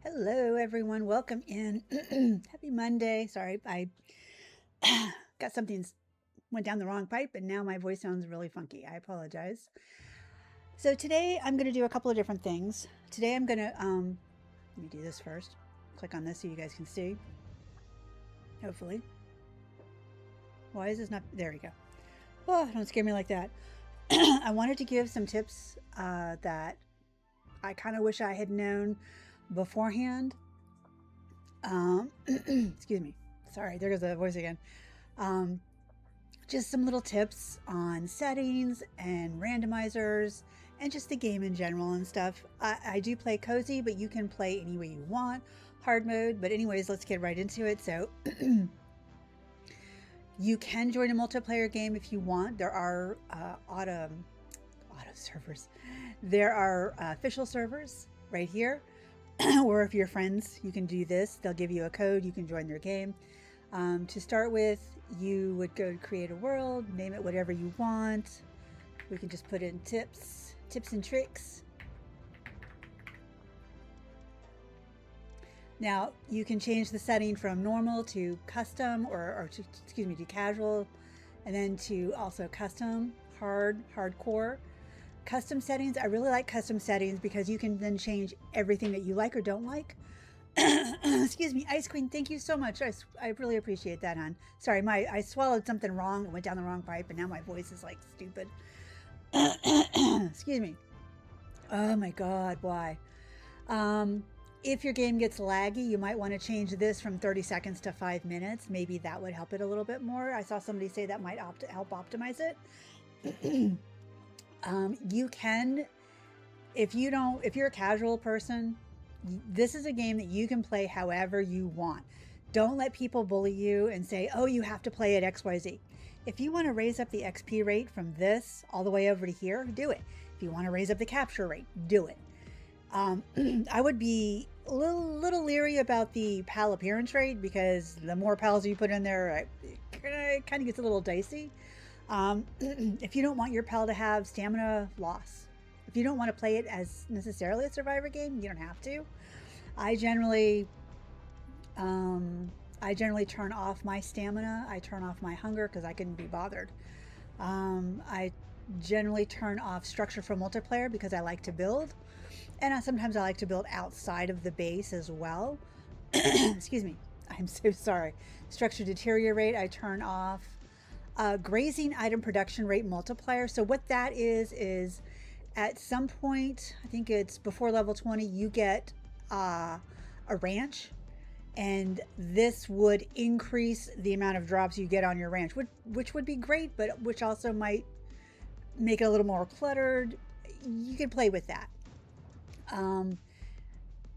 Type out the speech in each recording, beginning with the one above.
Hello, everyone. Welcome in. Happy Monday. Sorry, I got something went down the wrong pipe, and now my voice sounds really funky. I apologize. So today I'm going to do a couple of different things. Today I'm going to let me do this first. Click on this so you guys can see. Hopefully. Why is this not? There we go. Oh, don't scare me like that. I wanted to give some tips that I kind of wish I had known beforehand. Excuse me. Sorry, there goes the voice again. Um, just some little tips on settings and randomizers and just the game in general and stuff. I do play cozy, but you can play any way you want. Hard mode, but anyways, let's get right into it. So you can join a multiplayer game if you want. There are auto servers. There are official servers right here. Or if you're friends, you can do this. They'll give you a code. You can join their game. To start with, you would go to create a world, name it whatever you want. We can just put in tips and tricks. Now you can change the setting from normal to custom or to casual, and then to also custom, hardcore. Custom settings, I really like custom settings because you can then change everything that you like or don't like. Excuse me, Ice Queen, thank you so much. I really appreciate that, hon. Sorry, I swallowed something wrong. It went down the wrong pipe, and now my voice is like stupid. Excuse me. Oh my God, why? If your game gets laggy, you might want to change this from 30 seconds to 5 minutes. Maybe that would help it a little bit more. I saw somebody say that might help optimize it. You can, if you're a casual person, this is a game that you can play however you want. Don't let people bully you and say, oh, you have to play at XYZ. If you want to raise up the XP rate from this all the way over to here, do it. If you want to raise up the capture rate, do it. I would be a little leery about the PAL appearance rate because the more PALs you put in there, it kind of gets a little dicey. If you don't want your PAL to have stamina loss, if you don't want to play it as necessarily a survivor game, you don't have to. I generally turn off my stamina. I turn off my hunger because I couldn't be bothered. I generally turn off structure for multiplayer because I like to build. And sometimes I like to build outside of the base as well. Excuse me. I'm so sorry. Structure deteriorate, I turn off. Grazing item production rate multiplier. So what that is at some point, I think it's before level 20, you get a ranch. And this would increase the amount of drops you get on your ranch, which would be great, but which also might make it a little more cluttered. You can play with that.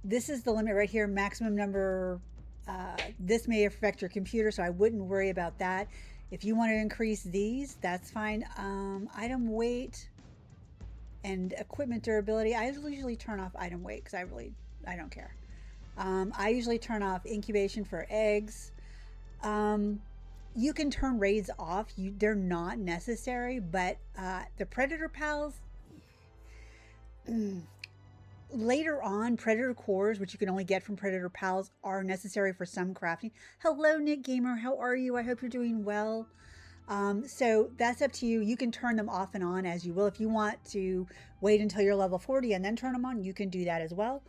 This is the limit right here, maximum number. This may affect your computer, so I wouldn't worry about that. If you want to increase these, that's fine. Item weight and equipment durability. I usually turn off item weight because I don't care. I usually turn off incubation for eggs. You can turn raids off. They're not necessary, but the predator pals, later on, predator cores, which you can only get from predator pals, are necessary for some crafting. Hello, Nick Gamer. How are you? I hope you're doing well. So that's up to you. You can turn them off and on as you will. If you want to wait until you're level 40 and then turn them on, you can do that as well.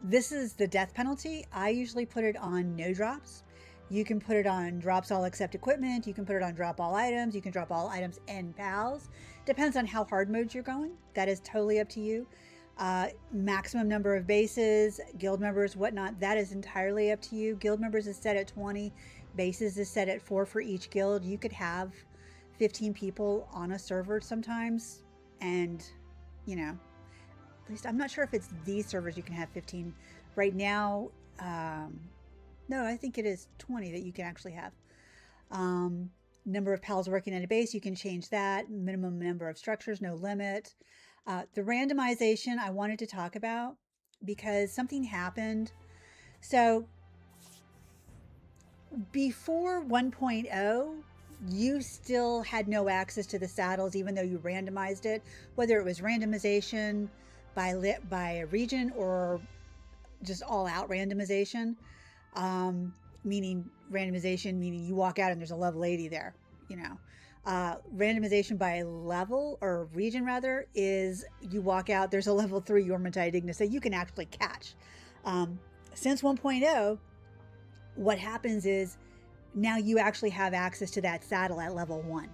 This is the death penalty. I usually put it on no drops. You can put it on drops all except equipment. You can put it on drop all items. You can drop all items and pals. Depends on how hard mode you're going. That is totally up to you. Maximum number of bases, guild members, whatnot, that is entirely up to you. Guild members is set at 20. Bases is set at 4 for each guild. You could have 15 people on a server sometimes. And, you know, at least I'm not sure if it's these servers you can have 15. Right now, no, I think it is 20 that you can actually have. Number of pals working at a base, you can change that. Minimum number of structures, no limit. The randomization I wanted to talk about because something happened. So before 1.0, you still had no access to the saddles, even though you randomized it, whether it was randomization by a region or just all out randomization, meaning randomization, meaning you walk out and there's a level 80 there, you know. Randomization by level or region rather is you walk out, there's a level 3 Yormungandr Ignis that you can actually catch. Since 1.0, what happens is now you actually have access to that saddle at level 1.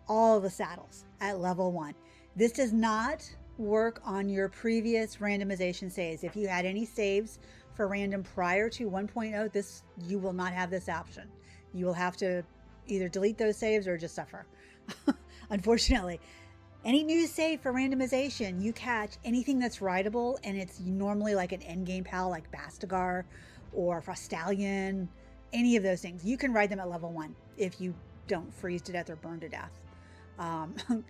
All the saddles at level 1. This does not work on your previous randomization saves. If you had any saves for random prior to 1.0, this you will not have this option. You will have to either delete those saves or just suffer. Unfortunately, any new save for randomization, you catch anything that's rideable, and it's normally like an endgame pal like Bastigar or Frostallion, any of those things. You can ride them at level 1 if you don't freeze to death or burn to death.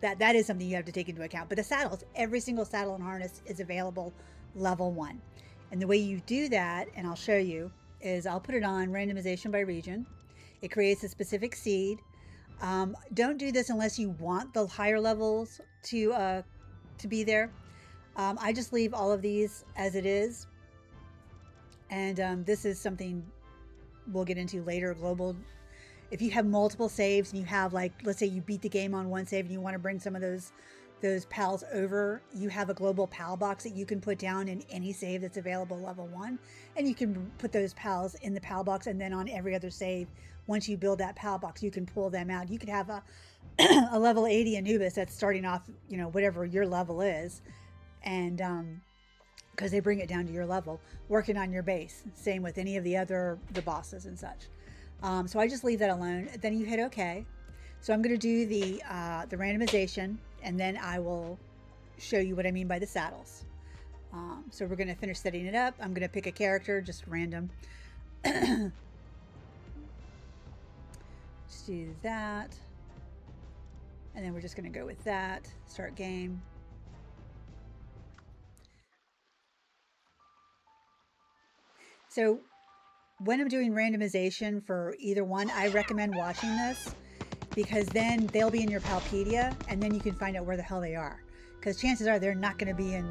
That is something you have to take into account. But the saddles, every single saddle and harness is available level 1. And the way you do that, and I'll show you, is I'll put it on randomization by region. It creates a specific seed. Don't do this unless you want the higher levels to be there. I just leave all of these as it is. And this is something we'll get into later, global. If you have multiple saves and you have, like, let's say you beat the game on one save and you want to bring some of those pals over, you have a global pal box that you can put down in any save that's available level 1, and you can put those pals in the pal box, and then on every other save, once you build that pal box, you can pull them out. You could have a a level 80 Anubis that's starting off, you know, whatever your level is, and because they bring it down to your level, working on your base. Same with any of the bosses and such. So I just leave that alone. Then you hit OK. So I'm going to do the randomization, and then I will show you what I mean by the saddles. So we're going to finish setting it up. I'm going to pick a character, just random. Just do that. And then we're just going to go with that. Start game. So when I'm doing randomization for either one, I recommend watching this, because then they'll be in your Palpedia, and then you can find out where the hell they are. Because chances are they're not going to be in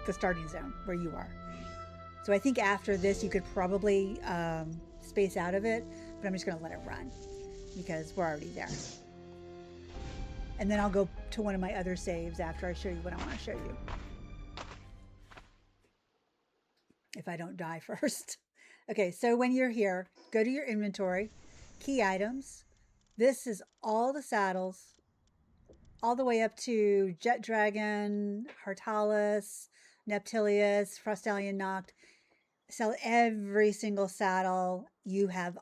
the starting zone where you are. So I think after this, you could probably space out of it, but I'm just going to let it run because we're already there. And then I'll go to one of my other saves after I show you what I want to show you. If I don't die first. Okay, so when you're here, go to your inventory, key items. This is all the saddles, all the way up to Jet Dragon, Hartalis, Neptilius, Frostallion Noct. Sell every single saddle you have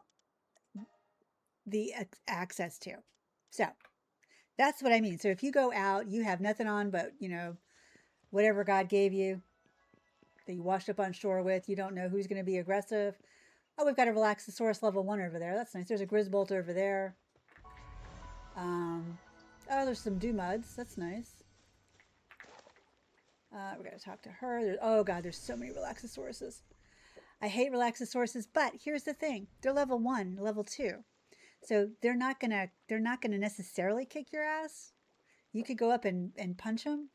the access to. So that's what I mean. So if you go out, you have nothing on but, you know, whatever God gave you that you washed up on shore with. You don't know who's going to be aggressive. Oh, we've got a Relaxosaurus level 1 over there. That's nice. There's a Grisbolt over there. Oh, there's some Dumuds. That's nice. We got to talk to her. Oh God, there's so many Relaxosauruses. I hate Relaxosauruses, but here's the thing: they're level 1, level 2, so they're not gonna necessarily kick your ass. You could go up and punch them,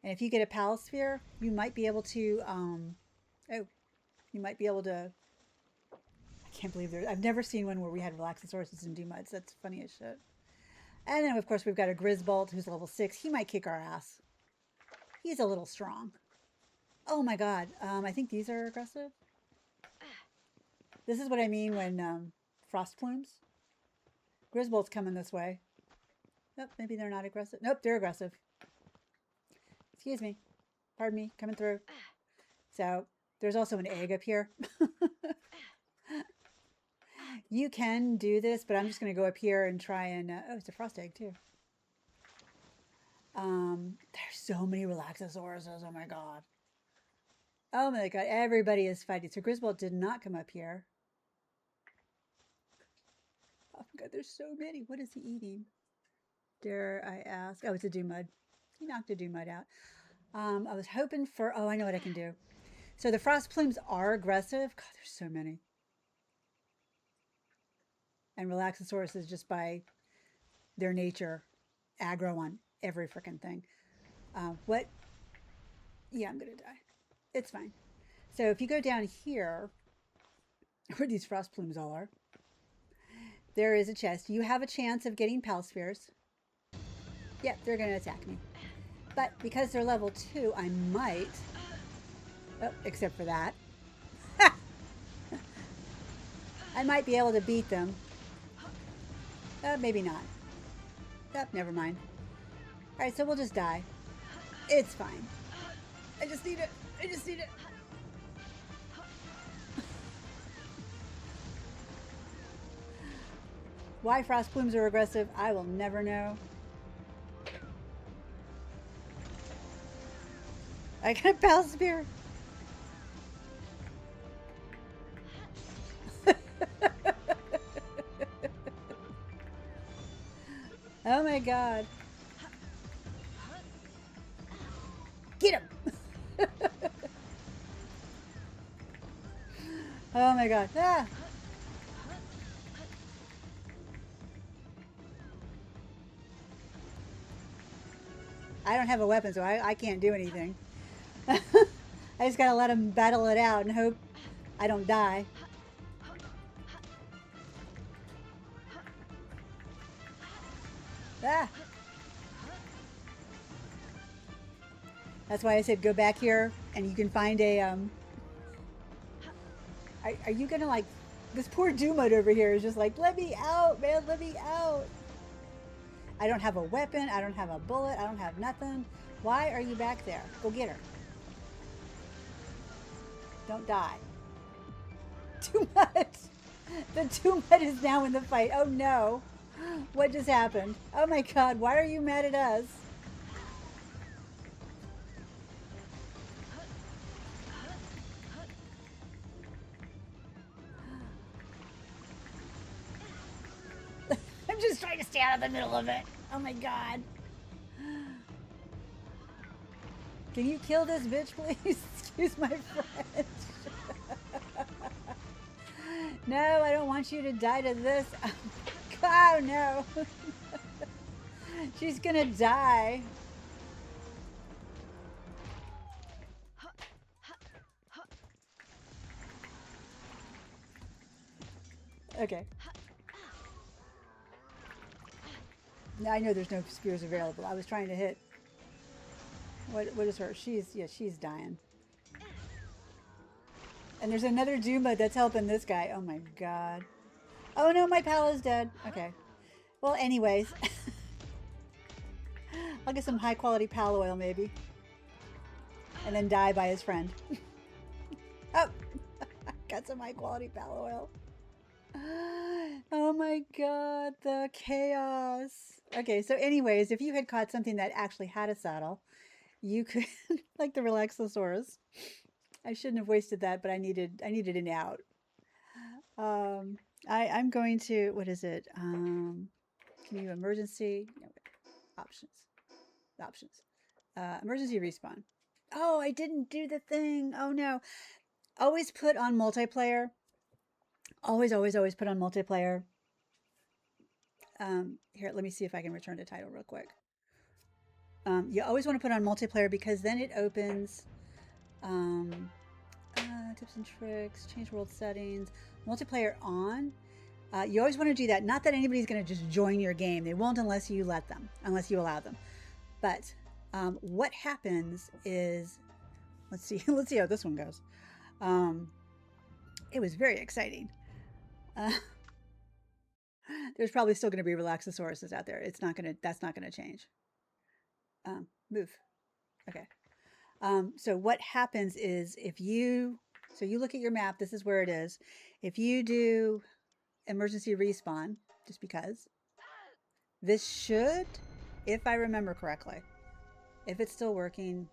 and if you get a Pal Sphere, you might be able to. You might be able to. I can't believe I've never seen one where we had Relaxosauruses and Dumuds. That's funny as shit. And then, of course, we've got a Grisbolt who's level 6. He might kick our ass. He's a little strong. Oh my God. I think these are aggressive. This is what I mean when frost plumes. Grisbolt's coming this way. Nope, maybe they're not aggressive. Nope, they're aggressive. Excuse me. Pardon me, coming through. So there's also an egg up here. You can do this, but I'm just going to go up here and try and... oh, it's a frost egg too. There's so many Relaxosauruses. Oh my God. Oh my God. Everybody is fighting. So Grisbolt did not come up here. Oh my God. There's so many. What is he eating? Dare I ask? Oh, it's a Dumud. He knocked a Dumud out. I was hoping for... oh, I know what I can do. So the frost plumes are aggressive. God, there's so many. And Relaxosaurus is just by their nature aggro on every freaking thing. What? Yeah, I'm going to die. It's fine. So if you go down here, where these frost plumes all are, there is a chest. You have a chance of getting pal spheres. Yep, they're going to attack me. But because they're level 2, I might... Oh, except for that. I might be able to beat them. Maybe not. Oh, never mind. Alright, so we'll just die. It's fine. I just need it. I just need it. Why frost plumes are aggressive, I will never know. I got a pal spear. Oh my god. Get him! Oh my god. Ah! I don't have a weapon, so I can't do anything. I just gotta let him battle it out and hope I don't die. Ah! That's why I said go back here and you can find a, Are you gonna like... This poor Doomud over here is just like, let me out, man, let me out. I don't have a weapon, I don't have a bullet, I don't have nothing. Why are you back there? Go get her. Don't die. Too much. The Doomud is now in the fight. Oh no. What just happened? Oh my god, why are you mad at us? I'm just trying to stay out of the middle of it. Oh my god. Can you kill this bitch, please? Excuse my French. No, I don't want you to die to this. Oh no. She's gonna die. Okay. Now I know there's no spears available. I was trying to hit. What is her? She's dying. And there's another Duma that's helping this guy. Oh my god. Oh no, my pal is dead. Okay. Well, anyways. I'll get some high quality pal oil maybe. And then die by his friend. Oh! Got some high quality pal oil. Oh my god, the chaos. Okay, so anyways, if you had caught something that actually had a saddle, you could, like the Relaxosaurus. I shouldn't have wasted that, but I needed an out. I'm going to, what is it? Can you emergency? No, options. Emergency respawn. Oh, I didn't do the thing. Oh no. Always put on multiplayer. Always put on multiplayer. Here, let me see if I can return to title real quick. You always want to put on multiplayer because then it opens tips and tricks, change world settings, multiplayer on. You always want to do that. Not that anybody's going to just join your game. They won't unless you let them, unless you allow them. But what happens is, let's see how this one goes. It was very exciting. There's probably still going to be Relaxosauruses out there. That's not going to change. Move. Okay. So what happens is you look at your map, this is where it is. If you do emergency respawn, just because, this should, if I remember correctly, if it's still working,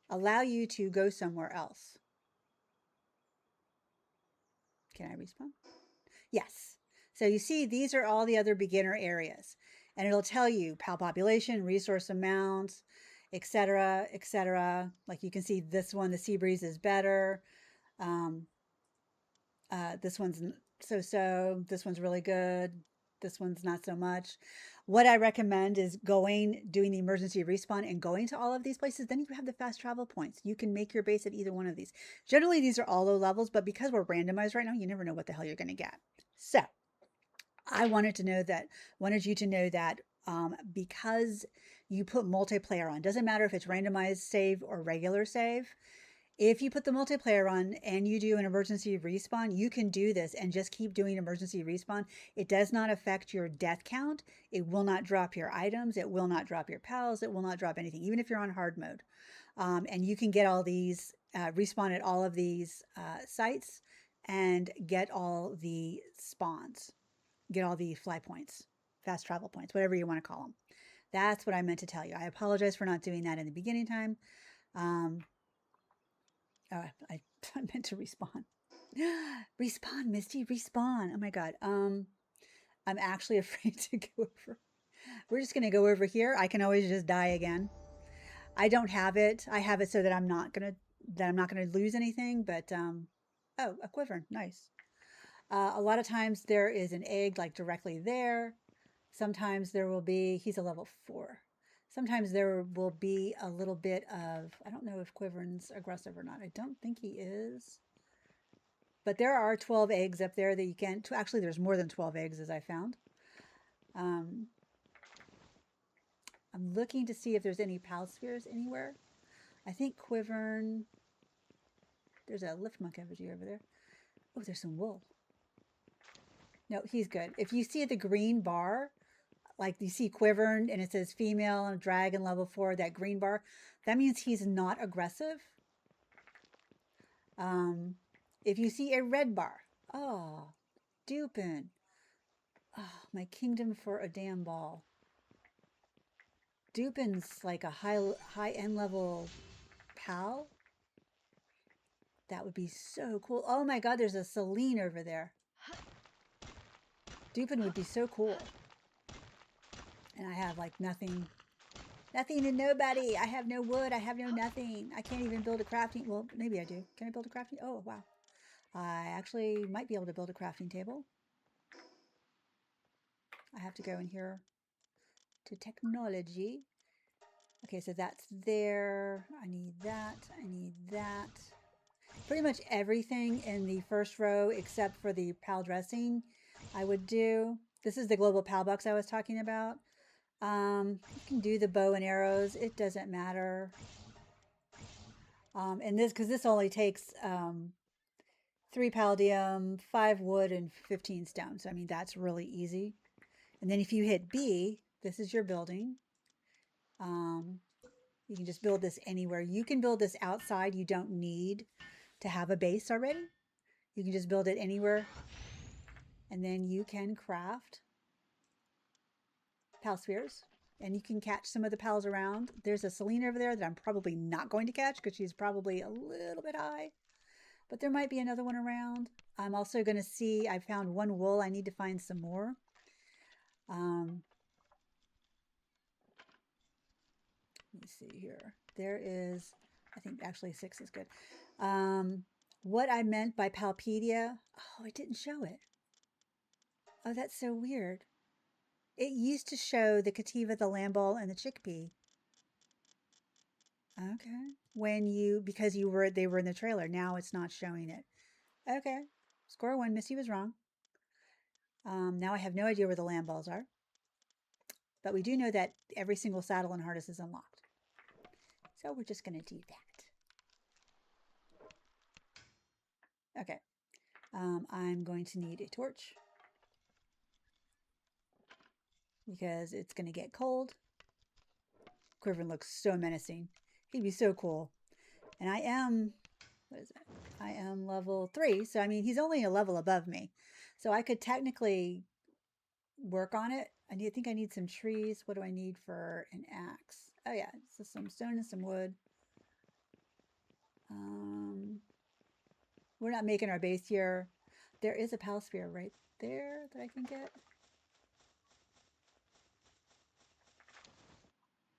allow you to go somewhere else. Can I respawn? Yes. So you see, these are all the other beginner areas. And it'll tell you PAL population, resource amounts, etc., etc. Like you can see this one, the sea breeze is better. This one's so-so. This one's really good. This one's not so much. What I recommend is doing the emergency respawn and going to all of these places. Then you have the fast travel points. You can make your base at either one of these. Generally, these are all low levels, but because we're randomized right now, you never know what the hell you're going to get. So I wanted you to know that because you put multiplayer on, doesn't matter if it's randomized save or regular save. If you put the multiplayer on and you do an emergency respawn, you can do this and just keep doing emergency respawn. It does not affect your death count. It will not drop your items. It will not drop your pals. It will not drop anything, even if you're on hard mode. And you can get all these, respawn at all of these sites and get all the spawns, get all the fly points, fast travel points, whatever you want to call them. That's what I meant to tell you. I apologize for not doing that in the beginning time. Oh, I meant to respawn. Respawn, Misty, respawn. Oh my God. I'm actually afraid to go over. We're just gonna go over here. I can always just die again. I don't have it. I have it so that I'm not gonna lose anything. But oh, a quiver, nice. A lot of times there is an egg like directly there. Sometimes there will be. He's a level 4. Sometimes there will be a little bit of, I don't know if Quiver's aggressive or not. I don't think he is. But there are 12 eggs up there that you can, actually there's more than 12 eggs as I found. I'm looking to see if there's any pal spheres anywhere. I think Quivern, there's a lift monk effigy over there. Oh, there's some wool. No, he's good. If you see the green bar, like you see Quivern and it says female and dragon level 4, that green bar, that means he's not aggressive. If you see a red bar, oh, Dupin. Oh, my kingdom for a damn ball. Dupin's like a high end level pal. That would be so cool. Oh my God, there's a Celine over there. Dupin would be so cool. And I have like nothing and nobody. I have no wood. I have no nothing. I can't even build a crafting. Well, maybe I do. Can I build a crafting? Oh, wow. I actually might be able to build a crafting table. I have to go in here to technology. Okay, so that's there. I need that. I need that. Pretty much everything in the first row except for the PAL dressing I would do. This is the global PAL box I was talking about. You can do the bow and arrows. It doesn't matter. And this, because this only takes 3 palladium, 5 wood, and 15 stone. So, I mean, that's really easy. And then if you hit B, this is your building. You can just build this anywhere. You can build this outside. You don't need to have a base already. You can just build it anywhere. And then you can craft pal spheres. And you can catch some of the pals around. There's a Selene over there that I'm probably not going to catch because she's probably a little bit high. But there might be another one around. I'm also going to see, I found 1 wool. I need to find some more. Let me see here. There is, I think actually 6 is good. What I meant by Palpedia, oh, it didn't show it. Oh, that's so weird. It used to show the Cativa, the Lamball, and the chickpea. Okay. Because they were in the trailer. Now it's not showing it. Okay. Score 1. Missy was wrong. Now I have no idea where the Lamballs are. But we do know that every single saddle and harness is unlocked. So we're just going to do that. Okay. I'm going to need a torch. Because it's going to get cold. Quivern looks so menacing. He'd be so cool. And I am, what is it? I am level 3. So, I mean, he's only a level above me. So I could technically work on it. I think I need some trees. What do I need for an axe? Oh, yeah. So some stone and some wood. We're not making our base here. There is a pal sphere right there that I can get.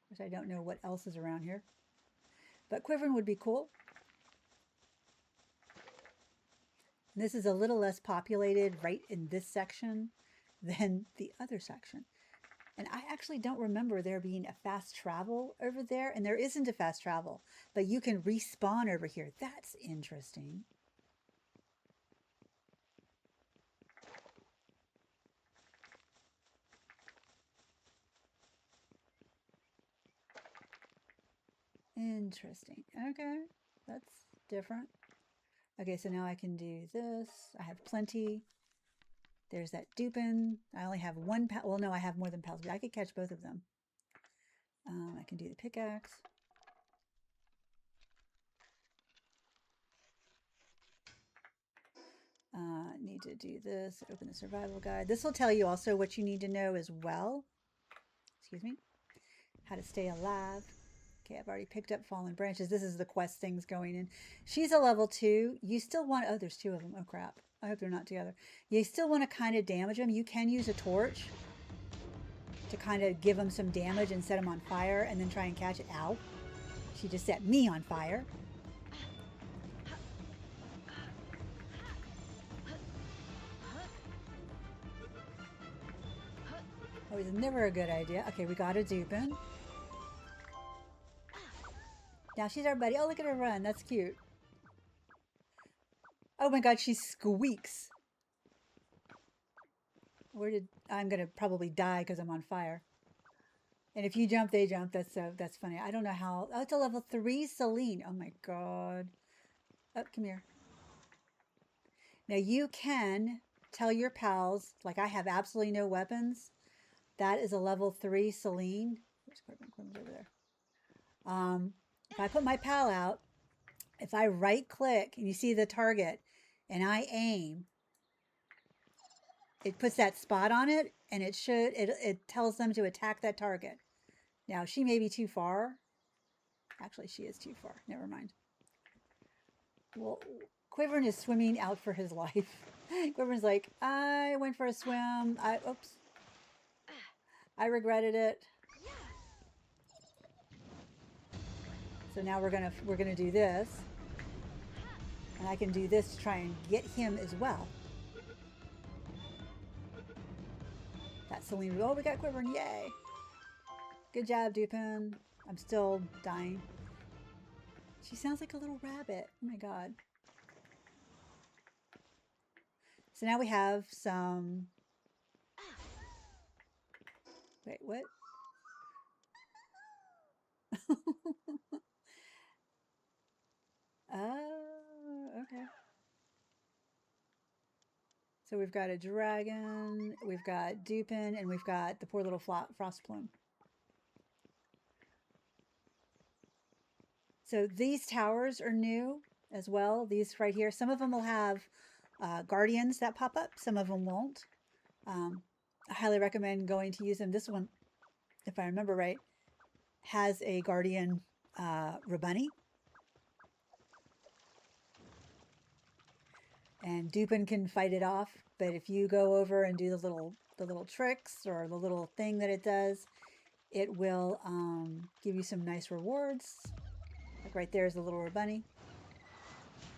Which I don't know what else is around here. But Quivern would be cool. And this is a little less populated right in this section than the other section. And I actually don't remember there being a fast travel over there, and there isn't a fast travel, but you can respawn over here. That's interesting. Interesting. Okay, that's different. Okay, so now I can do this. I have plenty. There's that Dupin. I only have one pal. Well, no, I have more than pals, but I could catch both of them. I can do the pickaxe. Need to do this. Open the survival guide. This will tell you also what you need to know as well. Excuse me. How to stay alive. Okay, I've already picked up fallen branches. This is the quest things going in. She's a level 2. You still want... Oh, there's 2 of them. Oh, crap. I hope they're not together. You still want to kind of damage them. You can use a torch to kind of give them some damage and set them on fire and then try and catch it. Ow. She just set me on fire. Oh, it's never a good idea. Okay, we got a Dupin. Now she's our buddy. Oh, look at her run. That's cute. Oh my god, she squeaks. I'm gonna probably die because I'm on fire. And if you jump, they jump. That's funny. I don't know how. Oh, it's a level 3 Celine. Oh my god. Oh, come here. Now you can tell your pals, like I have absolutely no weapons. That is a level 3 Celine. Where's Corbin? Corbin's over there. If I put my pal out, if I right click and you see the target and I aim, it puts that spot on it and it tells them to attack that target. Now she may be too far. Actually, she is too far. Never mind. Well, Quivern is swimming out for his life. Quivern's like, I went for a swim. Oops. I regretted it. So now we're gonna do this. And I can do this to try and get him as well. That's Celine. Oh, we got Quivering. Yay. Good job, Dupin. I'm still dying. She sounds like a little rabbit. Oh my god. So now we have some... Wait, what? Oh, okay. So we've got a dragon, we've got Dupin, and we've got the poor little frost plume. So these towers are new as well. These right here, some of them will have guardians that pop up. Some of them won't. I highly recommend going to use them. This one, if I remember right, has a guardian Rabunny. And Dupin can fight it off, but if you go over and do the little tricks or the little thing that it does, it will give you some nice rewards. Like right there is a little bunny,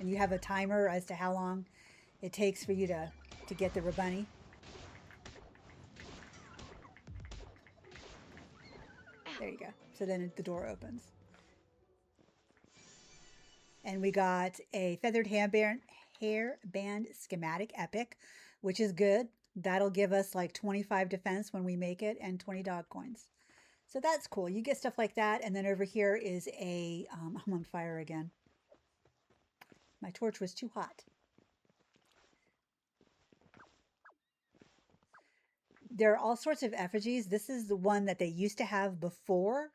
and you have a timer as to how long it takes for you to get the Rabunny. There you go. So then the door opens. And we got a feathered hairband schematic epic, which is good. That'll give us like 25 defense when we make it and 20 dog coins. So that's cool. You get stuff like that. And then over here is a, I'm on fire again. My torch was too hot. There are all sorts of effigies. This is the one that they used to have before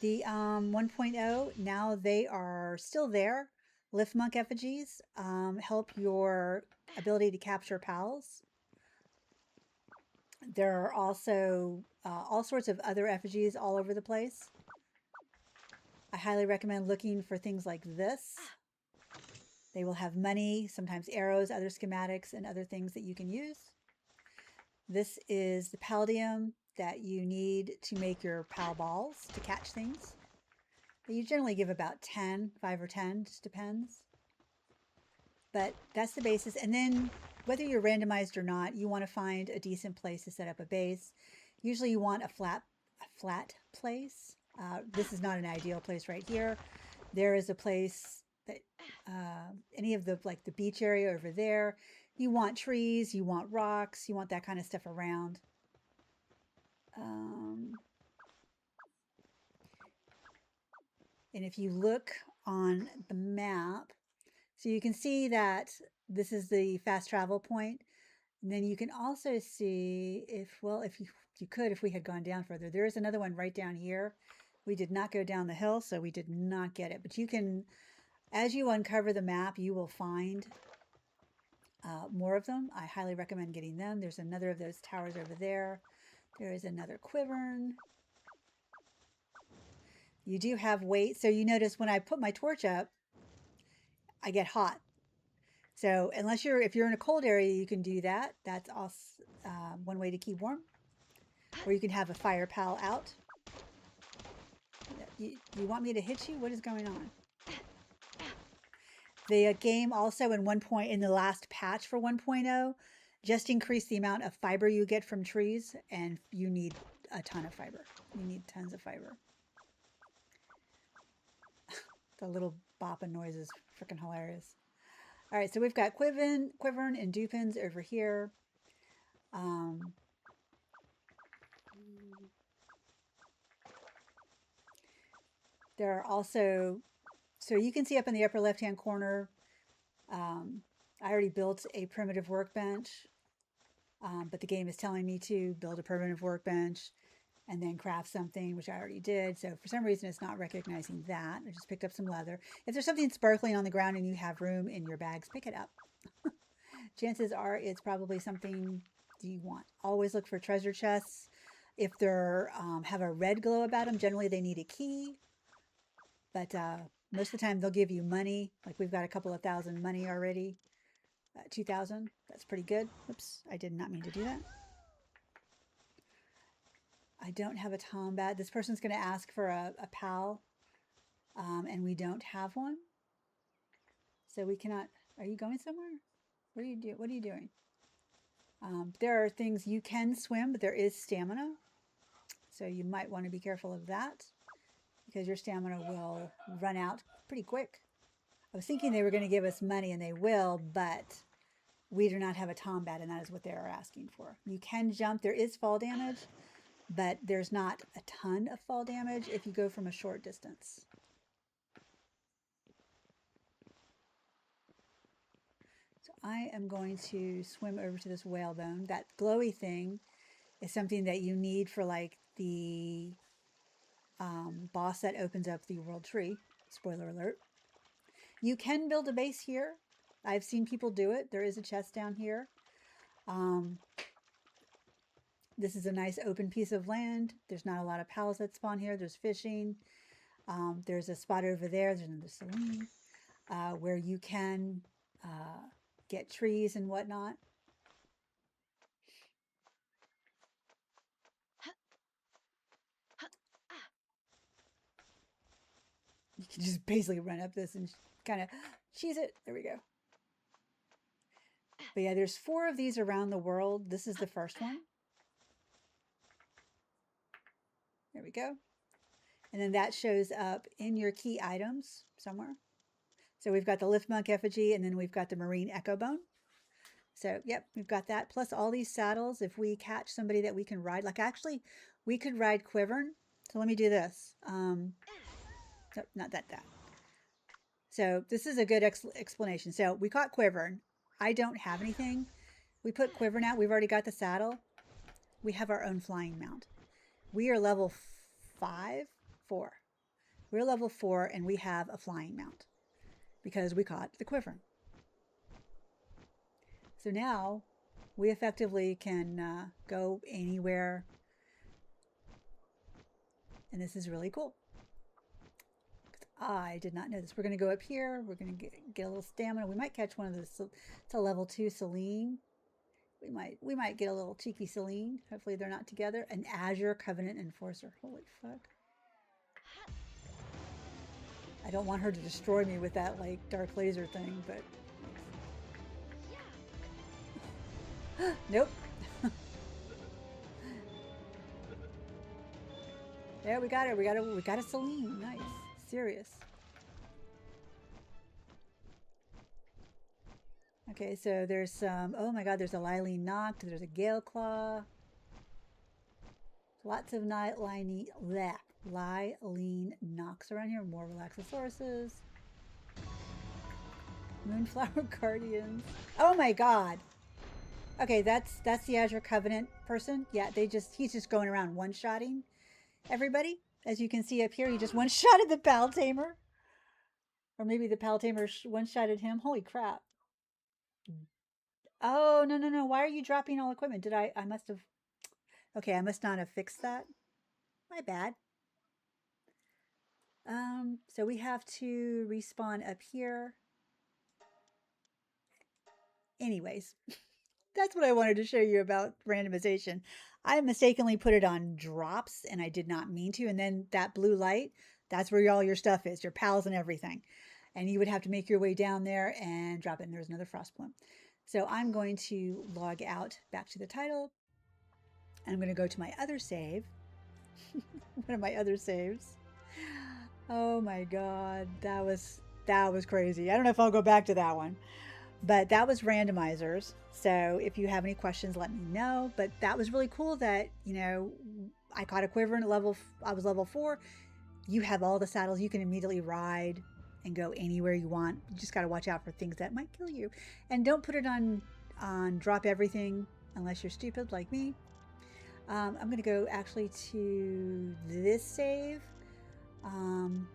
the 1.0. Now they are still there. Lift monk effigies help your ability to capture pals. There are also all sorts of other effigies all over the place. I highly recommend looking for things like this. They will have money, sometimes arrows, other schematics, and other things that you can use. This is the palladium that you need to make your pal balls to catch things. You generally give about 10, 5 or 10, just depends. But that's the basis. And then whether you're randomized or not, you want to find a decent place to set up a base. Usually you want a flat place. This is not an ideal place right here. There is a place that any of the like the beach area over there. You want trees, you want rocks, you want that kind of stuff around. And if you look on the map, so you can see that this is the fast travel point. And then you can also see if, well, if you could, if we had gone down further, there is another one right down here. We did not go down the hill, so we did not get it. But you can, as you uncover the map, you will find more of them. I highly recommend getting them. There's another of those towers over there. There is another quivern. You do have weight. So you notice when I put my torch up, I get hot. So unless if you're in a cold area, you can do that. That's also one way to keep warm. Or you can have a fire pal out. You want me to hit you? What is going on? The game also in the last patch for 1.0 just increased the amount of fiber you get from trees, and you need a ton of fiber. You need tons of fiber. The little bopping noise is freaking hilarious. All right, so we've got Quivern and Dupins over here. There are also, so you can see up in the upper left-hand corner, I already built a primitive workbench, but the game is telling me to build a primitive workbench and then craft something, which I already did. So for some reason, it's not recognizing that. I just picked up some leather. If there's something sparkling on the ground and you have room in your bags, pick it up. Chances are it's probably something you want. Always look for treasure chests. If they're have a red glow about them, generally they need a key. But most of the time they'll give you money. Like we've got a couple of thousand money already. 2,000. That's pretty good. Oops, I did not mean to do that. I don't have a Tombat. This person's going to ask for a pal, and we don't have one. So we cannot. Are you going somewhere? What are you doing? There are things you can swim, but there is stamina. So you might want to be careful of that because your stamina will run out pretty quick. I was thinking they were going to give us money, and they will, but we do not have a Tombat, and that is what they are asking for. You can jump. There is fall damage, but there's not a ton of fall damage if you go from a short distance. So I am going to swim over to this whalebone. That glowy thing is something that you need for like the boss that opens up the world tree. Spoiler alert. You can build a base here. I've seen people do it. There is a chest down here. This is a nice open piece of land. There's not a lot of pals that spawn here. There's fishing. There's a spot over there. There's another saloon where you can get trees and whatnot. You can just basically run up this and kind of cheese it. There we go. But yeah, there's 4 of these around the world. This is the first one. There we go. And then that shows up in your key items somewhere. So we've got the lift monk effigy, and then we've got the marine echo bone. So yep, we've got that. Plus all these saddles, if we catch somebody that we can ride, like actually we could ride Quivern. So let me do this. So not that. So this is a good explanation. So we caught Quivern. I don't have anything. We put Quivern out. We've already got the saddle. We have our own flying mount. We are level 4. We're level 4 and we have a flying mount because we caught the Quivern. So now we effectively can go anywhere. And this is really cool. I did not know this. We're going to go up here. We're going to get a little stamina. We might catch one of those. It's a level 2 Celine. We might get a little cheeky Celine. Hopefully they're not together. An Azure Covenant Enforcer. Holy fuck. I don't want her to destroy me with that like dark laser thing, but Nope. There, we got it. We got a Celine. Nice. Serious. Okay, so there's some. Oh my God, there's a Lilene Noct. There's a Gale Claw. Lots of Lilene Nocts around here. More Relaxosauruses. Moonflower Guardians. Oh my God. Okay, that's the Azure Covenant person. Yeah, he's just going around one-shotting everybody. As you can see up here, he just one-shotted the Pal Tamer. Or maybe the Pal Tamer one-shotted him. Holy crap. Oh, no, no, no. Why are you dropping all equipment? I must have, okay, I must not have fixed that. My bad. So we have to respawn up here. Anyways, that's what I wanted to show you about randomization. I mistakenly put it on drops and I did not mean to. And then that blue light, that's where all your stuff is, your pals and everything. And you would have to make your way down there and drop it. And there's another frost plume. So I'm going to log out back to the title. And I'm going to go to my other save. One of my other saves. Oh my God, that was crazy. I don't know if I'll go back to that one. But that was randomizers. So if you have any questions, let me know. But that was really cool that, I caught a quiver and I was level 4. You have all the saddles. You can immediately ride and go anywhere you want. You just got to watch out for things that might kill you. And don't put it on drop everything unless you're stupid like me. I'm going to go actually to this save. I'm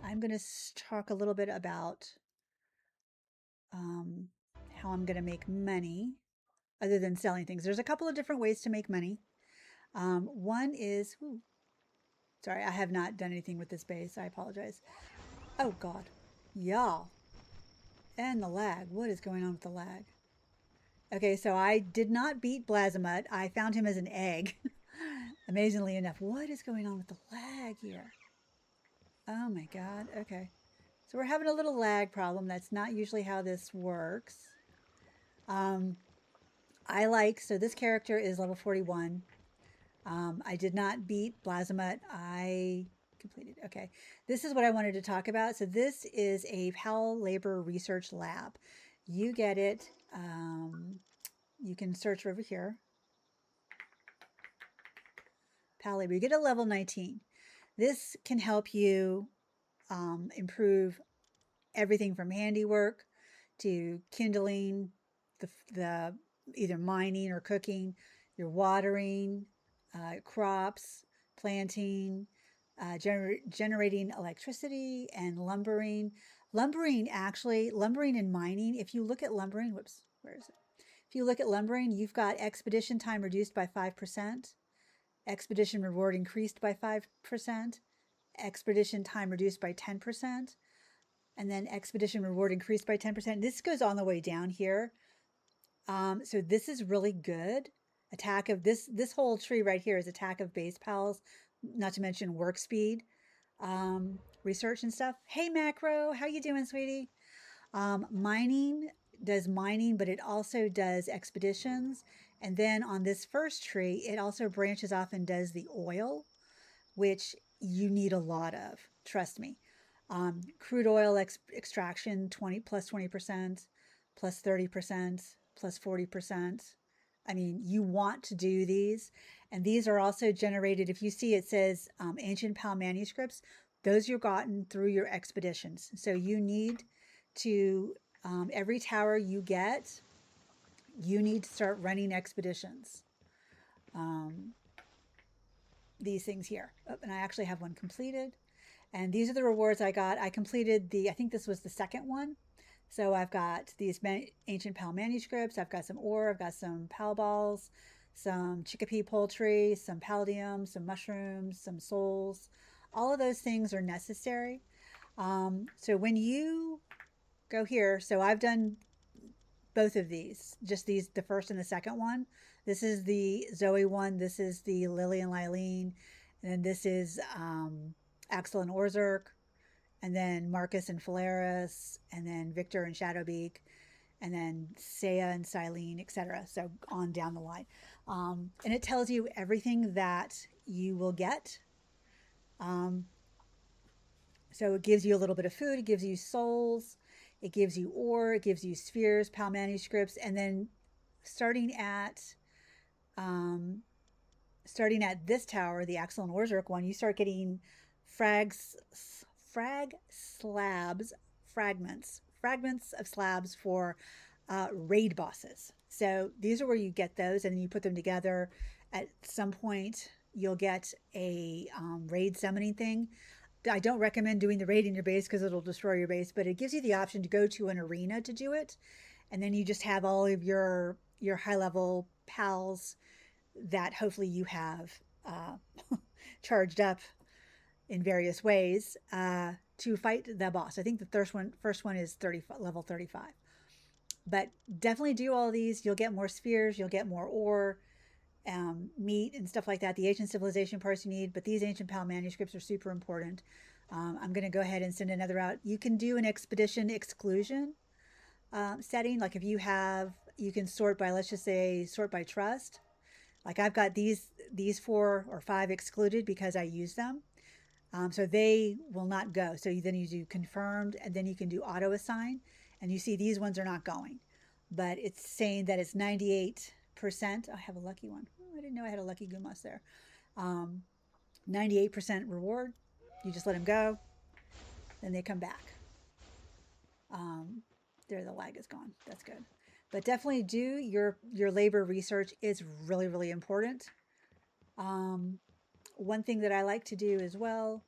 going to talk a little bit about how I'm going to make money other than selling things. There's a couple of different ways to make money. One is, sorry, I have not done anything with this base. I apologize. Oh God, y'all. And the lag. What is going on with the lag? Okay, so I did not beat Blazamut. I found him as an egg. Amazingly enough. What is going on with the lag here? Oh my God. Okay. So we're having a little lag problem. That's not usually how this works. So this character is level 41. I did not beat Blazamut. I completed. Okay. This is what I wanted to talk about. So this is a PAL Labor Research Lab. You get it. You can search over here. PAL Labor. You get a level 19. This can help you improve everything from handiwork to kindling, the either mining or cooking, your watering, crops, planting, generating electricity, and lumbering. Lumbering and mining, if you look at lumbering, whoops, where is it? If you look at lumbering, you've got expedition time reduced by 5%, expedition reward increased by 5%, expedition time reduced by 10%, and then expedition reward increased by 10%. This goes on the way down here. So this is really good. Attack of this whole tree right here is attack of base pals, not to mention work speed, research and stuff. Hey Macro, how you doing, sweetie? Mining does mining, but it also does expeditions. And then on this first tree, it also branches off and does the oil, which you need a lot of. Trust me. Crude oil extraction 20% plus 30% plus 40%. I mean, you want to do these. And these are also generated, if you see it says ancient PAL manuscripts, those you've gotten through your expeditions. So you need to, every tower you get, you need to start running expeditions. These things here. Oh, and I actually have one completed. And these are the rewards I got. I completed I think this was the second one. So I've got these ancient PAL manuscripts. I've got some ore. I've got some PAL balls, some chickpea poultry, some palladium, some mushrooms, some souls. All of those things are necessary. So when you go here, so I've done both of these, just the first and the second one. This is the Zoe one. This is the Lily and Lilene. And then this is Axel and Orzerk, and then Marcus and Phalaris, and then Victor and Shadowbeak. and then Saya and Silene, etc. So on down the line. And it tells you everything that you will get. Um, so it gives you a little bit of food, it gives you souls, it gives you ore, it gives you spheres, PAL manuscripts, and then starting at um, starting at this tower, the Axel and Orzerk one, you start getting frags, frag slabs, fragments of slabs for raid bosses. So these are where you get those, and then you put them together. At some point, you'll get a raid summoning thing. I don't recommend doing the raid in your base because it'll destroy your base, but it gives you the option to go to an arena to do it, and then you just have all of your high level pals that hopefully you have charged up in various ways to fight the boss. I think the first one is level 35. But definitely do all these. You'll get more spheres, you'll get more ore, meat, and stuff like that. The ancient civilization parts you need, but these ancient PAL manuscripts are super important. I'm going to go ahead and send another out. You can do an expedition exclusion setting. Like if you have, you can sort by, let's just say, sort by trust. Like I've got these 4 or 5 excluded because I use them. So they will not go. So then you do confirmed, and then you can do auto assign, and you see these ones are not going. But it's saying that it's 98%. I have a lucky one. Oh, I didn't know I had a lucky Gumas there. 98% reward. You just let them go, then they come back. There, the lag is gone. That's good. But definitely do your labor research is really, really important. One thing that I like to do as well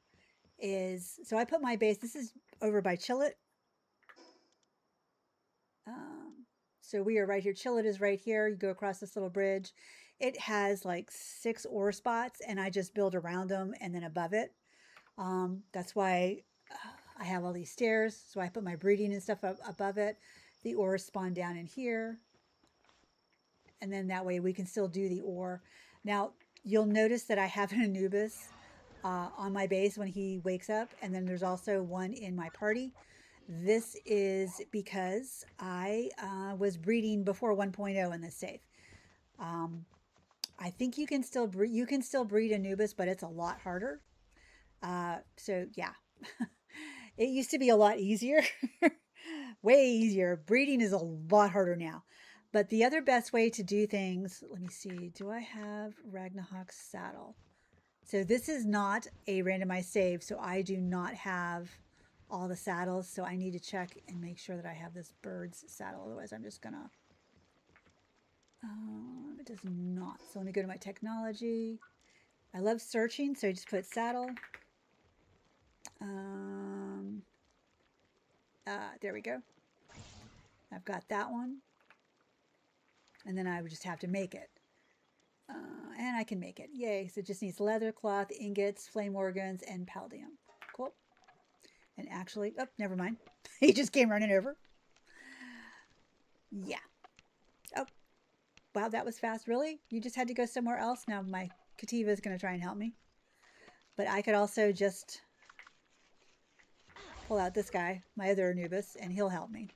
is, so I put my base, this is over by Chillet. So we are right here. Chillet is right here. You go across this little bridge. It has like 6 ore spots, and I just build around them and then above it. That's why I have all these stairs. So I put my breeding and stuff up above it. The ore spawn down in here. And then that way we can still do the ore. Now, you'll notice that I have an Anubis on my base when he wakes up. And then there's also one in my party. This is because I was breeding before 1.0 in this save. I think you can still breed Anubis, but it's a lot harder. So yeah, it used to be a lot easier, way easier. Breeding is a lot harder now. But the other best way to do things, let me see, do I have Ragnarok's saddle? So this is not a randomized save, so I do not have all the saddles. So I need to check and make sure that I have this bird's saddle. Otherwise, I'm just gonna, it does not. So let me go to my technology. I love searching, so I just put saddle. There we go. I've got that one. And then I would just have to make it. And I can make it. Yay. So it just needs leather, cloth, ingots, flame organs, and palladium. Cool. And actually, oh, never mind. He just came running over. Yeah. Oh, wow, that was fast. Really? You just had to go somewhere else? Now my Kativa is going to try and help me. But I could also just pull out this guy, my other Anubis, and he'll help me.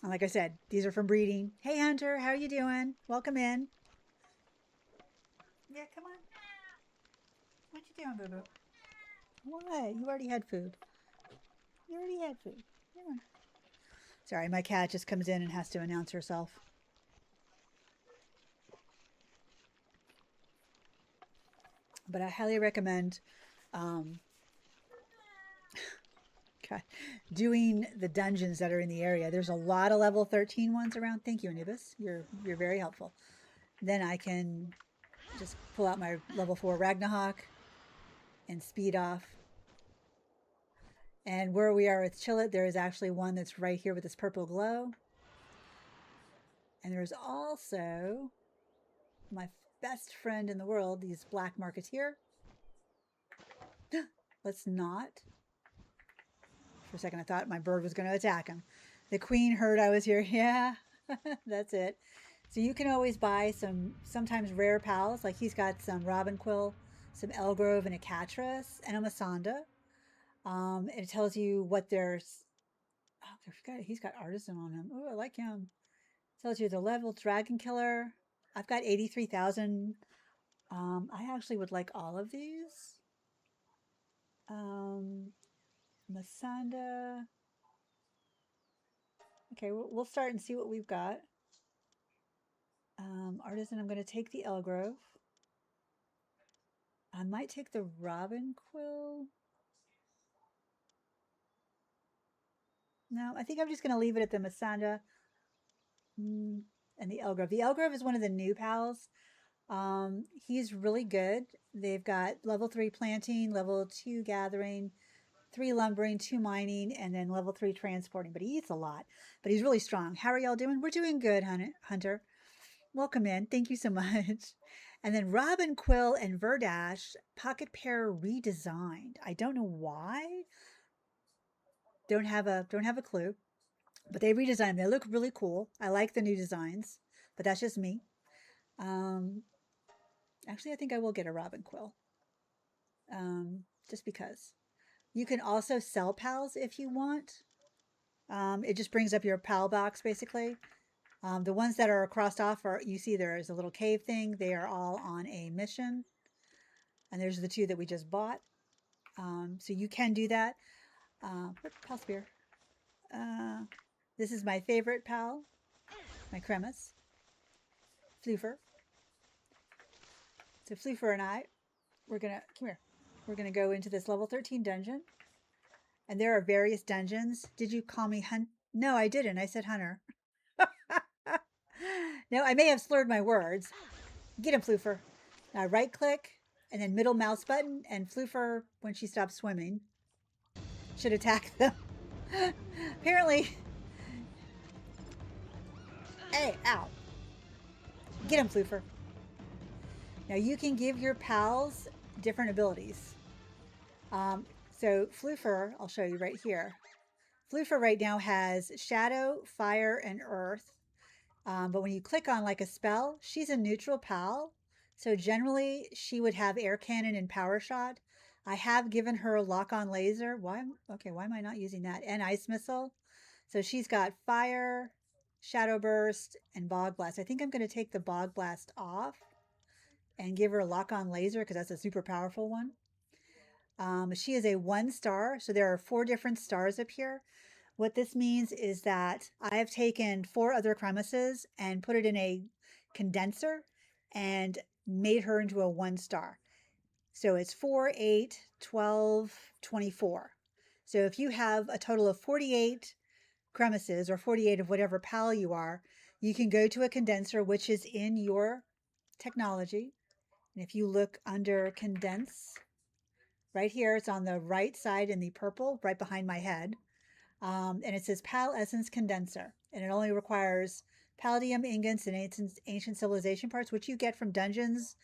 And like I said, these are from breeding. Hey, Hunter, how are you doing? Welcome in. Yeah, come on. What you doing, boo-boo? What? You already had food. You already had food. Come on. Sorry, my cat just comes in and has to announce herself. But I highly recommend doing the dungeons that are in the area. There's a lot of level 13 ones around. Thank you, Anubis. You're very helpful. Then I can just pull out my level 4 Ragnarok and speed off. And where we are with Chillet, there is actually one that's right here with this purple glow. And there's also my best friend in the world, these black marketeer. Let's not. For a second, I thought my bird was going to attack him. The queen heard I was here. Yeah, that's it. So you can always buy sometimes rare pals. Like he's got some Robin Quill, some Elgrove, and a Catras, and a Masanda. It tells you what their Oh, he's got artisan on him. Oh, I like him. Tells you the level dragon killer. I've got 83,000. I actually would like all of these. Masanda. Okay, we'll start and see what we've got. Artisan, I'm going to take the Elgrove. I might take the Robin Quill. No, I think I'm just going to leave it at the Masanda and the Elgrove. The Elgrove is one of the new pals. He's really good. They've got level 3 planting, level 2 gathering, 3 lumbering, 2 mining, and then level 3 transporting. But he eats a lot. But he's really strong. How are y'all doing? We're doing good, Hunter. Welcome in. Thank you so much. And then Robin Quill and Verdash pocket pair redesigned. I don't know why. Don't have a clue. But they redesigned them. They look really cool. I like the new designs, but that's just me. Actually, I think I will get a Robin Quill. Just because. You can also sell pals if you want. It just brings up your pal box basically. The ones that are crossed off are, you see there is a little cave thing. They are all on a mission. And there's the 2 that we just bought. So you can do that. Pal Spear. This is my favorite pal, my Cremus. Floofer. So Floofer and I, we're going to, come here. We're going to go into this level 13 dungeon. And there are various dungeons. Did you call me Hunt? No, I didn't. I said Hunter. No, I may have slurred my words. Get him, Floofer. Now right click and then middle mouse button, and Floofer, when she stops swimming, should attack them. Apparently. Hey, ow. Get him, Floofer. Now you can give your pals different abilities. So Floofer, I'll show you right here. Floofer right now has Shadow, Fire, and Earth. But when you click on like a spell, she's a neutral pal. So generally she would have Air Cannon and Power Shot. I have given her Lock on Laser. Why am I not using that? And Ice Missile. So she's got Fire, Shadow Burst, and Bog Blast. I think I'm going to take the Bog Blast off and give her a Lock on Laser because that's a super powerful one. She is a 1 star. So there are 4 different stars up here. What this means is that I have taken 4 other Cremuses and put it in a condenser and made her into a 1 star. So it's 4, 8, 12, 24. So if you have a total of 48 Cremuses or 48 of whatever pal you are, you can go to a condenser, which is in your technology. And if you look under condense, right here, it's on the right side in the purple, right behind my head. And it says Pal Essence Condenser. And it only requires Palladium ingots and ancient civilization parts, which you get from dungeons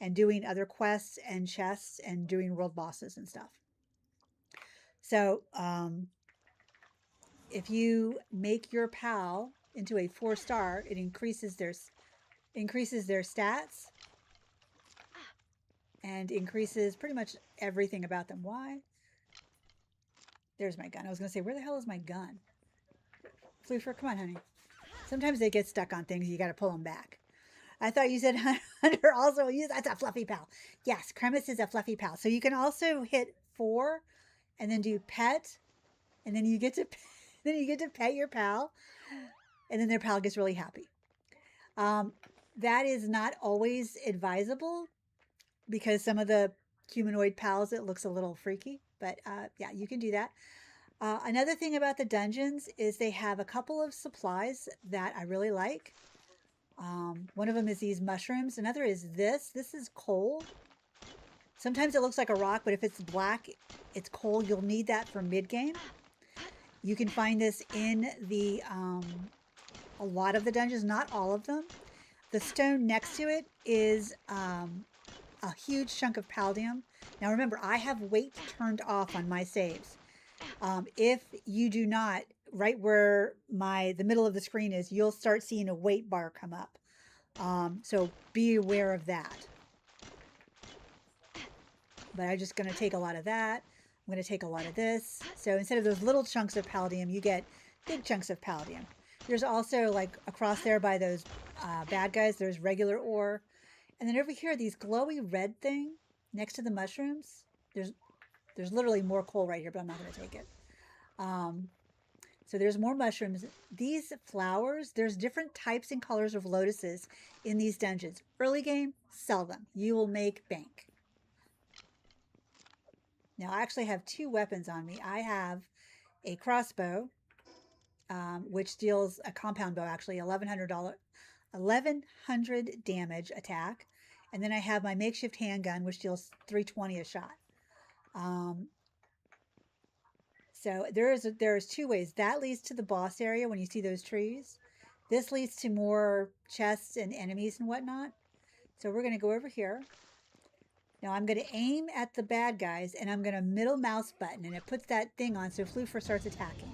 and doing other quests and chests and doing world bosses and stuff. So if you make your pal into a 4 star, it increases their stats and increases pretty much everything about them. Why? There's my gun. I was going to say, where the hell is my gun? Floofer, come on, honey. Sometimes they get stuck on things. You got to pull them back. I thought you said Hunter also. That's a fluffy pal. Yes, Cremus is a fluffy pal. So you can also hit 4 and then do pet. And then you get to pet your pal. And then their pal gets really happy. That is not always advisable because some of the humanoid pals, it looks a little freaky. But yeah, you can do that. Another thing about the dungeons is they have a couple of supplies that I really like. One of them is these mushrooms. Another is this. This is coal. Sometimes it looks like a rock, but if it's black, it's coal. You'll need that for mid-game. You can find this in the a lot of the dungeons, not all of them. The stone next to it is a huge chunk of palladium. Now remember, I have weight turned off on my saves. If you do not, right where the middle of the screen is, you'll start seeing a weight bar come up. So be aware of that. But I'm just going to take a lot of that. I'm going to take a lot of this. So instead of those little chunks of palladium, you get big chunks of palladium. There's also, like, across there by those bad guys, there's regular ore. And then over here, these glowy red thing next to the mushrooms, there's literally more coal right here, but I'm not going to take it. So there's more mushrooms. These flowers, there's different types and colors of lotuses in these dungeons. Early game, sell them. You will make bank. Now, I actually have 2 weapons on me. I have a crossbow, which deals a compound bow, actually, $1,100 damage attack. And then I have my makeshift handgun, which deals $320 a shot. So there's 2 ways. That leads to the boss area when you see those trees. This leads to more chests and enemies and whatnot. So we're going to go over here. Now I'm going to aim at the bad guys, and I'm going to middle mouse button, and it puts that thing on so Floofer starts attacking.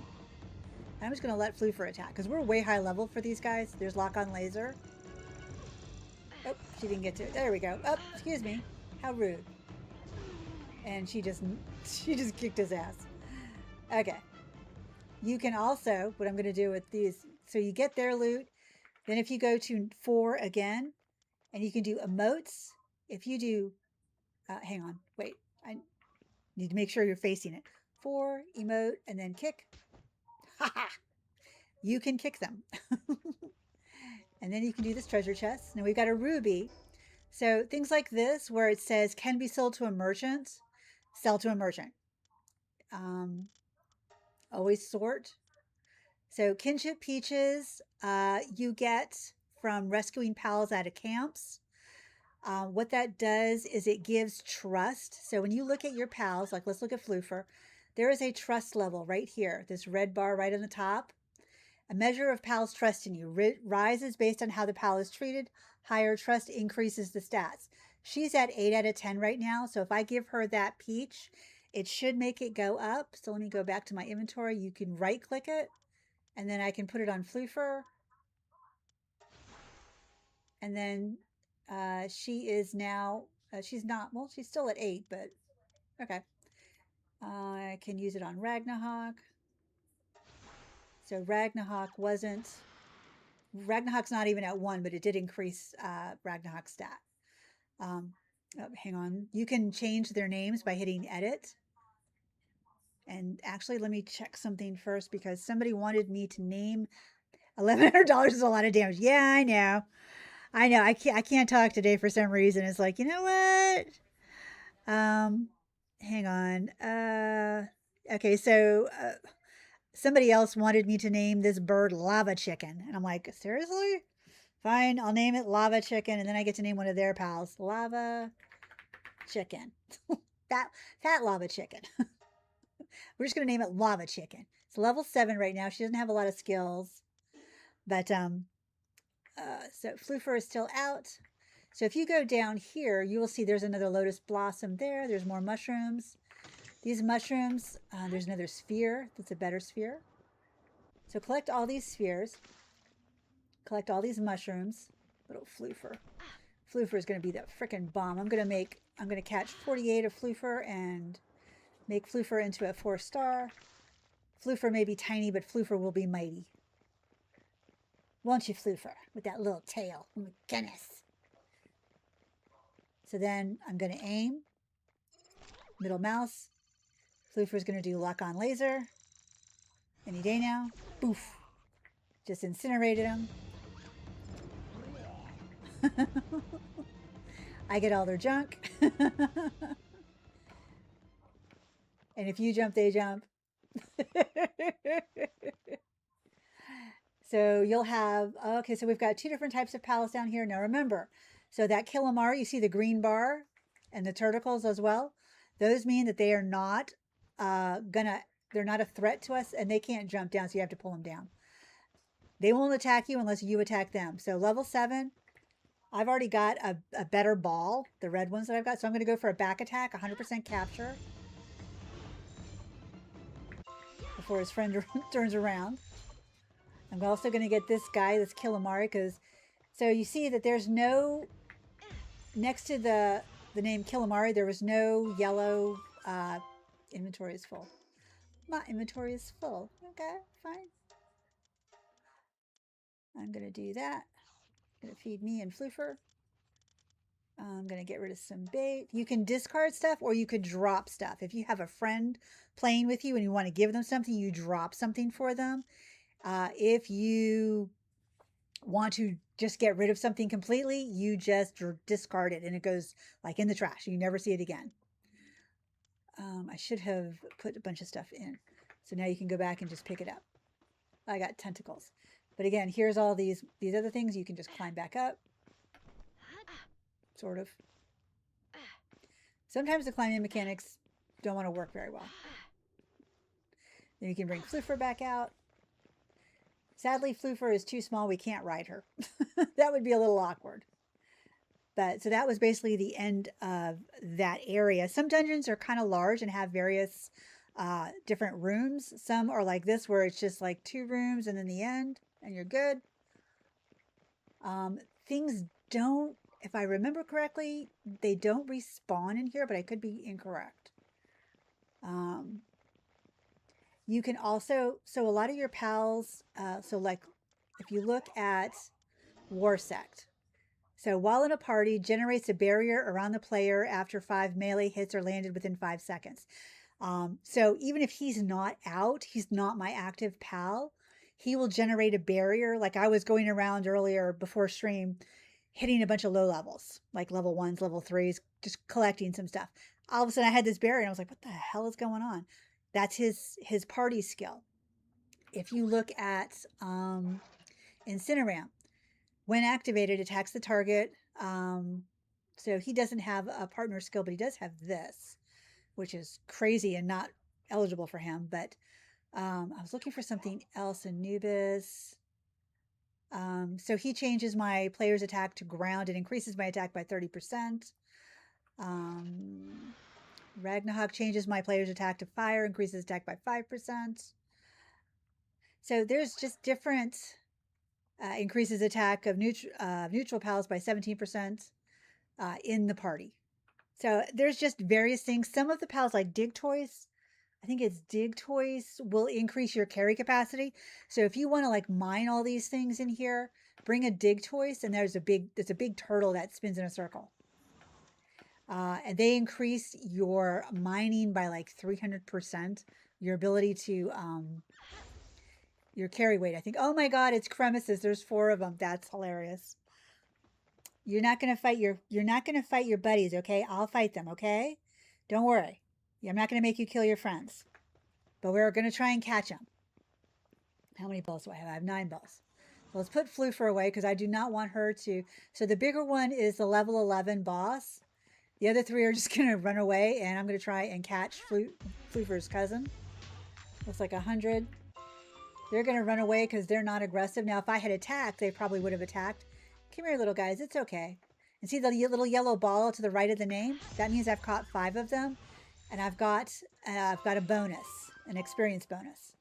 I'm just going to let Floofer attack, because we're way high level for these guys. There's lock-on laser. Oh, she didn't get to it. There we go. Oh, excuse me. How rude. And she just kicked his ass. Okay. You can also, what I'm going to do with these, so you get their loot. Then if you go to 4 again, and you can do emotes. If you do, hang on, wait. I need to make sure you're facing it. 4, emote, and then kick. Haha. You can kick them. And then you can do this treasure chest. Now we've got a ruby. So things like this, where it says can be sold to a merchant, sell to a merchant. Always sort. So kinship peaches, you get from rescuing pals out of camps. What that does is it gives trust. So when you look at your pals, like let's look at Floofer, there is a trust level right here, this red bar right on the top. A measure of pal's trust in you rises based on how the pal is treated. Higher trust increases the stats. She's at 8 out of 10 right now. So if I give her that peach, it should make it go up. So let me go back to my inventory. You can right click it, and then I can put it on Floofer. And then she is now, she's not, well, she's still at 8, but okay. I can use it on Ragnarok. So Ragnarok's not even at 1, but it did increase Ragnarok's stat. Oh, hang on. You can change their names by hitting edit. And actually, let me check something first, because somebody wanted me to name $1,100 is a lot of damage. Yeah, I know. I can't talk today for some reason. It's like, you know what? Hang on. Okay, so somebody else wanted me to name this bird Lava Chicken. And I'm like, seriously? Fine, I'll name it Lava Chicken, and then I get to name one of their pals Lava Chicken. Fat Lava Chicken. We're just going to name it Lava Chicken. It's level 7 right now. She doesn't have a lot of skills. But, so Floofer is still out. So if you go down here, you will see there's another lotus blossom there. There's more mushrooms. These mushrooms, there's another sphere. That's a better sphere. So collect all these spheres. Collect all these mushrooms. Little Floofer. Floofer is going to be the frickin' bomb. I'm going to catch 48 of Floofer and make Floofer into a 4-star. Floofer may be tiny, but Floofer will be mighty. Won't you, Floofer, with that little tail? Oh my goodness. So then I'm going to aim. Middle mouse. Floofer is going to do lock-on laser. Any day now. Boof. Just incinerated him. I get all their junk. And if you jump, they jump. So you'll have, okay, so we've got 2 different types of pals down here. Now remember, so that Killamar, you see the green bar and the tentacles as well. Those mean that they are not they're not a threat to us, and they can't jump down, so you have to pull them down. They won't attack you unless you attack them. So level 7, I've already got a better ball, the red ones that I've got. So I'm going to go for a back attack, 100% capture. Before his friend turns around. I'm also going to get this guy, this Killamari, because so you see that there's no, next to the name Killamari, there was no yellow, inventory is full. My inventory is full. Okay, fine. I'm going to do that. Going to feed me and Floofer. I'm going to get rid of some bait. You can discard stuff or you could drop stuff. If you have a friend playing with you and you want to give them something, you drop something for them. If you want to just get rid of something completely, you just discard it and it goes like in the trash. You never see it again. I should have put a bunch of stuff in. So now you can go back and just pick it up. I got tentacles. But again, here's all these other things. You can just climb back up. Sort of. Sometimes the climbing mechanics don't want to work very well. Then you can bring Floofer back out. Sadly, Floofer is too small. We can't ride her. That would be a little awkward. But so that was basically the end of that area. Some dungeons are kind of large and have various different rooms. Some are like this where it's just like 2 rooms and then the end and you're good. Things don't, if I remember correctly, they don't respawn in here, but I could be incorrect. You can also, so a lot of your pals, so like if you look at War Sect, so while in a party, generates a barrier around the player after 5 melee hits are landed within 5 seconds. So even if he's not out, he's not my active pal, he will generate a barrier. Like I was going around earlier before stream, hitting a bunch of low levels, like level 1s, level 3s, just collecting some stuff. All of a sudden I had this barrier and I was like, what the hell is going on? That's his party skill. If you look at Incineram, when activated, attacks the target. So he doesn't have a partner skill, but he does have this, which is crazy and not eligible for him. But I was looking for something else. Anubis. So he changes my player's attack to ground. It increases my attack by 30%. Ragnarok changes my player's attack to fire, increases attack by 5%. So there's just different increases attack of neutral pals by 17% in the party. So there's just various things. Some of the pals like Dig Toys, I think it's Dig Toys, will increase your carry capacity. So if you want to like mine all these things in here, bring a Dig Toys, and there's a big turtle that spins in a circle. And they increase your mining by like 300%. Your ability to your carry weight. I think. Oh my God, it's crevices. There's 4 of them. That's hilarious. You're not gonna fight your buddies, okay? I'll fight them, okay? Don't worry. I'm not gonna make you kill your friends, but we're gonna try and catch them. How many balls do I have? I have 9 balls. So let's put Floofer away because I do not want her to. So the bigger one is the level 11 boss. The other 3 are just gonna run away, and I'm gonna try and catch Floofer's cousin. Looks like 100. They're gonna run away because they're not aggressive. Now, if I had attacked, they probably would have attacked. Come here, little guys. It's okay. And see the little yellow ball to the right of the name? That means I've caught 5 of them, and I've got a bonus, an experience bonus.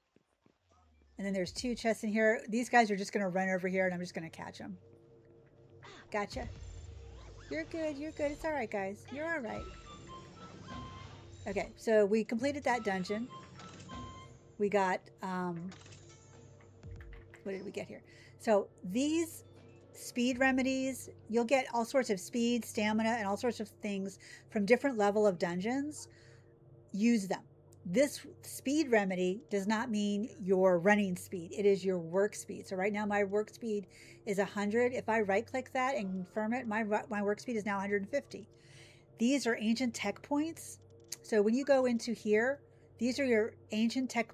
And then there's 2 chests in here. These guys are just gonna run over here, and I'm just gonna catch them. Gotcha. You're good. You're good. It's all right, guys. You're all right. Okay, so we completed that dungeon. We got what did we get here? So these speed remedies, you'll get all sorts of speed, stamina, and all sorts of things from different level of dungeons. Use them. This speed remedy does not mean your running speed. It is your work speed. So right now my work speed is 100. If I right click that and confirm it, my work speed is now 150. These are ancient tech points. So when you go into here, these are your ancient tech,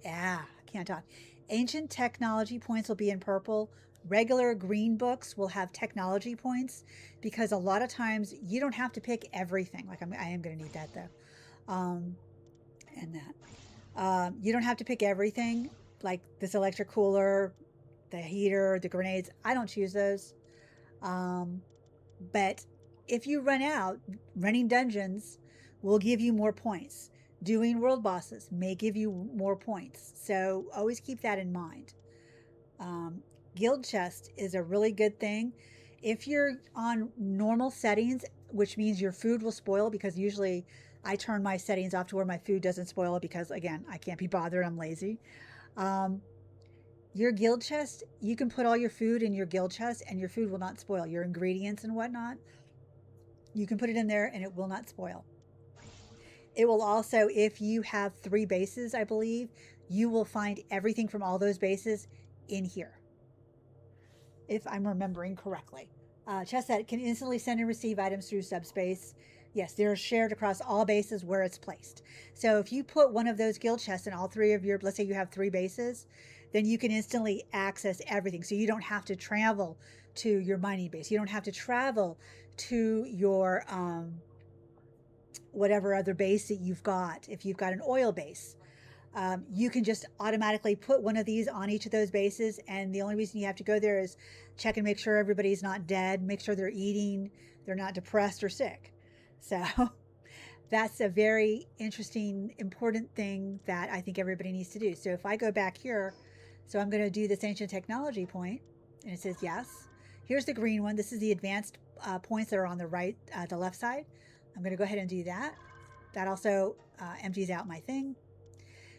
can't talk. Ancient technology points will be in purple. Regular green books will have technology points because a lot of times you don't have to pick everything. Like I am going to need that though. And that. You don't have to pick everything, like this electric cooler, the heater, the grenades. I don't choose those. But if you run out, running dungeons will give you more points. Doing world bosses may give you more points. So always keep that in mind. Guild chest is a really good thing. If you're on normal settings, which means your food will spoil, because usually I turn my settings off to where my food doesn't spoil because, again, I can't be bothered. I'm lazy. Your guild chest, you can put all your food in your guild chest and your food will not spoil. Your ingredients and whatnot, you can put it in there and it will not spoil. It will also, if you have 3 bases, I believe, you will find everything from all those bases in here, if I'm remembering correctly. Chest that can instantly send and receive items through subspace. Yes, they're shared across all bases where it's placed. So if you put one of those guild chests in all 3 of your, let's say you have 3 bases, then you can instantly access everything. So you don't have to travel to your mining base. You don't have to travel to your whatever other base that you've got. If you've got an oil base, you can just automatically put one of these on each of those bases. And the only reason you have to go there is check and make sure everybody's not dead, make sure they're eating, they're not depressed or sick. So that's a very interesting, important thing that I think everybody needs to do. So if I go back here, so I'm going to do this ancient technology point, and it says yes. Here's the green one. This is the advanced points that are on the right, the left side. I'm going to go ahead and do that. That also empties out my thing.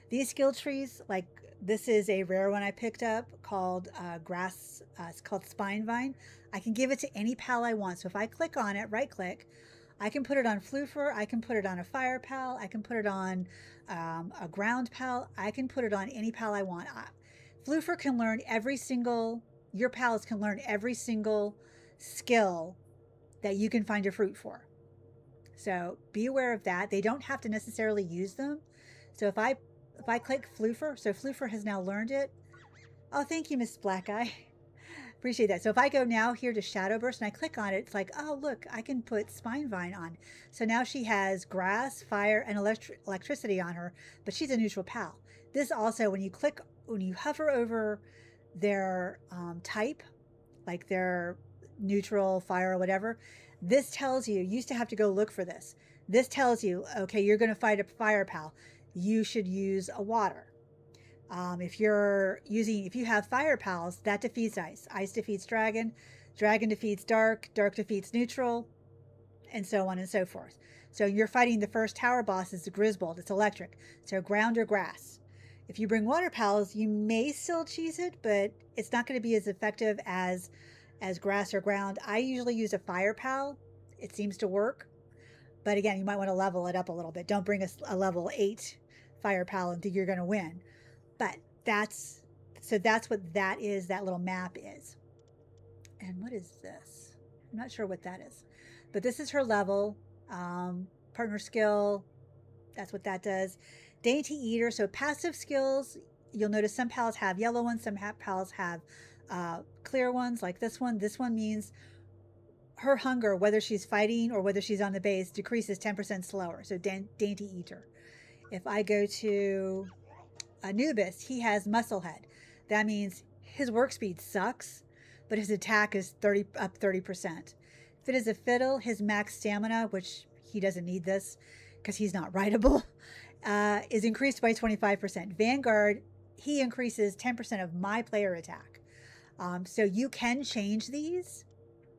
These skill trees, like this is a rare one I picked up called grass. It's called Spine Vine. I can give it to any pal I want. So if I click on it, right click, I can put it on Floofer. I can put it on a fire pal. I can put it on a ground pal. I can put it on any pal I want. Floofer can learn every single, your pals can learn every single skill that you can find a fruit for. So be aware of that. They don't have to necessarily use them. So if I click Floofer, so Floofer has now learned it. Oh, thank you, Miss Black Eye. Appreciate that. So if I go now here to Shadow Burst and I click on it, it's like, oh, look, I can put Spine Vine on. So now she has grass, fire, and electricity on her, but she's a neutral pal. This also, when you hover over their type, like their neutral, fire, or whatever, this tells you used to have to go look for this. This tells you, okay, you're going to fight a fire pal. You should use a water. If you have fire pals, that defeats ice. Ice defeats dragon. Dragon defeats dark. Dark defeats neutral, and so on and so forth. So you're fighting the first tower boss is the Griswold. It's electric. So ground or grass. If you bring water pals, you may still cheese it, but it's not going to be as effective as grass or ground. I usually use a fire pal. It seems to work. But again, you might want to level it up a little bit. Don't bring a level 8 fire pal and think you're going to win. But that's what that is, that little map is. And what is this? I'm not sure what that is. But this is her level. Partner skill. That's what that does. Dainty Eater. So passive skills. You'll notice some pals have yellow ones. Some pals have clear ones like this one. This one means her hunger, whether she's fighting or whether she's on the base, decreases 10% slower. So Dainty Eater. If I go to Anubis, he has Musclehead. That means his work speed sucks, but his attack is up 30%. If it is a Fiddle, his max stamina, which he doesn't need this because he's not rideable, is increased by 25%. Vanguard, he increases 10% of my player attack. So you can change these,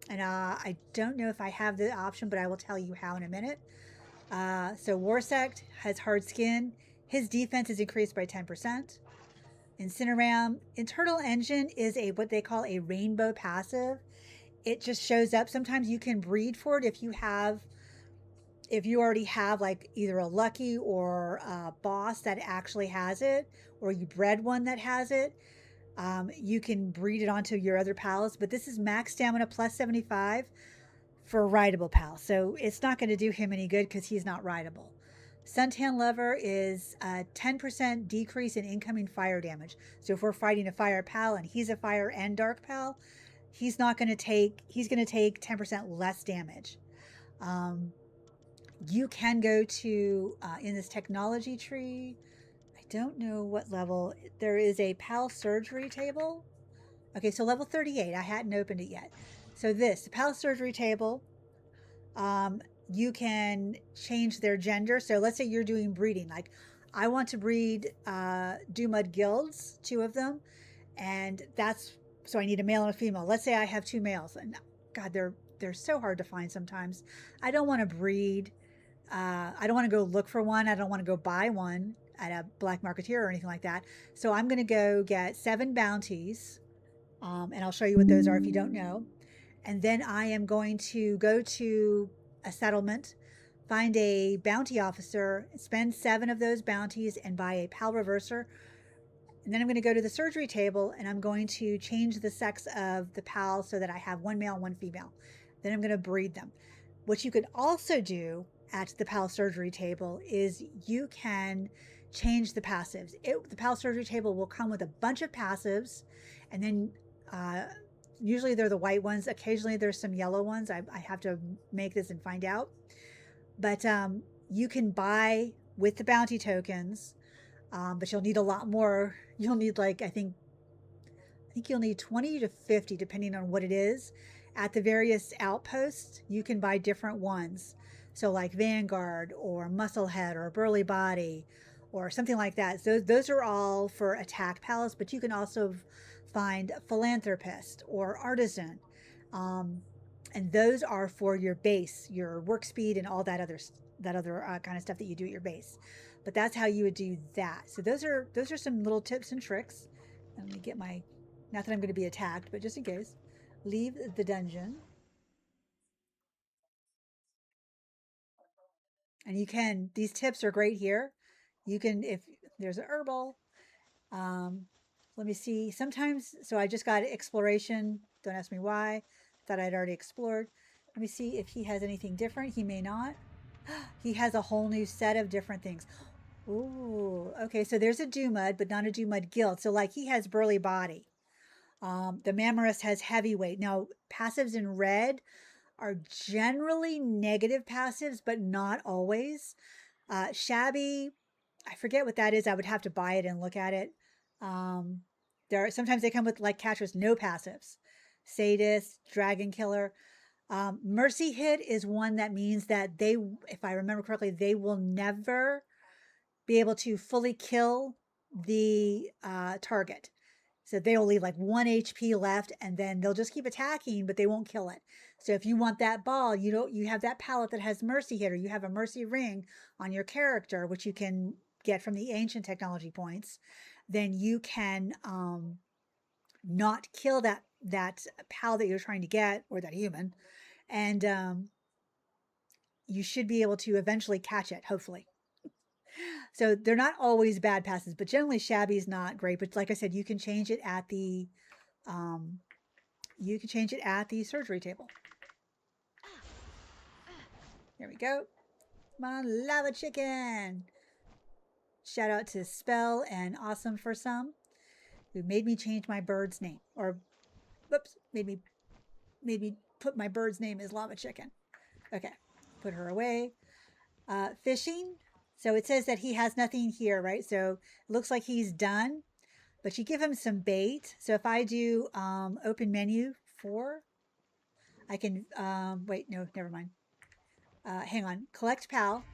and I don't know if I have the option, but I will tell you how in a minute. So Warsect has hard skin. His defense is increased by 10%. Incineram, Internal Engine is what they call a rainbow passive. It just shows up. Sometimes you can breed for it if you already have like either a lucky or a boss that actually has it, or you bred one that has it. You can breed it onto your other pals, but this is max stamina plus 75 for a rideable pal. So it's not going to do him any good because he's not rideable. Suntan Lover is a 10% decrease in incoming fire damage. So if we're fighting a fire pal and he's a fire and dark pal, he's going to take 10% less damage. You can go to, in this technology tree, I don't know what level, there is a pal surgery table. Okay, so level 38, I hadn't opened it yet. So the pal surgery table, you can change their gender. So let's say you're doing breeding. Like I want to breed Dumud Guilds, 2 of them. And so I need a male and a female. Let's say I have 2 males. And God, they're so hard to find sometimes. I don't want to breed. I don't want to go look for one. I don't want to go buy one. at a black marketeer or anything like that. So I'm going to go get 7 bounties, and I'll show you what those are if you don't know. And then I am going to go to a settlement, find a bounty officer, spend 7 of those bounties, and buy a PAL reverser. And then I'm going to go to the surgery table and I'm going to change the sex of the PAL so that I have 1 male, 1 female. Then I'm going to breed them. What you could also do at the PAL surgery table is you can change the passives. The PAL surgery table will come with a bunch of passives, and then usually they're the white ones. Occasionally there's some yellow ones. I have to make this and find out. But you can buy with the bounty tokens, but you'll need a lot more. You'll need like I think you'll need 20 to 50 depending on what it is. At the various outposts, you can buy different ones. So like Vanguard or Musclehead or Burly Body or something like that. So those are all for attack pals, but you can also find Philanthropist or Artisan. And those are for your base, your work speed, and all that other kind of stuff that you do at your base. But that's how you would do that. So those are some little tips and tricks. And let me get my, not that I'm going to be attacked, but just in case, leave the dungeon. And you can, these tips are great here. You can, if there's a herbal, let me see. Sometimes, so I just got exploration. Don't ask me why. Thought I'd already explored. Let me see if he has anything different. He may not. He has a whole new set of different things. Ooh, okay. So there's a Doomud, but not a Doomud guild. So like he has Burly Body. The Mammarist has Heavyweight. Now passives in red are generally negative passives, but not always. Shabby, I forget what that is. I would have to buy it and look at it. Sometimes they come with like catchers, no passives. Sadist, Dragon Killer. Mercy Hit is one that means that they, if I remember correctly, they will never be able to fully kill the target. So they'll leave like 1 HP left, and then they'll just keep attacking, but they won't kill it. So if you want that ball, you have that palette that has Mercy Hit, or you have a Mercy Ring on your character, which you can get from the ancient technology points, then you can not kill that pal that you're trying to get, or that human, and you should be able to eventually catch it, hopefully. So they're not always bad passes, but generally Shabby's not great. But like I said, you can change it at the surgery table. There we go. Come on, lava chicken. Shout out to Spell and Awesome for some, who made me change my bird's name, or whoops, made me put my bird's name as lava chicken. Okay, put her away. Fishing. So it says that he has nothing here, right? So it looks like he's done, but you give him some bait. So if I do open menu 4, I can, wait, no, never mind. Hang on, collect pal.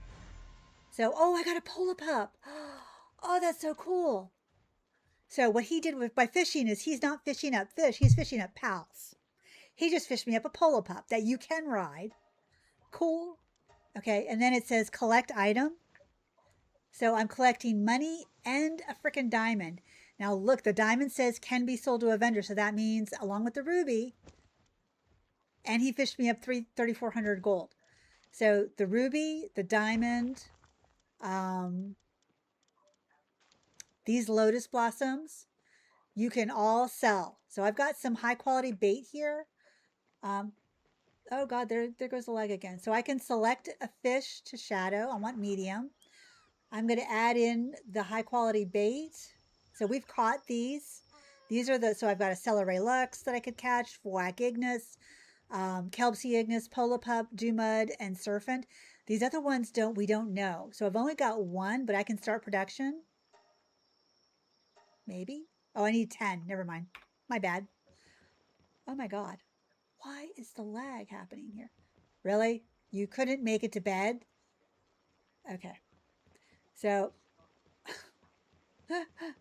So, oh, I got a polar pup. Oh, that's so cool. So what he did by fishing is he's not fishing up fish, he's fishing up pals. He just fished me up a polar pup that you can ride. Cool. Okay, and then it says collect item. So I'm collecting money and a freaking diamond. Now look, the diamond says can be sold to a vendor. So that means along with the ruby, and he fished me up 3,400 gold. So the ruby, the diamond, these lotus blossoms, you can all sell. So I've got some high quality bait here. Oh God, there goes the leg again. So I can select a fish to shadow. I want medium. I'm going to add in the high quality bait. So we've caught these. These are so I've got a Celeray Lux that I could catch, Whack Ignis, Kelpsy Ignis, Polapup, Doomud, and Serpent. These other ones we don't know. So I've only got 1, but I can start production. Maybe. Oh, I need 10. Never mind. My bad. Oh my God. Why is the lag happening here? Really? You couldn't make it to bed? Okay. So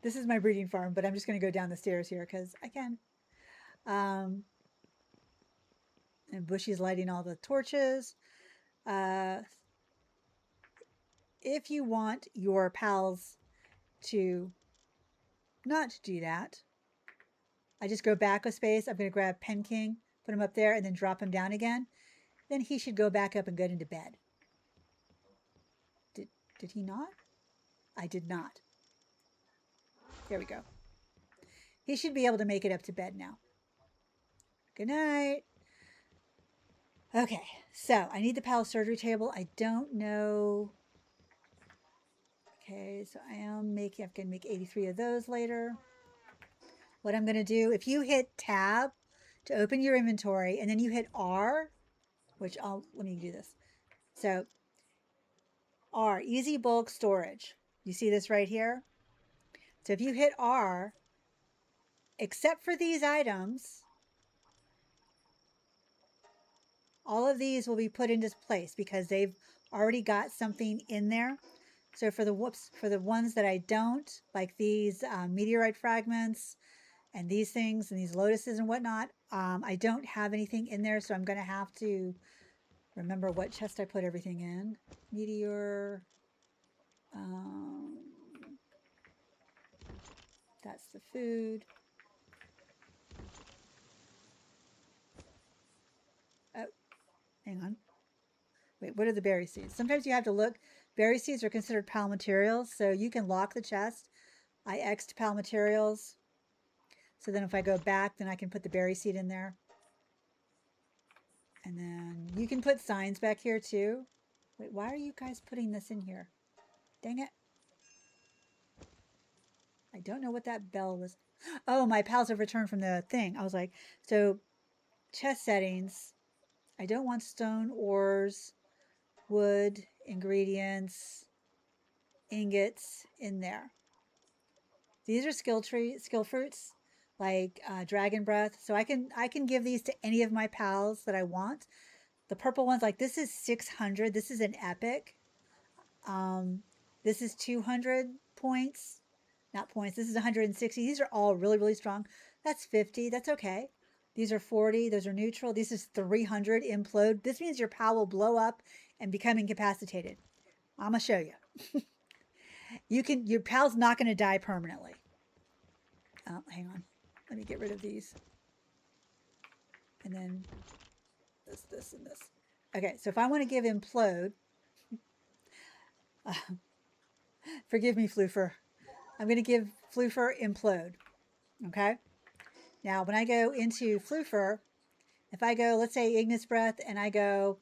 this is my breeding farm, but I'm just going to go down the stairs here because I can. And Bushy's lighting all the torches. If you want your pals to not do that. I just go back a space. I'm going to grab Pen King, put him up there, and then drop him down again. Then he should go back up and get into bed. Did he not? I did not. There we go. He should be able to make it up to bed now. Good night. Okay, so I need the PAL surgery table. I don't know. Okay, so I'm going to make 83 of those later. What I'm going to do, if you hit tab to open your inventory and then you hit R, which let me do this. So R, easy bulk storage. You see this right here? So if you hit R, except for these items, all of these will be put into place because they've already got something in there. So for the ones that I don't, like these meteorite fragments and these things and these lotuses and whatnot, I don't have anything in there. So I'm going to have to remember what chest I put everything in. Meteor. That's the food. Oh, hang on. Wait, what are the berry seeds? Sometimes you have to look. Berry seeds are considered PAL materials, so you can lock the chest. I X'd PAL materials. So then if I go back, then I can put the berry seed in there. And then you can put signs back here too. Wait, why are you guys putting this in here? Dang it. I don't know what that bell was. Oh, my pals have returned from the thing. I was like, so chest settings. I don't want stone ores, wood, ingredients, ingots in there. These are skill fruits, like dragon breath. So I can give these to any of my pals that I want. The purple ones, like this is 600. This is an epic. This is 200 points. Not points. This is 160. These are all really, really strong. That's 50. That's okay. These are 40. Those are neutral. This is 300 implode. This means your pal will blow up and become incapacitated. I'm going to show you. Your pal's not going to die permanently. Oh, hang on. Let me get rid of these. And then this, and this. Okay, so if I want to give implode, forgive me, Floofer. I'm going to give Floofer implode. Okay. Now, when I go into Floofer, if I go, let's say Ignis Breath, and I go,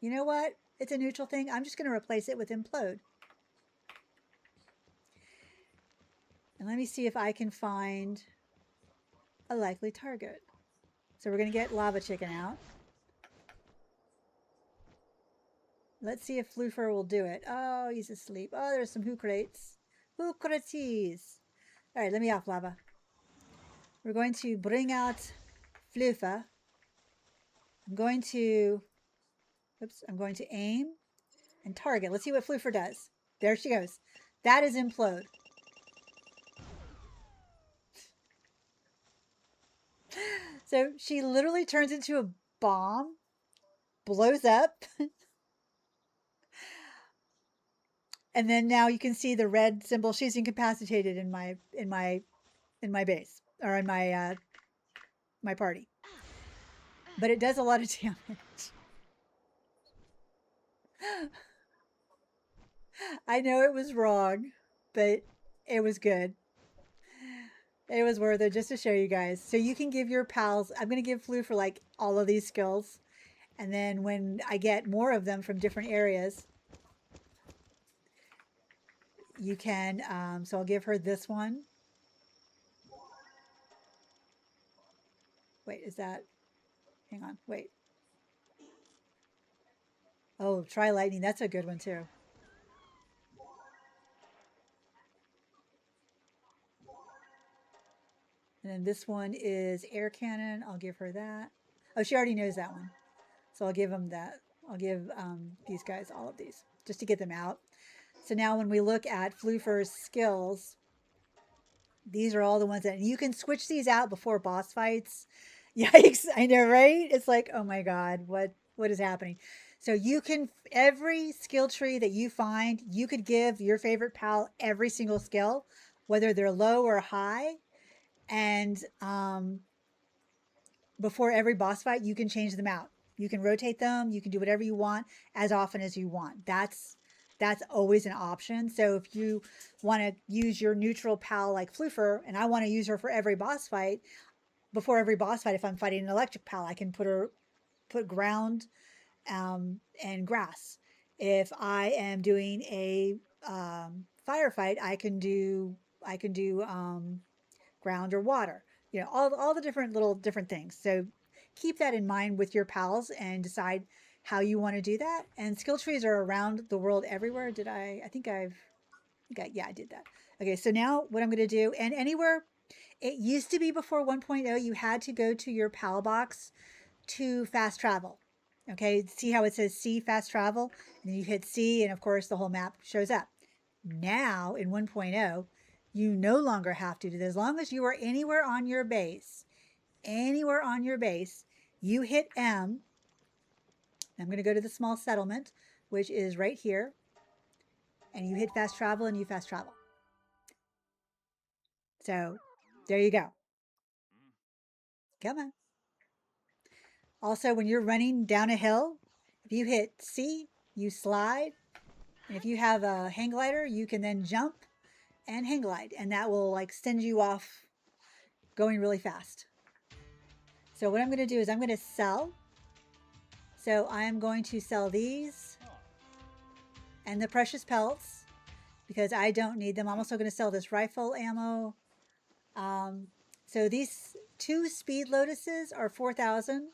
you know what? It's a neutral thing. I'm just going to replace it with implode. And let me see if I can find a likely target. So we're going to get Lava Chicken out. Let's see if Floofer will do it. Oh, he's asleep. Oh, there's some Hookrates. Hookrates. All right, let me off Lava. We're going to bring out Floofer. I'm going to aim and target. Let's see what Floofer does. There she goes. That is implode. So she literally turns into a bomb, blows up. And then now you can see the red symbol. She's incapacitated in my base, or in my my party. But it does a lot of damage. I know it was wrong, but it was good. It was worth it just to show you guys. So you can give your pals, I'm going to give Flu for like all of these skills. And then when I get more of them from different areas, you can, so I'll give her this one. Wait, is that, hang on, wait. Oh, try lightning. That's a good one too. And then this one is air cannon. I'll give her that. Oh, she already knows that one. So I'll give them that. I'll give these guys all of these just to get them out. So now when we look at Floofer's skills, these are all the ones that you can switch these out before boss fights. Yikes, I know, right? It's like, oh my God, what is happening? So you can, every skill tree that you find, you could give your favorite pal every single skill, whether they're low or high. And before every boss fight, you can change them out. You can rotate them. You can do whatever you want as often as you want. That's always an option. So if you want to use your neutral pal like Floofer, and I want to use her for every boss fight, before every boss fight, if I'm fighting an electric pal, I can put ground and grass. If I am doing a firefight, I can do ground or water. You know, all the different things. So keep that in mind with your pals and decide how you want to do that. And skill trees are around the world everywhere. Did I? I think yeah, I did that. Okay, so now what I'm going to do, and anywhere it used to be before 1.0, you had to go to your PAL box to fast travel. Okay, see how it says C fast travel? And then you hit C, and of course, the whole map shows up. Now in 1.0, you no longer have to do this. As long as you are anywhere on your base, you hit M. I'm going to go to the small settlement, which is right here, and you hit fast travel and you fast travel. So there you go. Come on. Also, when you're running down a hill, if you hit C, you slide. And if you have a hang glider, you can then jump and hang glide, and that will like send you off going really fast. So what I'm going to do is I'm going to sell. So I am going to sell these and the precious pelts because I don't need them. I'm also going to sell this rifle ammo. So these two speed lotuses are 4,000.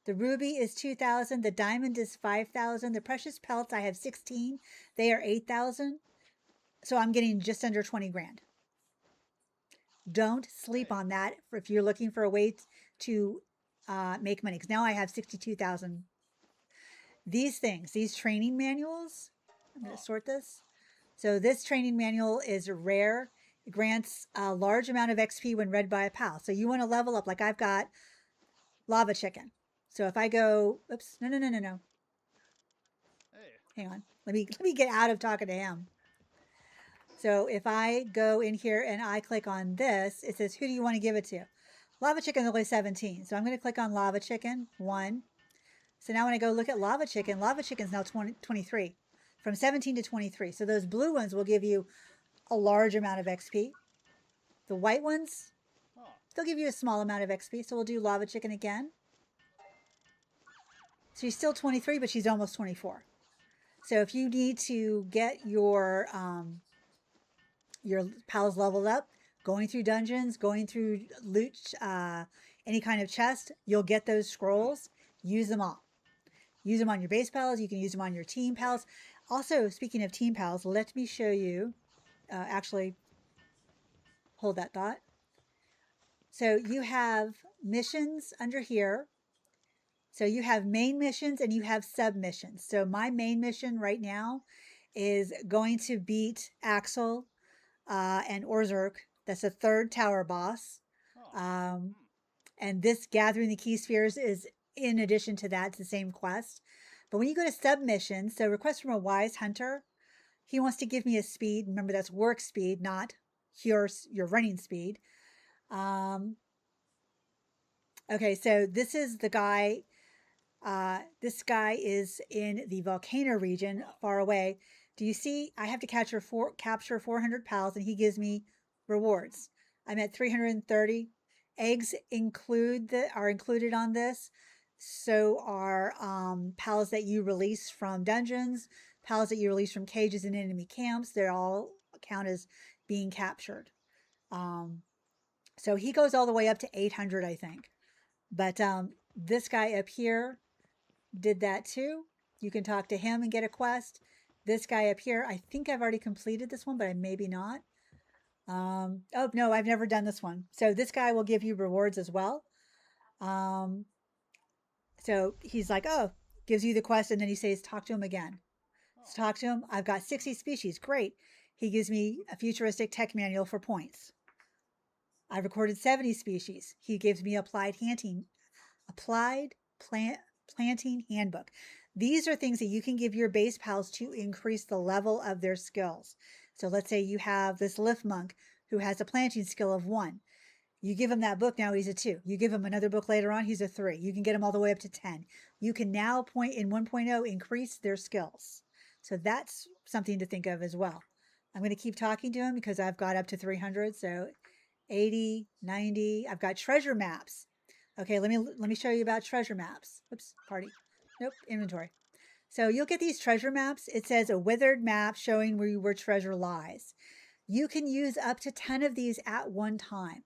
The ruby is 2,000. The diamond is 5,000. The precious pelts, I have 16. They are 8,000. So I'm getting just under 20 grand. Don't sleep on that if you're looking for a way to make money. Because now I have 62,000. These things, these training manuals, I'm going to sort this. So this training manual is rare. It grants a large amount of XP when read by a pal. So you want to level up. Like I've got lava chicken. So if I go, oops, no. Hang on. Let me get out of talking to him. So if I go in here and I click on this, it says, who do you want to give it to? Lava chicken is only 17. So I'm going to click on lava chicken, 1. So now when I go look at lava chicken is now 23, from 17 to 23. So those blue ones will give you a large amount of XP. The white ones, they'll give you a small amount of XP. So we'll do lava chicken again. So she's still 23, but she's almost 24. So if you need to get your pals leveled up, going through dungeons, going through loot, any kind of chest, you'll get those scrolls. Use them all. Use them on your base pals. You can use them on your team pals. Also, speaking of team pals, let me show you. Actually, hold that thought. So you have missions under here. So you have main missions and you have sub missions. So my main mission right now is going to beat Axel and Orzurk. That's the third tower boss. And this gathering the key spheres is in addition to that. It's the same quest. But when you go to sub missions, so request from a wise hunter, he wants to give me a speed. Remember, that's work speed, not your running speed. Okay, so this is the guy. This guy is in the volcano region, far away. Do you see? I have to capture 400 pals, and he gives me rewards. I'm at 330. Eggs are included on this. So are pals that you release from dungeons, pals that you release from cages and enemy camps. They all count as being captured. So he goes all the way up to 800, I think. But this guy up here did that too. You can talk to him and get a quest. This guy up here, I think I've already completed this one, but I maybe not. Oh no, I've never done this one. So this guy will give you rewards as well. So he's like, oh, gives you the quest, and then he says, talk to him again. Let's talk to him. I've got 60 species. Great. He gives me a futuristic tech manual for points. I've recorded 70 species. He gives me applied planting handbook. These are things that you can give your base pals to increase the level of their skills. So let's say you have this lift monk who has a planting skill of 1. You give him that book, now he's a 2. You give him another book later on, he's a 3. You can get him all the way up to 10. You can now point in 1.0 increase their skills. So that's something to think of as well. I'm going to keep talking to him because I've got up to 300. So 80, 90. I've got treasure maps. Okay, let me show you about treasure maps. Oops, party. Nope, inventory. So you'll get these treasure maps. It says a withered map showing where treasure lies. You can use up to 10 of these at one time.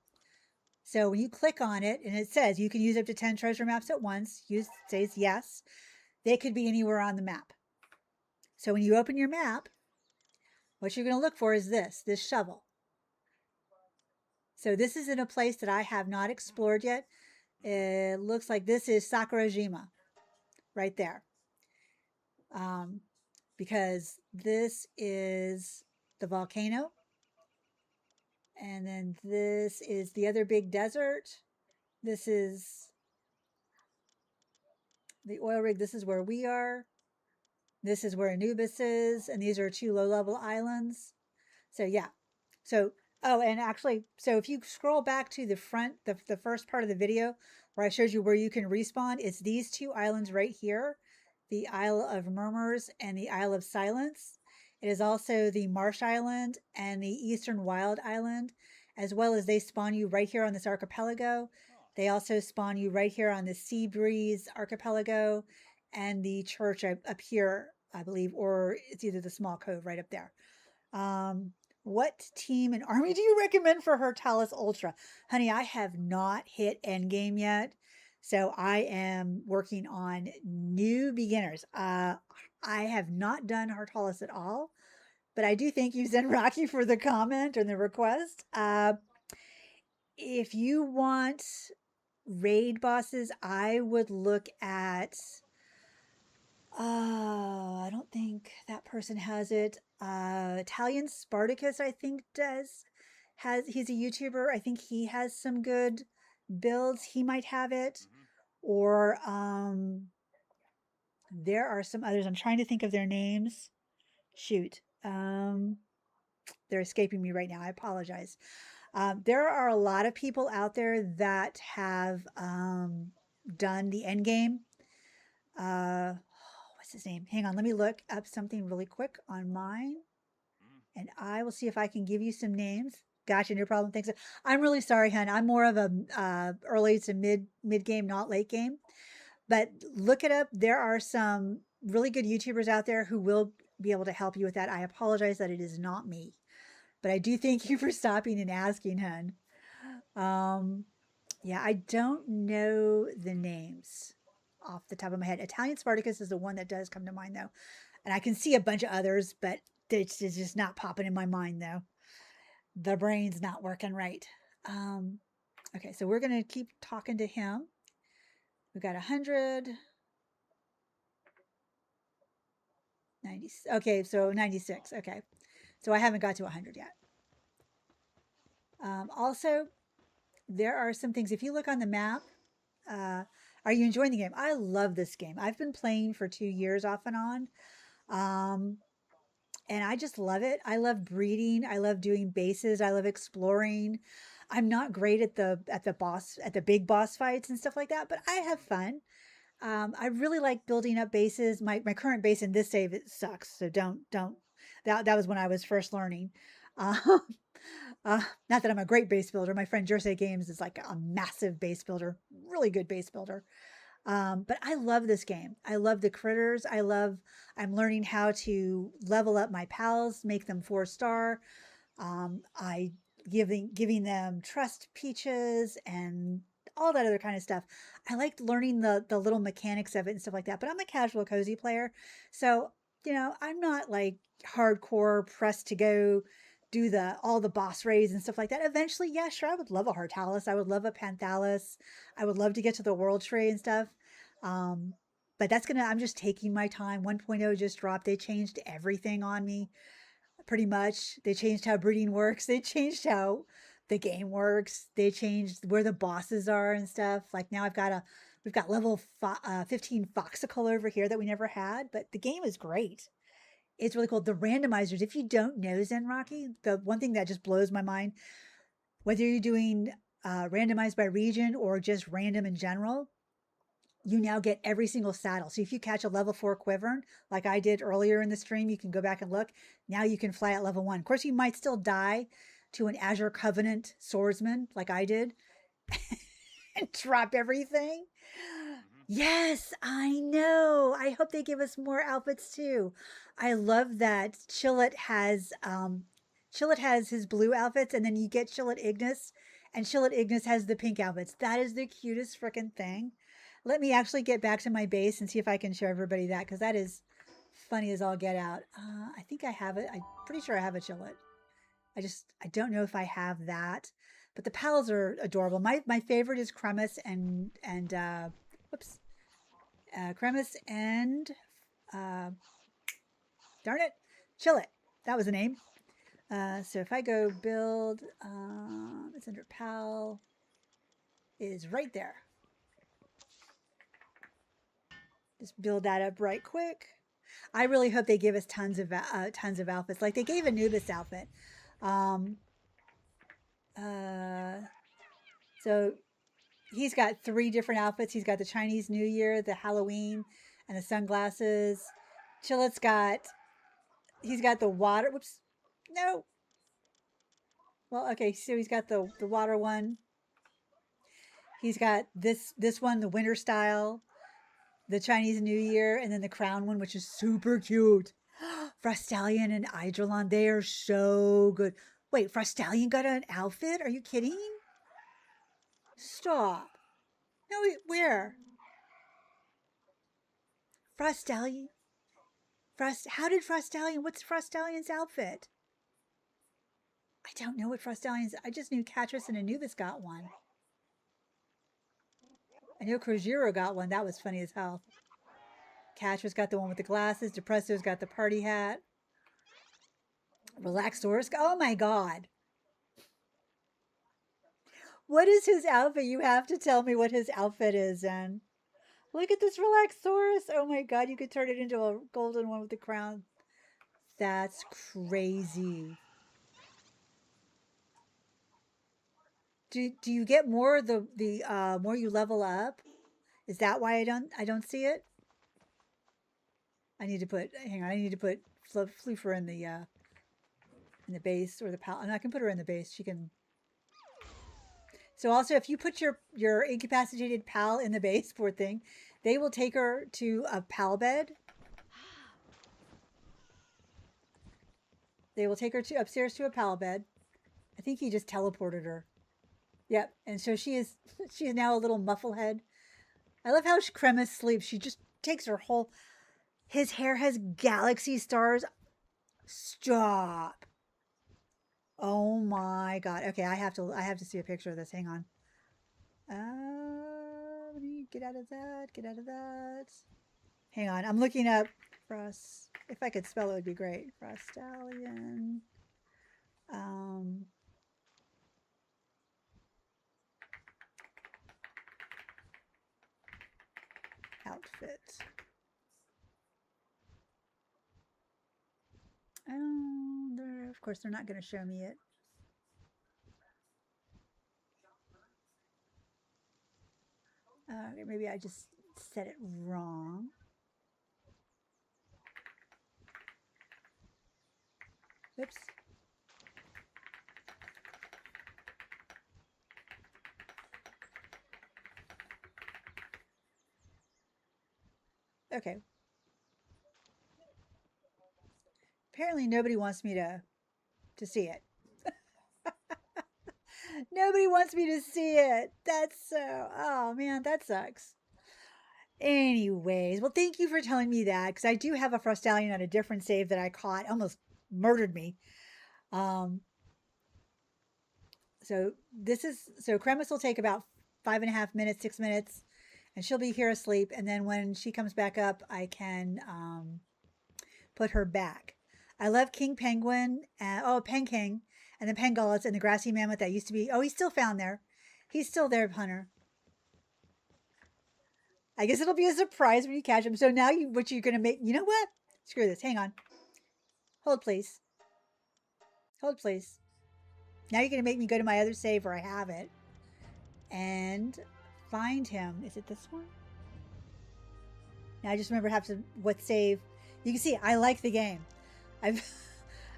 So when you click on it and it says you can use up to 10 treasure maps at once, says yes. They could be anywhere on the map. So when you open your map, what you're going to look for is this shovel. So this is in a place that I have not explored yet. It looks like this is Sakurajima right there. Because this is the volcano. And then this is the other big desert. This is the oil rig. This is where we are. This is where Anubis is. And these are 2 low-level islands. So yeah. So, oh, and actually, so if you scroll back to the front, the first part of the video where I showed you where you can respawn, it's these 2 islands right here, the Isle of Murmurs and the Isle of Silence. It is also the Marsh Island and the Eastern Wild Island, as well as they spawn you right here on this archipelago. They also spawn you right here on the Sea Breeze archipelago and the church up here, I believe, or it's either the small cove right up there. What team and army do you recommend for Hortalis Ultra? Honey, I have not hit endgame yet, so I am working on new beginners. I have not done Hortalis at all, but I do thank you, Zen Rocky, for the comment and the request. If you want raid bosses, I would look at... I don't think that person has it. Italian Spartacus, I think, he's a YouTuber. I think he has some good builds. He might have it. Or there are some others. I'm trying to think of their names. Shoot. They're escaping me right now. I apologize. There are a lot of people out there that have done the end game. What's his name? Hang on, let me look up something really quick on mine, and I will see if I can give you some names. Gotcha, no problem. Thanks. I'm really sorry, hun. I'm more of a early to mid game, not late game. But look it up. There are some really good YouTubers out there who will be able to help you with that. I apologize that it is not me, but I do thank you for stopping and asking, hun. Yeah, I don't know the names off the top of my head. Italian Spartacus is the one that does come to mind, though. And I can see a bunch of others, but it's just not popping in my mind, though. The brain's not working right. Okay, so we're going to keep talking to him. We've got 100. 90. Okay, so 96. Okay. So I haven't got to 100 yet. Also, there are some things. If you look on the map, are you enjoying the game? I love this game. I've been playing for 2 years off and on. And I just love it. I love breeding. I love doing bases. I love exploring. I'm not great at the big boss fights and stuff like that, but I have fun. I really like building up bases. My current base in this save, it sucks. So don't. That was when I was first learning. Not that I'm a great base builder. My friend Jersey Games is like a massive base builder, really good base builder. But I love this game. I love the critters. I'm learning how to level up my pals, make them 4-star. I giving them trust peaches and all that other kind of stuff. I liked learning the little mechanics of it and stuff like that, but I'm a casual cozy player. So, I'm not like hardcore pressed to go do all the boss raids and stuff like that. Eventually, yeah, sure, I would love a Hortalis. I would love a Panthalis. I would love to get to the world tree and stuff. But I'm just taking my time. 1.0 just dropped. They changed everything on me pretty much. They changed how breeding works. They changed how the game works. They changed where the bosses are and stuff. Like now I've got to We've got level 15 Foxicle over here that we never had, but the game is great. It's really cool. The randomizers, if you don't know Zen Rocky, the one thing that just blows my mind, whether you're doing randomized by region or just random in general, you now get every single saddle. So if you catch a level 4 Quiver, like I did earlier in the stream, you can go back and look. Now you can fly at level 1. Of course, you might still die to an Azure Covenant swordsman, like I did, and drop everything. Yes, I know. I hope they give us more outfits too. I love that Chillet has his blue outfits, and then you get Chillet Ignis, and Chillet Ignis has the pink outfits. That is the cutest freaking thing. Let me actually get back to my base and see if I can show everybody that, because that is funny as all get out. I think I have it. I'm pretty sure I have a Chillet. I don't know if I have that, but the pals are adorable. My favorite is Cremis and whoops, Cremis and darn it, Chillet. That was the name. So if I go build, it's under pal, is right there. Just build that up right quick. I really hope they give us tons of outfits. Like they gave Anubis outfit. So he's got 3 different outfits. He's got the Chinese New Year, the Halloween, and the sunglasses. Chillet's he's got the water. Whoops, no. Well, okay, so he's got the water one. He's got this one, the winter style, the Chinese New Year, and then the crown one, which is super cute. Frostallion and Eidrelon, they are so good. Wait, Frostallion got an outfit? Are you kidding? Stop. No, where? Frostallion? How did Frostallion? What's Frostallion's outfit? I don't know what Frostallion's. I just knew Catrice and Anubis got one. I know Krojiro got one. That was funny as hell. Catrice got the one with the glasses. Depresso's got the party hat. Relaxorus. Oh my god. What is his outfit? You have to tell me what his outfit is, then. Look at this Relaxorus. Oh my god, you could turn it into a golden one with the crown. That's crazy. Do you get more the more you level up? Is that why I don't see it? I need to put Floofer in the base or the pal, and I can put her in the base. She can. So also, if you put your incapacitated pal in the base, poor thing, they will take her to a pal bed. They will take her upstairs to a pal bed. I think he just teleported her. Yep, and so she is now a little mufflehead. I love how Cremis sleeps. She just takes her whole. His hair has galaxy stars. Stop. Oh my god. Okay, I have to see a picture of this. Hang on. Let me get out of that. Get out of that. Hang on. I'm looking up Frost. If I could spell it would be great. Frostallion. Outfit. Of course, they're not going to show me it. Maybe I just said it wrong. Oops. Okay. Apparently nobody wants me to see it. Nobody wants me to see it. That's so, oh man, that sucks. Anyways, well, thank you for telling me that, because I do have a Frostallion on a different save that I caught. Almost murdered me. So Cremis will take about 5.5 minutes, 6 minutes, and she'll be here asleep. And then when she comes back up, I can put her back. I love King Penguin, Pen King, and the Pangolins and the Grassy Mammoth that used to be. Oh, he's still found there. He's still there, Hunter. I guess it'll be a surprise when you catch them. So now what you're gonna make? You know what? Screw this. Hang on. Hold please. Hold please. Now you're gonna make me go to my other save where I have it and find him. Is it this one? Now I just remember have to what save. You can see I like the game. I've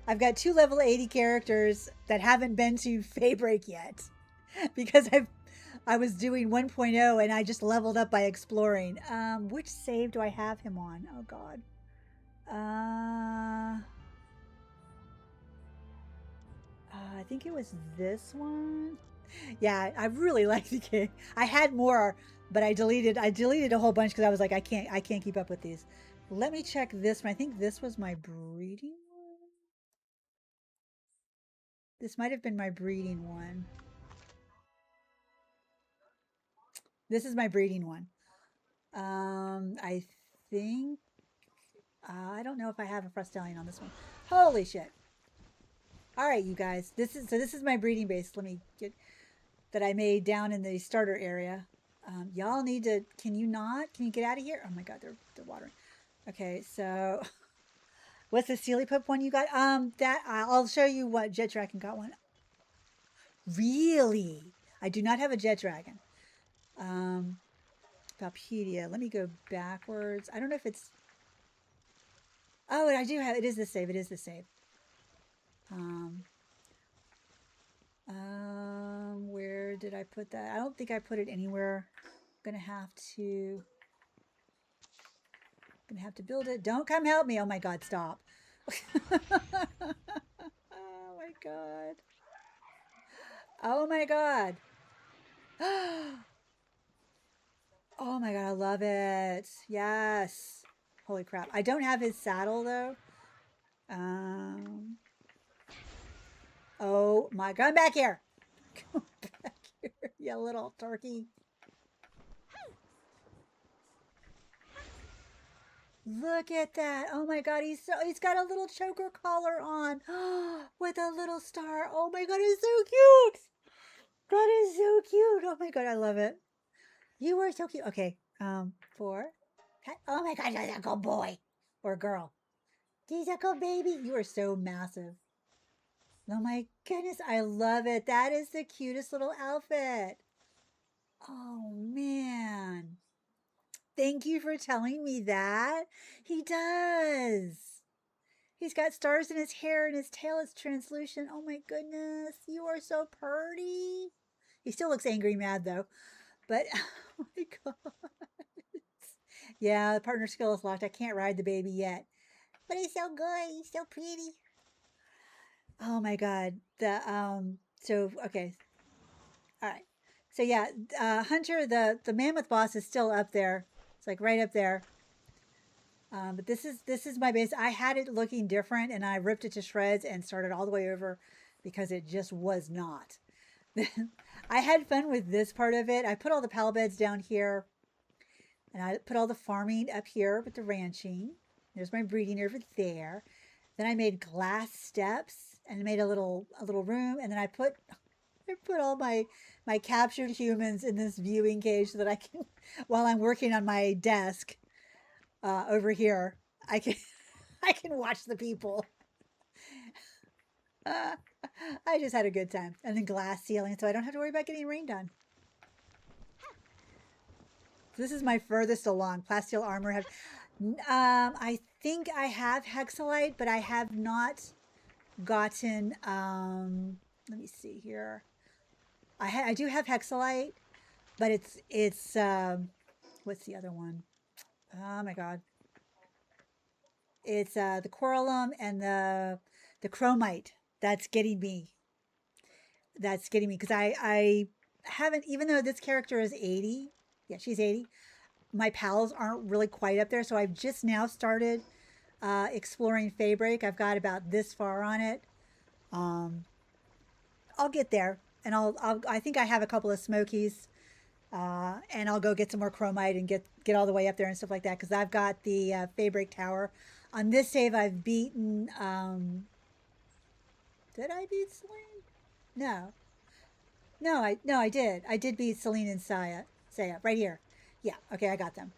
I've got 2 level 80 characters that haven't been to Faybreak yet because I was doing 1.0 and I just leveled up by exploring. Which save do I have him on? Oh god. I think it was this one. Yeah, I really like the game. I had more, but I deleted a whole bunch because I was like, I can't keep up with these. Let me check this one. I think this was my breeding one. This might have been my breeding one. This is my breeding one. I think I don't know if I have a Frostallion on this one. Holy shit! All right, you guys. This is my breeding base. Let me get that I made down in the starter area. Y'all need to. Can you not? Can you get out of here? Oh my god, they're watering. Okay, so what's the Sealy Pup one you got? That I'll show you what Jet Dragon got one. Really? I do not have a Jet Dragon. Valpedia. Let me go backwards. I don't know if it's. Oh, I do have. It is the save. It is the save. Where did I put that? I don't think I put it anywhere. I'm gonna have to build it. Don't come help me. Oh my god, stop. Oh my god. Oh my god. Oh my god, I love it. Yes. Holy crap. I don't have his saddle though. Um Oh my god, back here. Come back here, you little turkey. Look at that. Oh my god, he's got a little choker collar on with a little star. Oh my god, it's so cute. That is so cute. Oh my god, I love it. You are so cute. Okay, 4. Oh my god, that's a good boy or girl. He's a good baby. You are so massive. Oh my goodness, I love it. That is the cutest little outfit. Oh man. Thank you for telling me that. He does. He's got stars in his hair and his tail is translucent. Oh my goodness. You are so pretty. He still looks angry mad though. But oh my god. Yeah, the partner skill is locked. I can't ride the baby yet. But he's so good. He's so pretty. Oh my god. So okay. All right. So yeah, Hunter, the mammoth boss is still up there. It's like right up there. But this is my base. I had it looking different, and I ripped it to shreds and started all the way over because it just was not. I had fun with this part of it. I put all the pal beds down here, and I put all the farming up here with the ranching. There's my breeding over there. Then I made glass steps and made a little room, and then I put all my captured humans in this viewing cage so that I can, while I'm working on my desk over here, I can I can watch the people. Uh, I just had a good time, and then glass ceiling, so I don't have to worry about getting rained on. This is my furthest along. Plasteel armor have. I think I have hexalite, but I have not gotten. Let me see here. I do have hexalite, but it's what's the other one? Oh my god. It's the coralum and the chromite that's getting me. That's getting me because I haven't, even though this character is 80. Yeah, she's 80. My pals aren't really quite up there, so I've just now started exploring Faybreak. I've got about this far on it. Um, I'll get there, and I think I have a couple of smokies, and I'll go get some more chromite and get all the way up there and stuff like that because I've got the Faybreak Tower. On this save, I've beaten. Did I beat Celine? No, no, I did. I did beat Celine and Saya. Saya right here. Yeah, okay, I got them.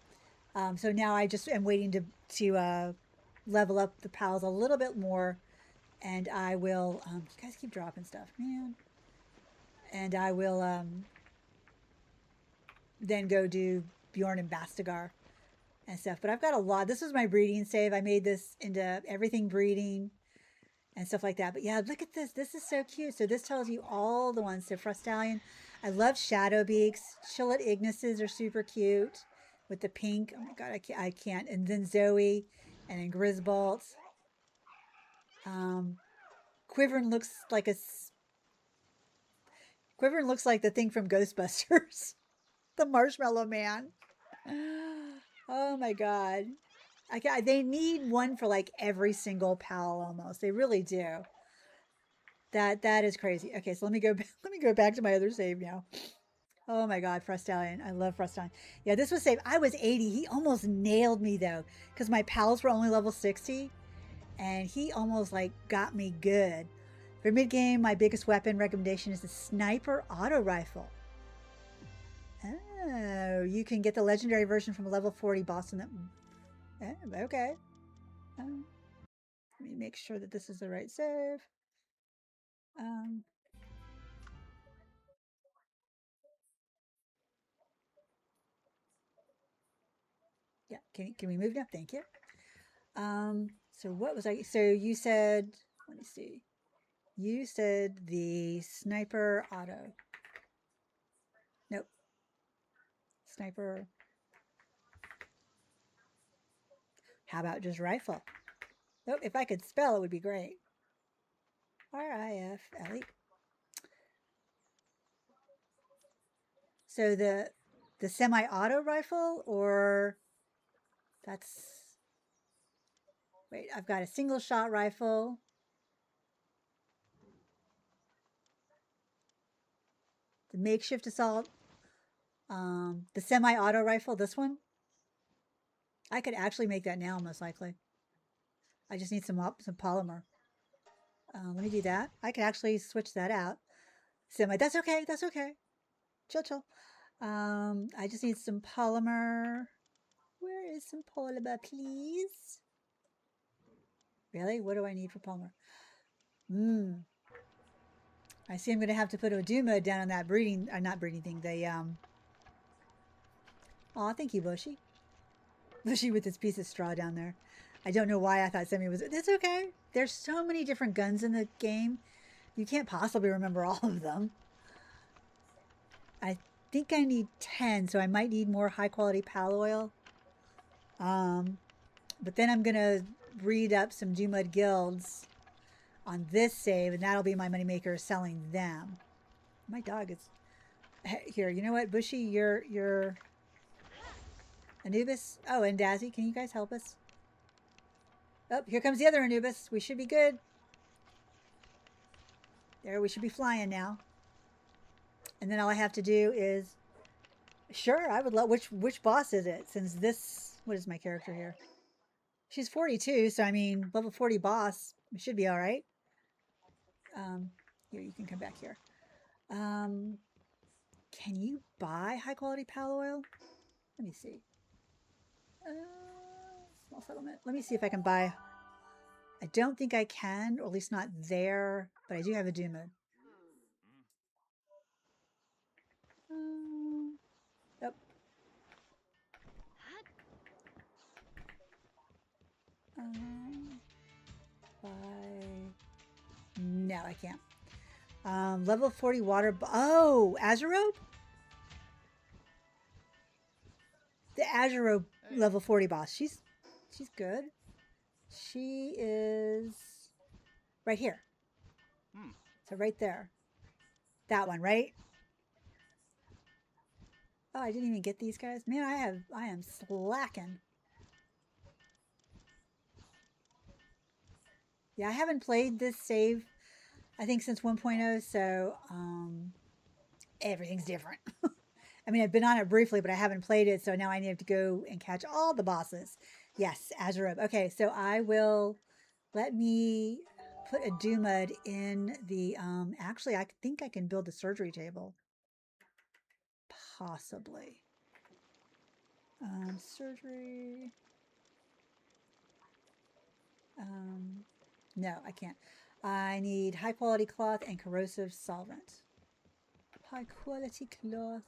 So now I just am waiting to level up the pals a little bit more, and I will. You guys keep dropping stuff, man. And I will then go do Bjorn and Bastigar and stuff. But I've got a lot. This was my breeding save. I made this into everything breeding and stuff like that. But yeah, look at this. This is so cute. So this tells you all the ones. So Frostallion, I love Shadowbeaks. Chillet Ignises are super cute with the pink. Oh my god, I can't. And then Zoe, and then Grisbolt. Um, Quivern looks like a Quivern looks like the thing from Ghostbusters, the Marshmallow Man. Oh my god. They need one for like every single pal almost. They really do. That is crazy. Okay, so let me go let me go back to my other save now. Oh my god, Frostallion. I love Frostallion. Yeah, this was save. I was 80. He almost nailed me though, because my pals were only level 60, and he almost like got me good. For mid game, my biggest weapon recommendation is the sniper auto rifle. Oh, you can get the legendary version from a level 40 boss in that. Oh, okay. Let me make sure that this is the right save. Um, yeah, can we move now? Thank you. So what was I? So you said, let me see. You said the sniper auto. Nope. Sniper. How about just rifle? Nope. If I could spell, it would be great. RIFLE. So the semi-auto rifle, or that's wait. I've got a single shot rifle. The makeshift assault. The semi-auto rifle. This one. I could actually make that now, most likely. I just need some polymer. Let me do that. I could actually switch that out. Semi. That's okay. That's okay. Chill, chill. I just need some polymer. Where is some polymer, please? Really? What do I need for polymer? I see I'm going to have to put a Duma down on that breeding, not breeding thing. Aw, thank you, Bushy. Bushy with this piece of straw down there. I don't know why I thought Semi was. It's okay. There's so many different guns in the game. You can't possibly remember all of them. I think I need 10, so I might need more high quality pal oil. But then I'm going to breed up some Dumud guilds on this save, and that'll be my moneymaker selling them. My dog is here. You know what, Bushy, you're Anubis. Oh, and Dazzy, can you guys help us? Oh, here comes the other Anubis. We should be good. There, we should be flying now. And then all I have to do is, sure, I would love. Which boss is it? Since this, what is my character here? She's 42, so I mean, level 40 boss should be all right. Here, you can come back here. Can you buy high quality pal oil? Let me see. Small settlement. Let me see if I can buy. I don't think I can, or at least not there, but I do have a Duma. Yep. Buy. No, I can't. Level 40 water. Oh, Azurobe? The Azurobe level 40 boss. She's good. She is right here. So right there. That one, right? Oh, I didn't even get these guys. Man, I am slacking. Yeah, I haven't played this save, I think, since 1.0, so everything's different. I mean, I've been on it briefly, but I haven't played it, so now I need to go and catch all the bosses. Yes, Azurobe. Okay, so I will let me put a Dumud in the actually I think I can build a surgery table. Possibly. Surgery. No, I can't. I need high quality cloth and corrosive solvent. High quality cloth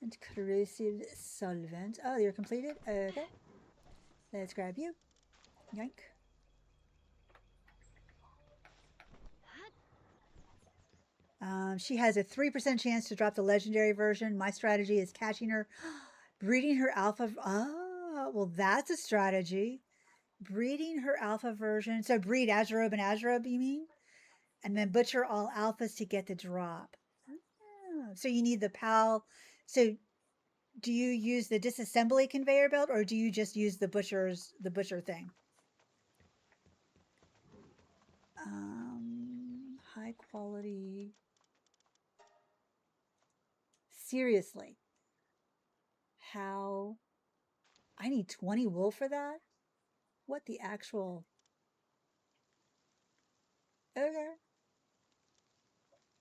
and corrosive solvent. Oh, you're completed? Okay. Let's grab you. Yank. She has a 3% chance to drop the legendary version. My strategy is catching her, breeding her alpha. Oh, well, that's a strategy. Breeding her alpha version. So breed Azerobe and Azerobe, you mean? And then butcher all alphas to get the drop. Oh, so you need the PAL. So do you use the disassembly conveyor belt or do you just use the butcher thing? High quality. Seriously. How? I need 20 wool for that? What the actual? Okay.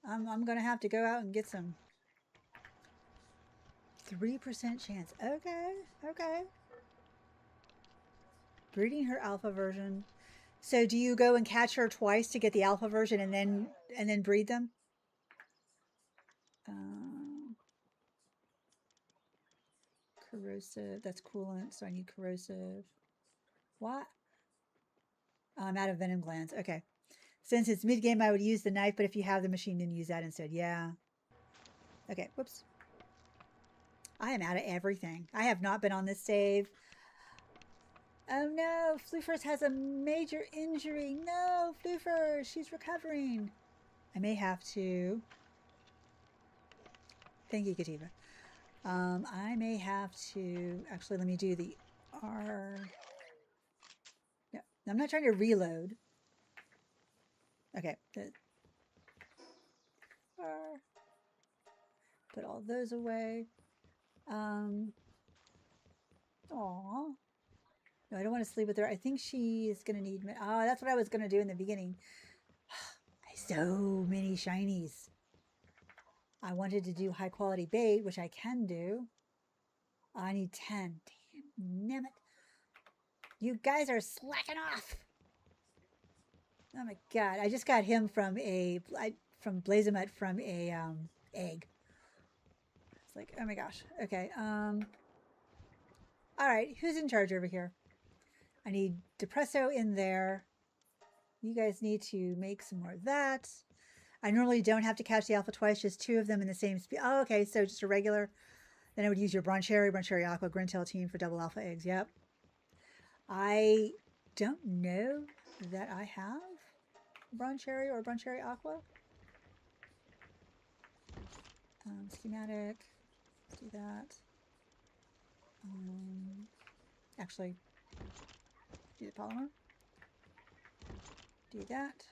I'm going to have to go out and get some. 3% chance. Okay. Okay. Breeding her alpha version. So do you go and catch her twice to get the alpha version and then breed them? Corrosive. That's coolant, so I need corrosive. What? Oh, I'm out of venom glands. Okay. Since it's mid-game, I would use the knife, but if you have the machine, then use that instead. Yeah. Okay. Whoops. I am out of everything. I have not been on this save. Oh no, Floofers has a major injury. No, Floofer, she's recovering. I may have to. Thank you, Kativa. I may have to. Actually, let me do the R. No, I'm not trying to reload. Okay. The R. Put all those away. Aw. No, I don't want to sleep with her. I think she's going to need. Oh, that's what I was going to do in the beginning. So many shinies. I wanted to do high quality bait, which I can do. I need 10. Damn it. You guys are slacking off. Oh my god. I just got him from from Blazamut from a egg. It's like, oh my gosh. Okay. All right, who's in charge over here? I need Depresso in there. You guys need to make some more of that. I normally don't have to catch the alpha twice, just 2 of them in the same speed. Oh, okay, so just a regular. Then I would use your Broncherry Aqua, Grintail team for double alpha eggs. Yep. I don't know that I have Broncherry or Broncherry Aqua. Schematic. Let's do that. Actually, do the polymer. Do that.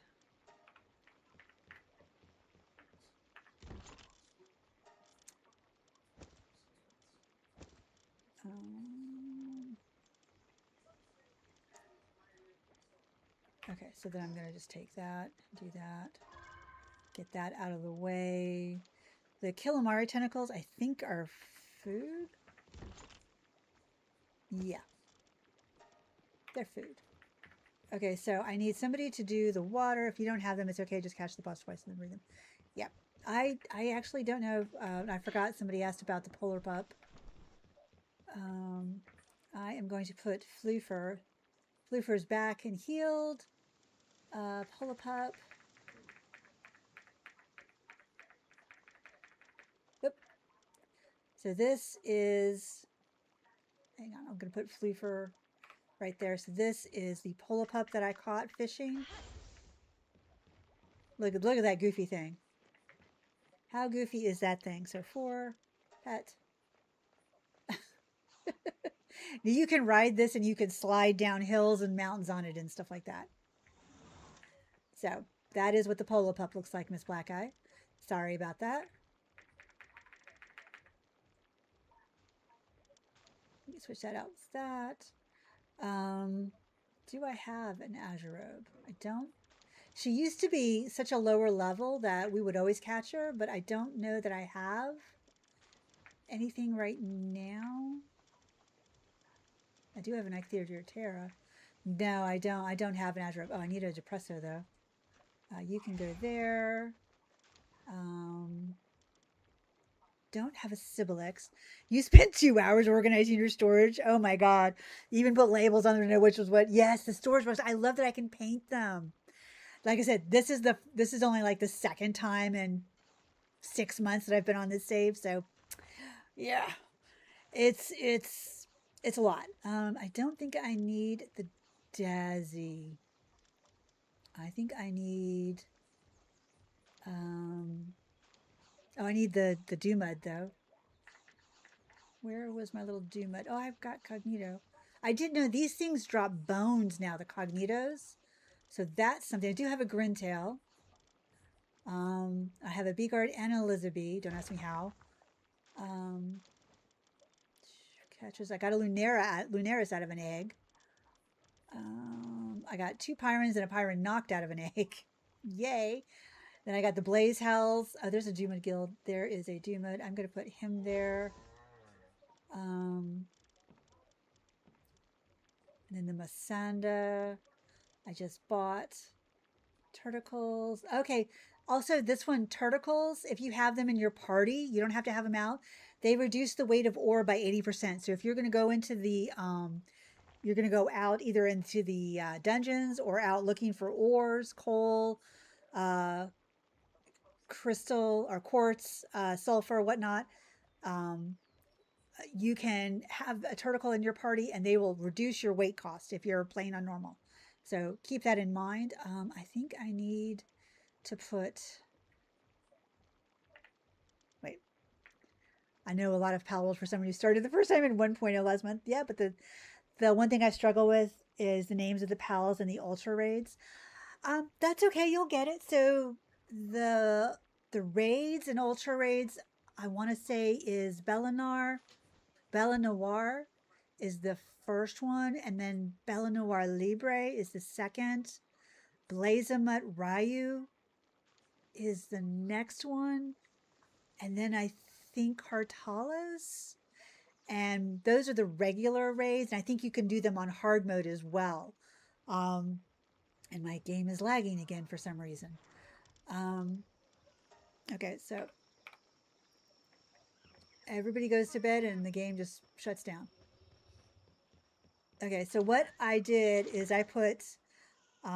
Okay, so then I'm going to just take that, do that, get that out of the way. The Killamari tentacles, I think, are food. Yeah, they're food. Okay, so I need somebody to do the water. If you don't have them, it's okay. Just catch the boss twice and then breathe them. Yep. I actually don't know. I forgot somebody asked about the polar pup. I am going to put Floofer. Floofer's back and healed. Polar pup. Yep. So this is. Hang on, I'm going to put Floofer right there. So this is the polar pup that I caught fishing. Look at that goofy thing. How goofy is that thing? So 4 pet. You can ride this and you can slide down hills and mountains on it and stuff like that. So that is what the polo pup looks like, Miss Black Eye. Sorry about that. Let me switch that out with that. Do I have an Azerobe? I don't. She used to be such a lower level that we would always catch her, but I don't know that I have. anything right now. I do have an Icthyria Terra. No, I don't. I don't have an Azure. Oh, I need a Depresso though. You can go there. Um, don't have a Sibilex. You spent 2 hours organizing your storage. Oh my god! You even put labels on there to know which was what. Yes, the storage was. I love that I can paint them. Like I said, this is only like the second time in 6 months that I've been on this save. So yeah, it's it's it's a lot. I don't think I need the Dazzy. I think I need um oh, I need the Doomud though. Where was my little Doomud? Oh, I've got Cognito. I didn't know these things drop bones now, the Cognitos. So that's something. I do have a Grintail. I have a Beagard and an Elizabeth. Don't ask me how. Um, catches. I got a Lunaris out of an egg. I got 2 Pyrons and a Pyron knocked out of an egg. Yay. Then I got the Blaze Hells. Oh, there's a Doomud Guild. There is a Doomud. I'm going to put him there. And then the Masanda. I just bought Turtles. Okay. Also, this one, Turtles, if you have them in your party, you don't have to have them out. They reduce the weight of ore by 80%. So if you're going to go into the you're going to go out either into the dungeons or out looking for ores, coal, uh, crystal or quartz, sulfur, whatnot. Um, you can have a turtle in your party and they will reduce your weight cost if you're playing on normal. So keep that in mind. I think I need to put. Wait. I know a lot of PalWorld for someone who started the first time in 1.0 last month. Yeah, but the one thing I struggle with is the names of the pals and the ultra raids. That's okay. You'll get it. So the raids and ultra raids, I want to say is Bellinar. Noir is the first one, and then Noir Libre is the second. Blazamut Ryu is the next one, and then I think Hartalas. And those are the regular raids, and I think you can do them on hard mode as well. And my game is lagging again for some reason. Okay, so everybody goes to bed and the game just shuts down. Okay, so what I did is I put oh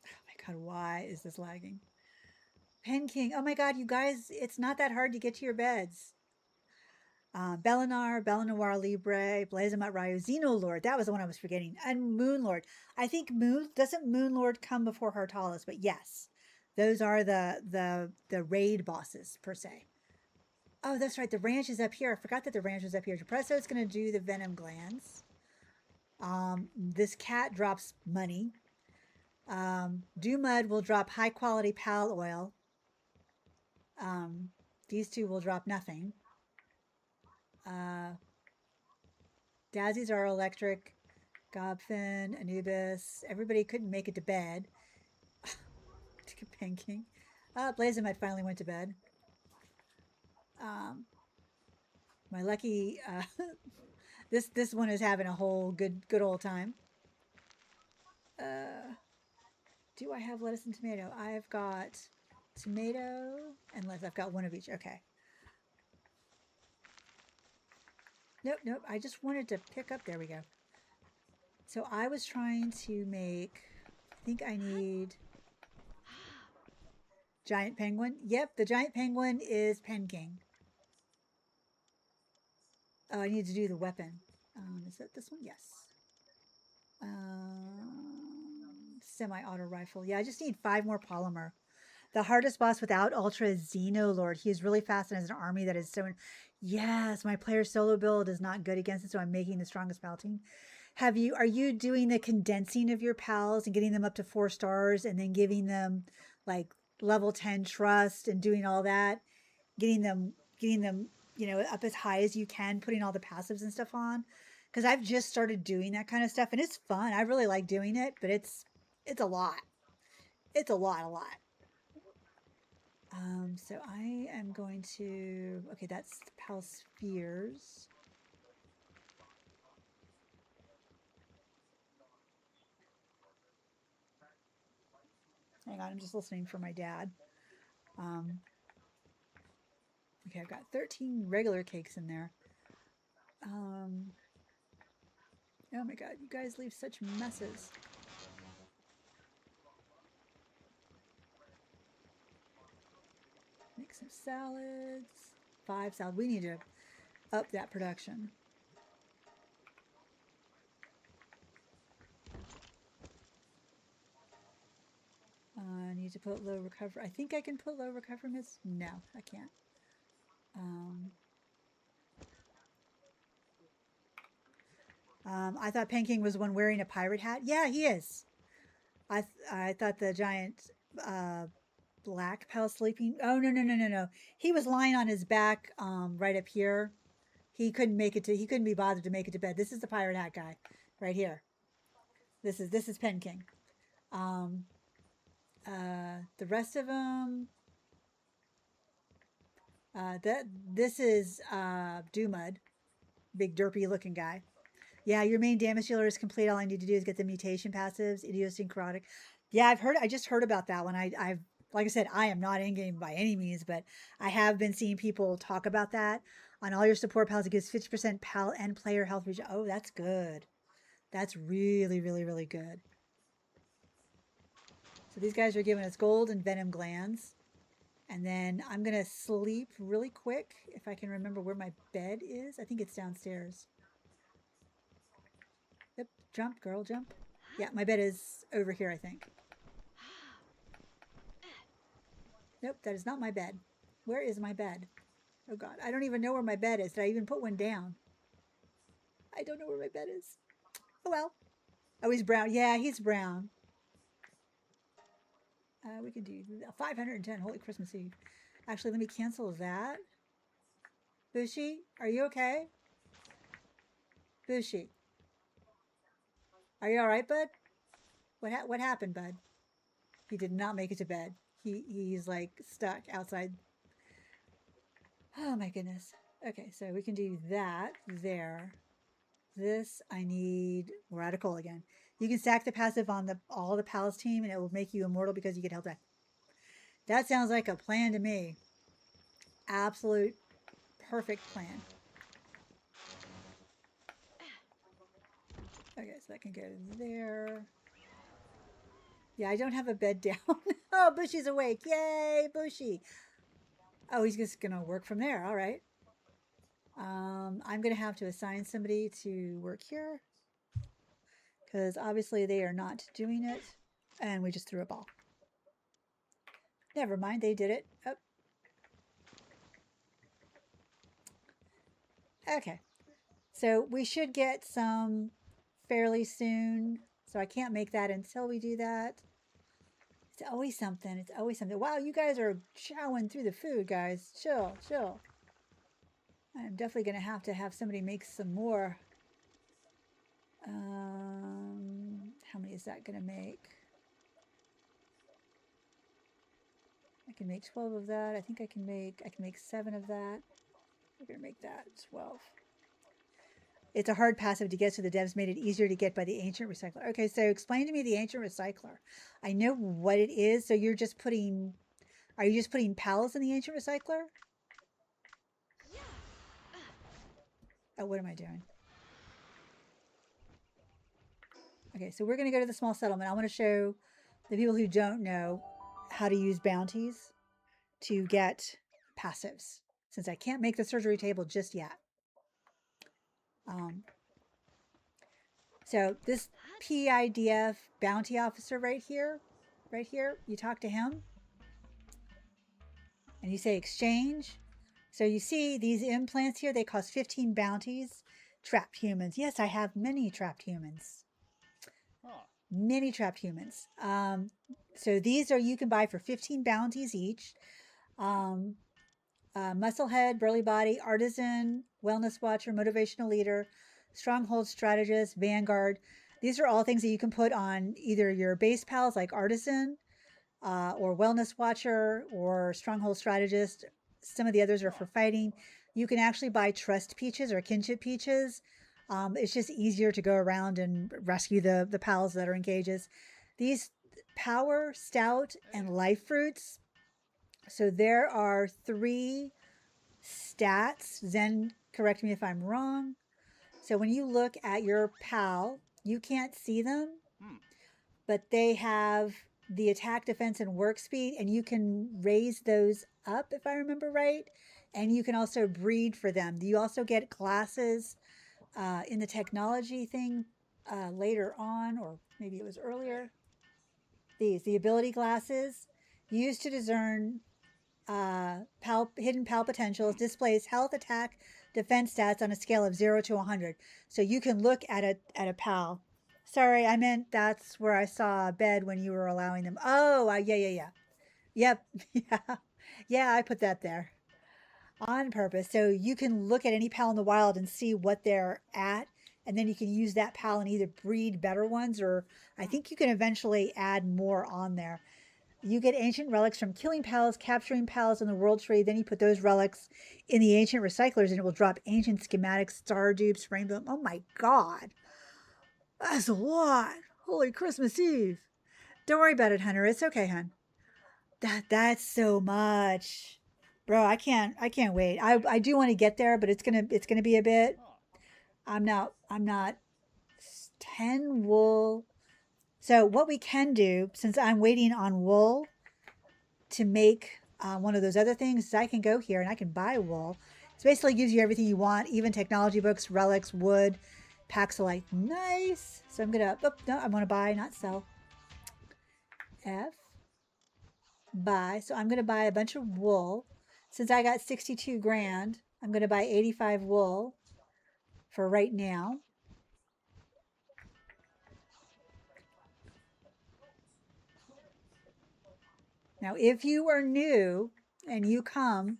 my god, why is this lagging? Pen King. Oh my god, you guys, it's not that hard to get to your beds. Bellinar, Bellinoir Libre, Blazamut Ryu, Xenolord. That was the one I was forgetting. And Moonlord. I think doesn't Moonlord come before Hartalas, but yes. Those are the raid bosses per se. Oh, that's right. The ranch is up here. I forgot that the ranch was up here. Depresso is going to do the venom glands. This cat drops money. Doomud will drop high quality pal oil. These two will drop nothing. Dazzies are electric. Gobfin, Anubis. Everybody couldn't make it to bed. Pinking. Blazamite finally went to bed. My lucky this one is having a whole good old time. Do I have lettuce and tomato? I've got tomato and lettuce. I've got one of each. Okay. Nope. I just wanted to pick up. There we go. So I was trying to make. I think I need giant penguin. Yep, the giant penguin is Pen King. Oh, I need to do the weapon. Is that this one? Yes. Semi-auto rifle. Yeah, I just need 5 more polymer. The hardest boss without Ultra is Xenolord. He is really fast and has an army that is so. Yes, my player solo build is not good against it, so I'm making the strongest pal team. Are you doing the condensing of your pals and getting them up to 4 stars and then giving them like level 10 trust and doing all that? Getting them, up as high as you can, putting all the passives and stuff on. Because I've just started doing that kind of stuff and it's fun. I really like doing it, but it's a lot. It's a lot. So I am going to, okay, that's the Pal Spheres. Hang on, I'm just listening for my dad. Okay, I've got 13 regular cakes in there. Oh my god, you guys leave such messes. Make some salads. 5 salads. We need to up that production. I need to put low recovery. I think I can put low recovery miss. No, I can't. I thought Panking was the one wearing a pirate hat. Yeah, he is. I thought the giant black pal sleeping. Oh no. He was lying on his back right up here. He couldn't make it to. He couldn't be bothered to make it to bed. This is the pirate hat guy, right here. This is Pen King. The rest of them. This is Doomud, big derpy looking guy. Yeah, your main damage dealer is complete. All I need to do is get the mutation passives, idiosyncratic. Yeah, I just heard about that one. I've like I said, I am not in game by any means, but I have been seeing people talk about that. On all your support pals, it gives 50% pal and player health. Oh, that's good. That's really, really, really good. So these guys are giving us gold and venom glands. And then I'm going to sleep really quick if I can remember where my bed is. I think it's downstairs. Yep, jump, girl, jump. Yeah, my bed is over here, I think. Nope, that is not my bed. Where is my bed? Oh god, I don't even know where my bed is. Did I even put one down? I don't know where my bed is. Oh well. Oh, he's brown. Yeah, he's brown. We can do 510. Holy Christmas Eve. Actually, let me cancel that. Bushi, are you okay? Bushi, are you all right, bud? What happened, bud? He did not make it to bed. He's like stuck outside. Oh my goodness. Okay, so we can do that there. This I need radical again. You can stack the passive on all the palace team, and it will make you immortal because you get health back. That sounds like a plan to me. Absolute perfect plan. Okay, so that can go there. Yeah, I don't have a bed down. Oh, Bushy's awake. Yay, Bushy. Oh, he's just going to work from there. All right. I'm going to have to assign somebody to work here because obviously they are not doing it. And we just threw a ball. Never mind, they did it. Oh. Okay. So we should get some fairly soon. So I can't make that until we do that. It's always something. It's always something. Wow, you guys are chowing through the food, guys. Chill, chill. I'm definitely going to have somebody make some more. How many is that going to make? I can make 12 of that. I think I can make 7 of that. We're going to make that 12. It's a hard passive to get, so the devs made it easier to get by the ancient recycler. Okay, so explain to me the ancient recycler. I know what it is, so you're just putting... Are you just putting pals in the ancient recycler? Oh, what am I doing? Okay, so we're going to go to the small settlement. I want to show the people who don't know how to use bounties to get passives, since I can't make the surgery table just yet. So this PIDF bounty officer right here, you talk to him and you say exchange. So you see these implants here, they cost 15 bounties. Trapped humans. Yes, I have many trapped humans. Many trapped humans. So these you can buy for 15 bounties each. Musclehead, burly body, artisan, wellness watcher, motivational leader, stronghold strategist, vanguard. These are all things that you can put on either your base pals like artisan, or Wellness Watcher or Stronghold Strategist. Some of the others are for fighting. You can actually buy Trust Peaches or Kinship Peaches. It's just easier to go around and rescue the pals that are in cages. These Power, Stout, and Life Fruits. So there are three stats. Zen, correct me if I'm wrong. So when you look at your pal, you can't see them, but they have the attack, defense, and work speed, and you can raise those up if I remember right. And you can also breed for them. You also get classes in the technology thing later on, or maybe it was earlier. The ability glasses used to discern hidden pal potentials, displays health, attack, defense stats on a scale of 0 to 100. So you can look at a pal. Sorry, I meant that's where I saw a bed when you were allowing them. Oh, yeah. Yep. Yeah. Yeah, I put that there on purpose. So you can look at any pal in the wild and see what they're at. And then you can use that pal and either breed better ones, or I think you can eventually add more on there. You get ancient relics from killing pals, capturing pals in the world tree. Then you put those relics in the ancient recyclers and it will drop ancient schematics, star dupes, rainbow. Oh my God. That's a lot. Holy Christmas Eve. Don't worry about it, Hunter. It's okay, hun. That's so much. Bro, I can't wait. I do want to get there, but it's gonna be a bit. I'm not 10 wool. So what we can do, since I'm waiting on wool to make one of those other things, is I can go here and I can buy wool. It basically gives you everything you want, even technology books, relics, wood, Paxolite. Nice. So I'm gonna, oh, no, I want to buy, not sell. F, buy. So I'm gonna buy a bunch of wool. Since I got 62 grand, I'm gonna buy 85 wool for right now. Now, if you are new and you come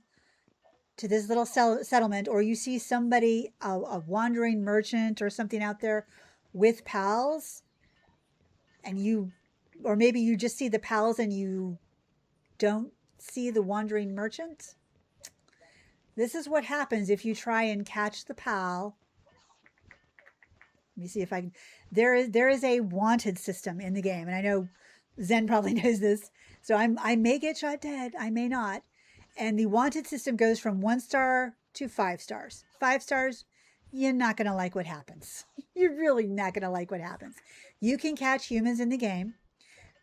to this little settlement, or you see somebody, a wandering merchant or something out there with pals, and you, or maybe you just see the pals and you don't see the wandering merchant, this is what happens if you try and catch the pal. Let me see if I can. There is a wanted system in the game, and I know Zen probably knows this. So I may get shot dead, I may not. And the wanted system goes from 1 star to 5 stars. 5 stars, you're not gonna like what happens. You're really not gonna like what happens. You can catch humans in the game.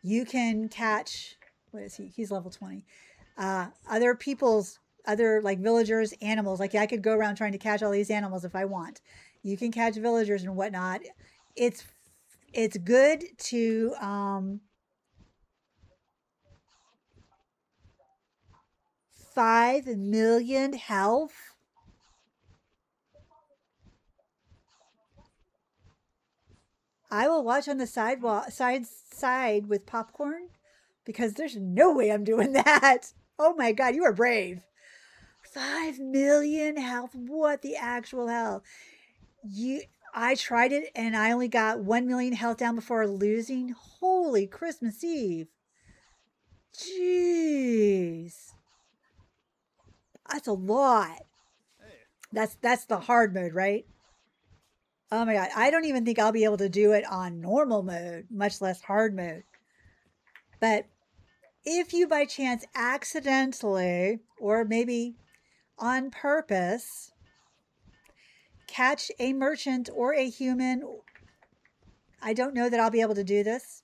You can catch, what is he? He's level 20. Other people's, other like villagers, animals. Like I could go around trying to catch all these animals if I want. You can catch villagers and whatnot. It's good to 5 million health. I will watch on the side with popcorn because there's no way I'm doing that. Oh my God, you are brave. 5 million health. What the actual hell? I tried it and I only got 1 million health down before losing. Holy Christmas Eve. Jeez. That's a lot. That's the hard mode, right? Oh my God. I don't even think I'll be able to do it on normal mode, much less hard mode. But if you by chance accidentally, or maybe on purpose, catch a merchant or a human, I don't know that I'll be able to do this.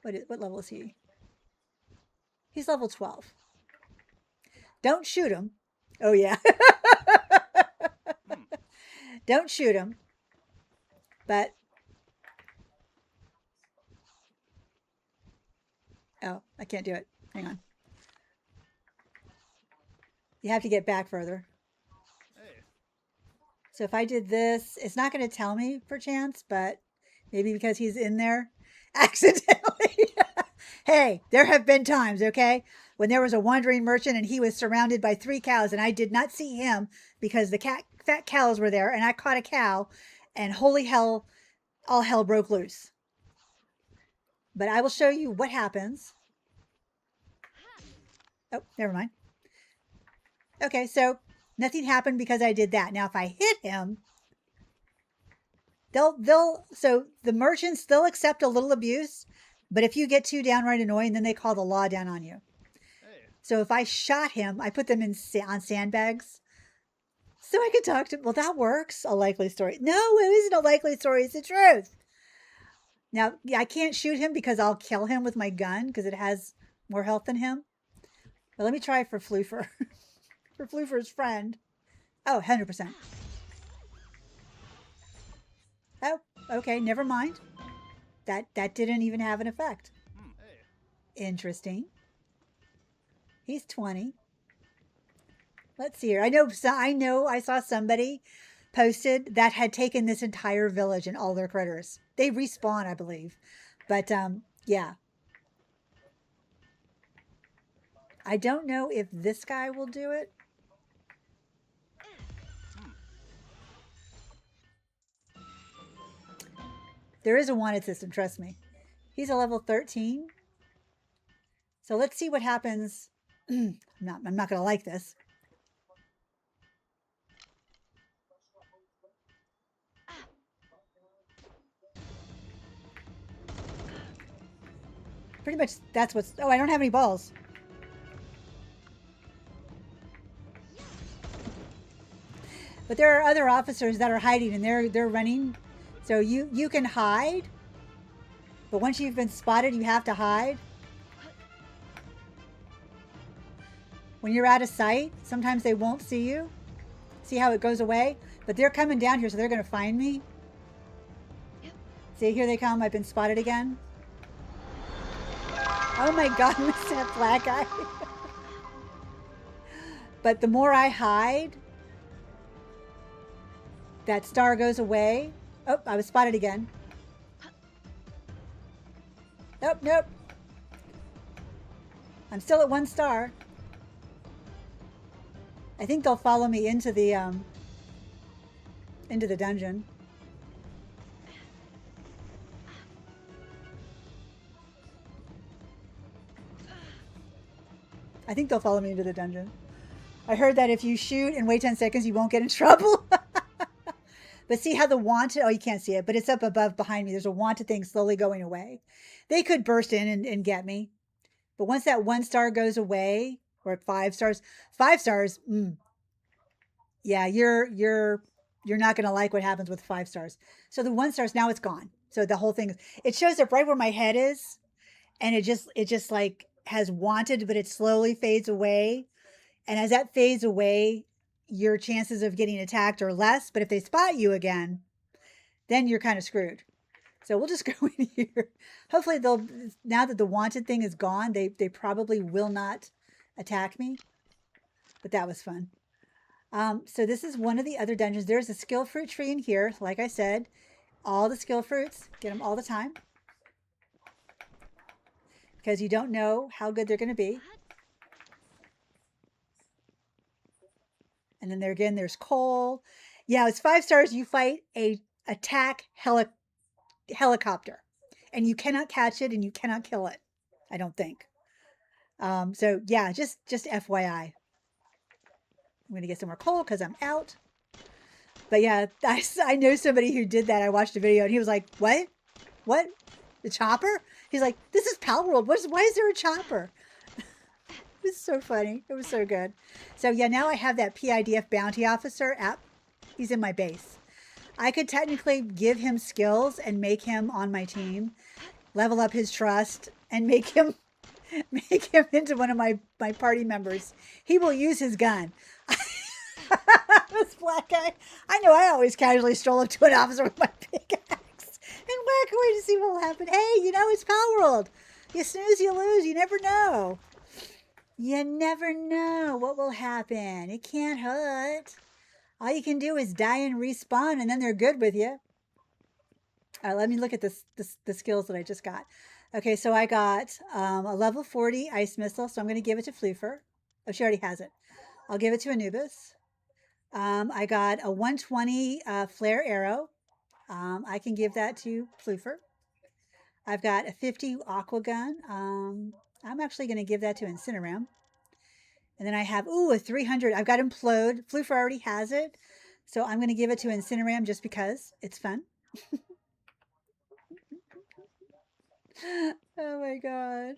What level is he? He's level 12. Don't shoot him. Oh, yeah. Don't shoot him. But, oh, I can't do it. Hang on. You have to get back further. So if I did this, it's not going to tell me perchance, but maybe because he's in there accidentally. Hey, there have been times, okay, when there was a wandering merchant and he was surrounded by 3 cows and I did not see him because the fat cows were there and I caught a cow and holy hell, all hell broke loose. But I will show you what happens Oh, never mind. Okay, so nothing happened because I did that. Now, if I hit him, so the merchants, they'll accept a little abuse, but if you get too downright annoying, then they call the law down on you. Hey. So if I shot him, I put them on sandbags so I could talk to him. Well, that works. A likely story. No, it isn't a likely story. It's the truth. Now, I can't shoot him because I'll kill him with my gun because it has more health than him. But let me try for Floofer. For Floofer's friend. Oh, 100%. Oh, okay, never mind. That didn't even have an effect. Hey. Interesting. He's 20. Let's see here. I know I saw somebody posted that had taken this entire village and all their critters. They respawn, I believe. But yeah. I don't know if this guy will do it. There is a wanted system, trust me. He's a level 13. So let's see what happens. I'm not going to like this. Pretty much that's what's. Oh, I don't have any balls. But there are other officers that are hiding and they're running. So you can hide. But once you've been spotted, you have to hide. When you're out of sight, sometimes they won't see you. See how it goes away? But they're coming down here, so they're going to find me. See, here they come. I've been spotted again. Oh my god, missed that black eye. But the more I hide, that star goes away. Oh, I was spotted again. Nope, nope. I'm still at 1 star. I think they'll follow me into the dungeon. I think they'll follow me into the dungeon. I heard that if you shoot and wait 10 seconds, you won't get in trouble. But see how the wanted, oh, you can't see it, but it's up above behind me. There's a wanted thing slowly going away. They could burst in and get me. But once that 1 star goes away, or at 5 stars, 5 stars, yeah, you're not going to like what happens with 5 stars. So the 1 stars, now it's gone. So the whole thing, it shows up right where my head is. And it just like has wanted, but it slowly fades away. And as that fades away, your chances of getting attacked are less. But if they spot you again, then you're kind of screwed. So we'll just go in here. Hopefully they'll, now that the wanted thing is gone, they probably will not attack me. But that was fun. So this is one of the other dungeons. There's a skill fruit tree in here. Like I said, all the skill fruits, get them all the time. Because you don't know how good they're going to be. And then there again, there's coal. Yeah, it's 5 stars. You fight a attack helicopter, and you cannot catch it and you cannot kill it. I don't think. So yeah, just FYI. I'm gonna get some more coal because I'm out. But yeah, I know somebody who did that. I watched a video and he was like, "What? What? The chopper?" He's like, "This is PalWorld. Why is there a chopper?" It was so funny. It was so good. So yeah, now I have that PIDF bounty officer app. He's in my base. I could technically give him skills and make him on my team, level up his trust, and make him into one of my party members. He will use his gun. This black guy. I know I always casually stroll up to an officer with my pickaxe and whack away to see what will happen. Hey, it's PalWorld. You snooze, you lose. You never know. You never know what will happen. It can't hurt. All you can do is die and respawn, and then they're good with you. All right, let me look at the skills that I just got. Okay, so I got a level 40 ice missile, so I'm going to give it to Floofer. Oh, she already has it. I'll give it to Anubis. I got a 120 flare arrow. I can give that to Floofer. I've got a 50 aqua gun. I'm actually going to give that to Incineram. And then I have, ooh, a 300. I've got Implode. Floofer already has it. So I'm going to give it to Incineram just because it's fun. Oh my god.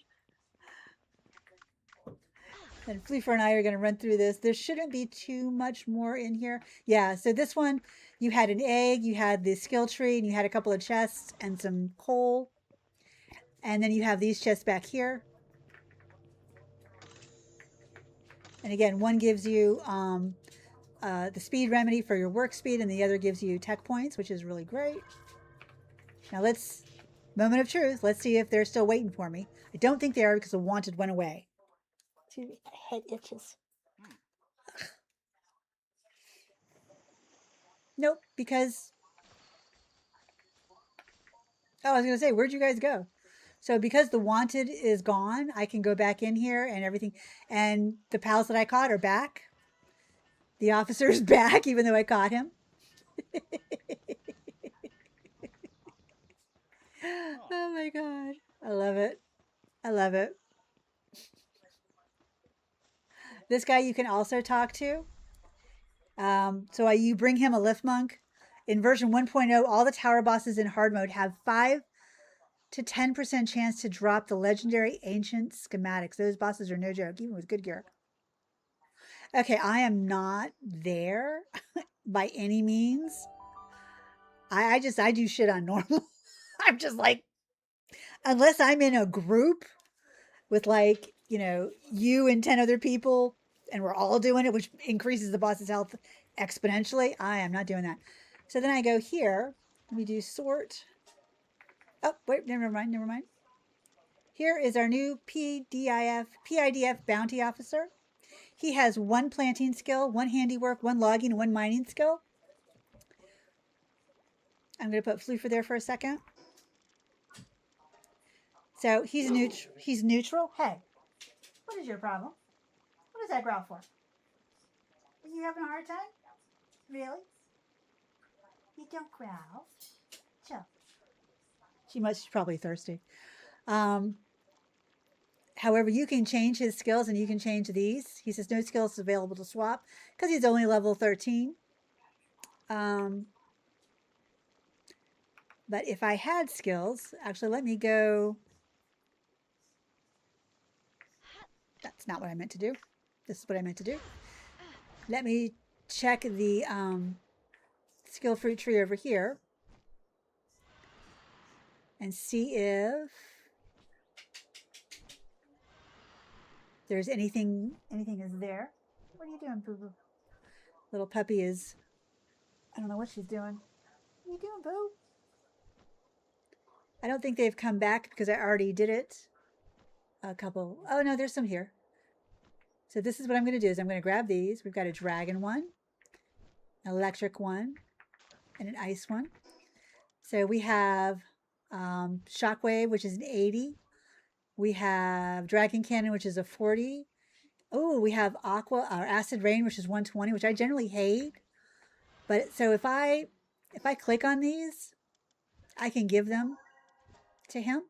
And Fleefer and I are going to run through this. There shouldn't be too much more in here. Yeah, so this one, you had an egg, you had the skill tree, and you had a couple of chests and some coal. And then you have these chests back here. And again, one gives you the speed remedy for your work speed, and the other gives you tech points, which is really great. Now let's, moment of truth, let's see if they're still waiting for me. I don't think they are because the wanted went away. See, head itches. Nope, because, oh, I was going to say, where'd you guys go? So because the wanted is gone, I can go back in here and everything. And the pals that I caught are back. The officer's back, even though I caught him. Oh my god. I love it. I love it. This guy you can also talk to. You bring him a lift monk. In version 1.0, all the tower bosses in hard mode have 5 to 10% chance to drop the legendary ancient schematics. Those bosses are no joke, even with good gear. Okay, I am not there by any means. I do shit on normal. I'm just like, unless I'm in a group with like, you and 10 other people and we're all doing it, which increases the boss's health exponentially, I am not doing that. So then I go here. Let me do sort. Oh, wait, never mind. Here is our new PIDF bounty officer. He has 1 planting skill, 1 handiwork, 1 logging, 1 mining skill. I'm going to put Floofer there for a second. So he's neutral. Hey, what is your problem? What is that growl for? Are you having a hard time? Really? You don't growl. Chill. She's probably thirsty. However, you can change his skills and you can change these. He says no skills available to swap because he's only level 13. But if I had skills, actually, let me go. That's not what I meant to do. This is what I meant to do. Let me check the skill fruit tree over here and see if there's anything is there. What are you doing, Boo Boo? Little puppy is, I don't know what she's doing. What are you doing, Boo? I don't think they've come back because I already did it. A couple. Oh no, there's some here. So this is what I'm going to do is I'm going to grab these. We've got a dragon one, an electric one, and an ice one. So we have shockwave, which is an 80. We have dragon cannon, which is a 40. Oh, we have aqua or acid rain, which is 120, which I generally hate. But so if I click on these, I can give them to him.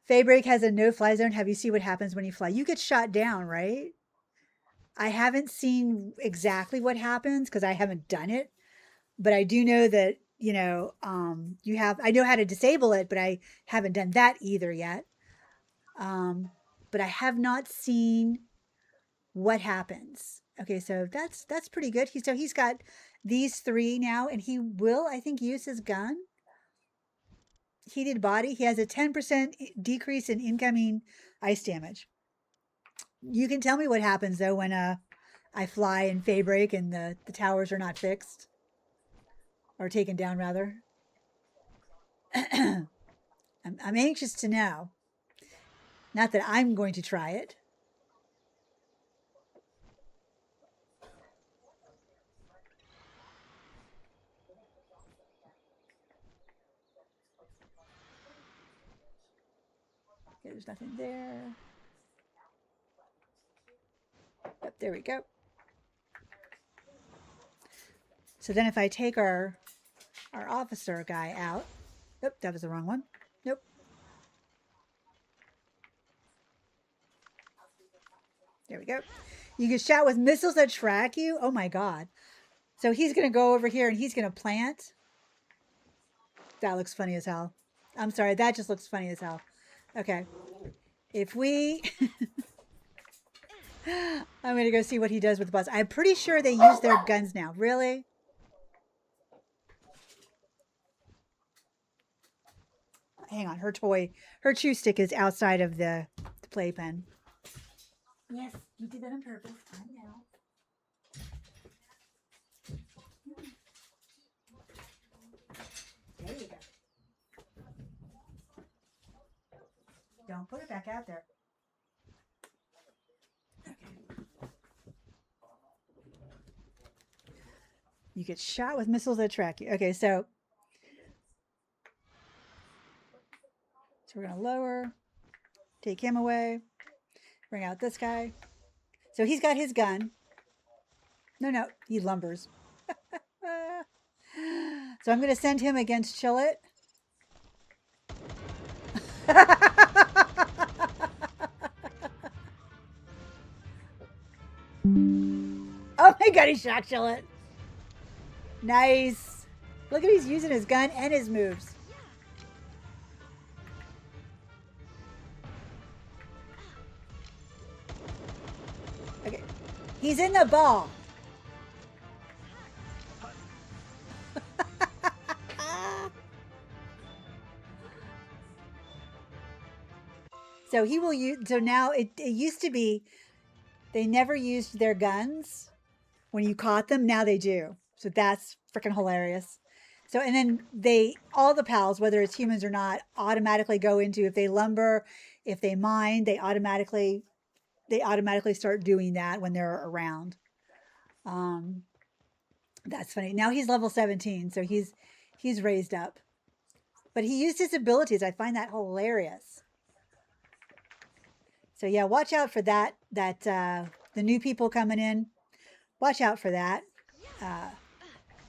Faybreak has a no-fly zone. Have you seen what happens when you fly? You get shot down, right? I haven't seen exactly what happens because I haven't done it, but I do know that you have. I know how to disable it, but I haven't done that either yet. But I have not seen what happens. Okay, so that's pretty good. He's got these 3 now, and he will, I think, use his gun. Heated body. He has a 10% decrease in incoming ice damage. You can tell me what happens though when I fly in Faybreak and the towers are not fixed or taken down rather. I'm anxious to know. Not that I'm going to try it. Okay, there's nothing there. Yep, there we go. So then if I take our officer guy out. Nope, that was the wrong one. Nope. There we go. You get shot with missiles that track you. Oh my god. So he's going to go over here and he's going to plant. That looks funny as hell. I'm sorry. That just looks funny as hell. Okay. If we... I'm going to go see what he does with the bus. I'm pretty sure they use their guns now. Really? Hang on. Her chew stick is outside of the playpen. Yes, you did that on purpose. I know. There you go. Don't put it back out there. Okay. You get shot with missiles that track you. Okay, so we're going to lower, take him away, bring out this guy. So he's got his gun. No, he lumbers. So I'm going to send him against Chillet. Oh my god, he shocked Chillet. Nice. Look at he's using his gun and his moves. Okay. He's in the ball. So he will use, so now it used to be they never used their guns when you caught them. Now they do. So that's freaking hilarious. So, and then all the pals, whether it's humans or not, automatically go into, if they lumber, if they mine, they automatically start doing that when they're around. That's funny. Now he's level 17, so he's raised up. But he used his abilities. I find that hilarious. So yeah, watch out for that. The new people coming in, watch out for that.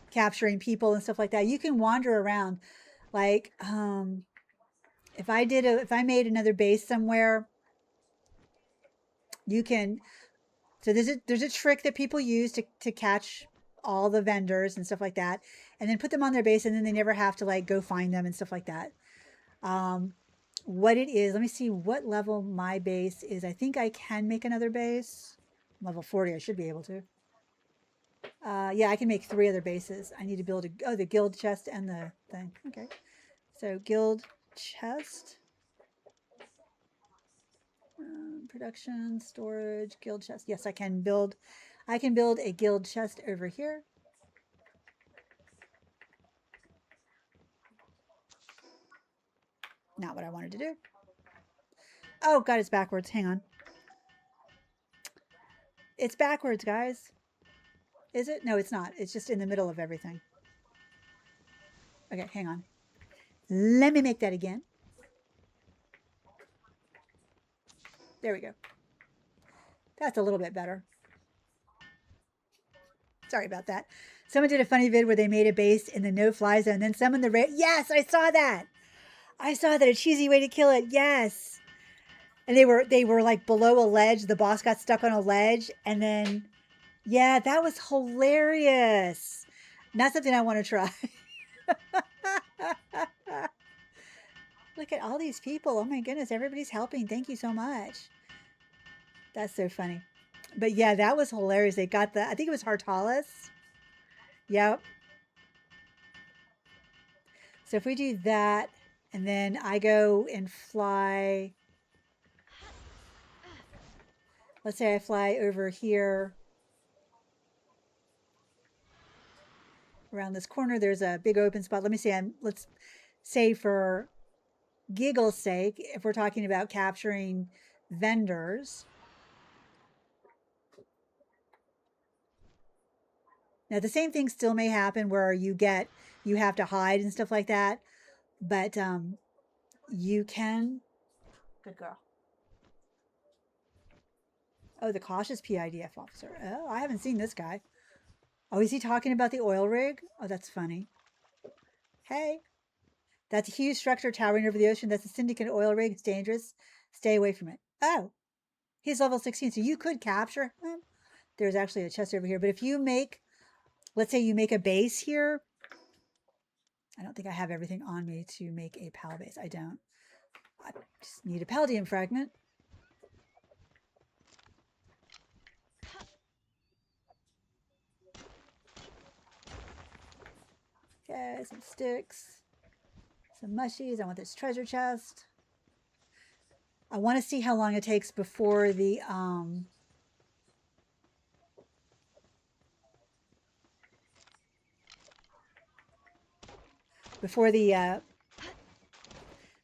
Capturing people and stuff like that. You can wander around. Like, if I made another base somewhere, you can. So there's a trick that people use to catch all the vendors and stuff like that, and then put them on their base, and then they never have to like go find them and stuff like that. What it is, let me see what level my base is. I think I can make another base. Level 40, I should be able to. Yeah, I can make 3 other bases. I need to build the guild chest and the thing. Okay. So guild chest. Production, storage, guild chest. Yes, I can build a guild chest over here. Not what I wanted to do. Oh, God, it's backwards. Hang on. It's backwards, guys. Is it? No, it's not. It's just in the middle of everything. Okay, hang on. Let me make that again. There we go. That's a little bit better. Sorry about that. Someone did a funny vid where they made a base in the no-fly zone, then summoned the Yes, I saw that. I saw that. A cheesy way to kill it. Yes. And they were like below a ledge. The boss got stuck on a ledge, and then yeah, that was hilarious. Not something I want to try. Look at all these people. Oh my goodness, everybody's helping. Thank you so much. That's so funny. But yeah, that was hilarious. They got I think it was Hartalis. Yep. So if we do that, and then I go and fly. Let's say I fly over here. Around this corner, there's a big open spot. Let me see. Let's say for giggle's sake, if we're talking about capturing vendors. Now, the same thing still may happen where you have to hide and stuff like that, but you can. Good girl. Oh, the cautious PIDF officer. Oh, I haven't seen this guy. Oh, is he talking about the oil rig? Oh, that's funny. Hey, that's a huge structure towering over the ocean. That's a syndicate oil rig. It's dangerous. Stay away from it. Oh, He's level 16, so you could capture him. There's actually a chest over here, but if you make, let's say you make a base here. I don't think I have everything on me to make a PAL base. I don't. I just need a Palladium fragment. Okay, some sticks, some mushies. I want this treasure chest. I want to see how long it takes before the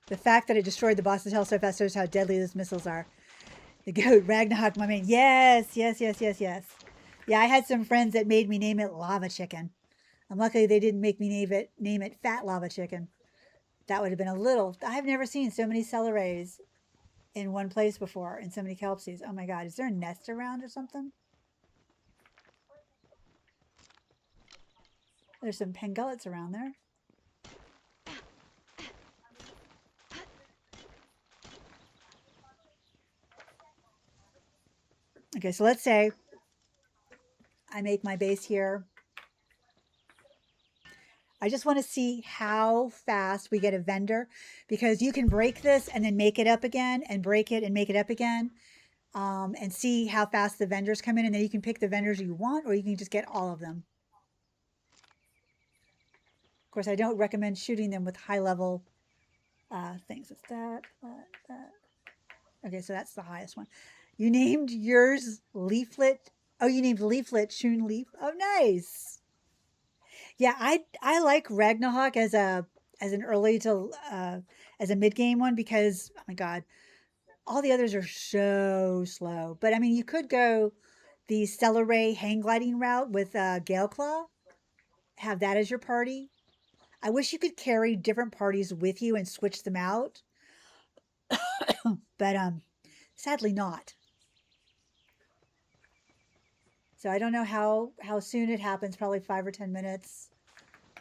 the fact that it destroyed the boss's health so fast shows how deadly those missiles are. The goat, Ragnarok, my man. Yes, yes, yes, yes, yes. Yeah, I had some friends that made me name it Lava Chicken. I'm lucky they didn't make me name it Fat Lava Chicken. That would have been a little. I've never seen so many celeries in one place before and so many kelpsies. Oh my god, is there a nest around or something? There's some pengullets around there. Okay, so let's say I make my base here. I just want to see how fast we get a vendor, because you can break this and then make it up again and break it and make it up again, and see how fast the vendors come in, and then you can pick the vendors you want, or you can just get all of them. Of course, I don't recommend shooting them with high level things. It's that. Okay, so that's the highest one. You named yours Leaflet. Oh, you named Leaflet Shun Leaf. Oh, nice. Yeah, I like Ragnarok as an early to as a mid game one, because oh my god, all the others are so slow. But I mean, you could go the Stellar Ray hang gliding route with Gale Claw. Have that as your party. I wish you could carry different parties with you and switch them out, but sadly not. So I don't know how soon it happens. Probably 5 or 10 minutes.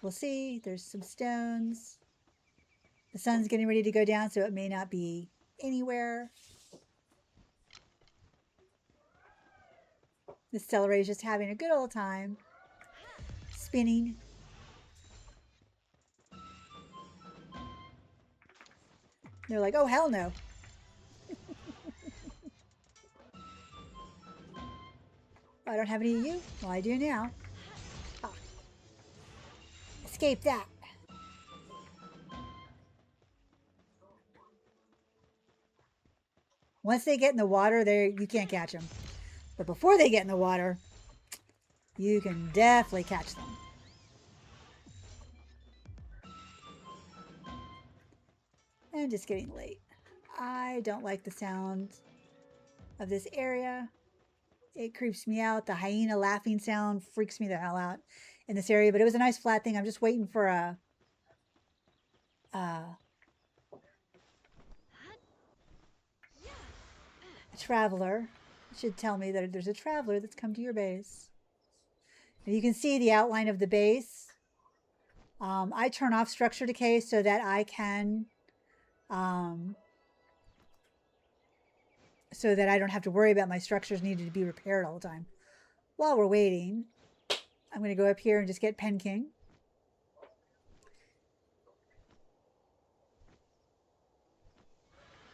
We'll see. There's some stones. The sun's getting ready to go down, so it may not be anywhere. The Stellar Ray is just having a good old time spinning. They're like, oh, hell no. I don't have any of you. Well, I do now. Ah. Escape that. Once they get in the water, you can't catch them. But before they get in the water, you can definitely catch them. And just getting late. I don't like the sound of this area. It creeps me out. The hyena laughing sound freaks me the hell out in this area. But it was a nice flat thing. I'm just waiting for a traveler. It should tell me that there's a traveler that's come to your base. Now you can see the outline of the base. I turn off structure decay so that I can so that I don't have to worry about my structures needing to be repaired all the time. While we're waiting, I'm going to go up here and just get Pen King.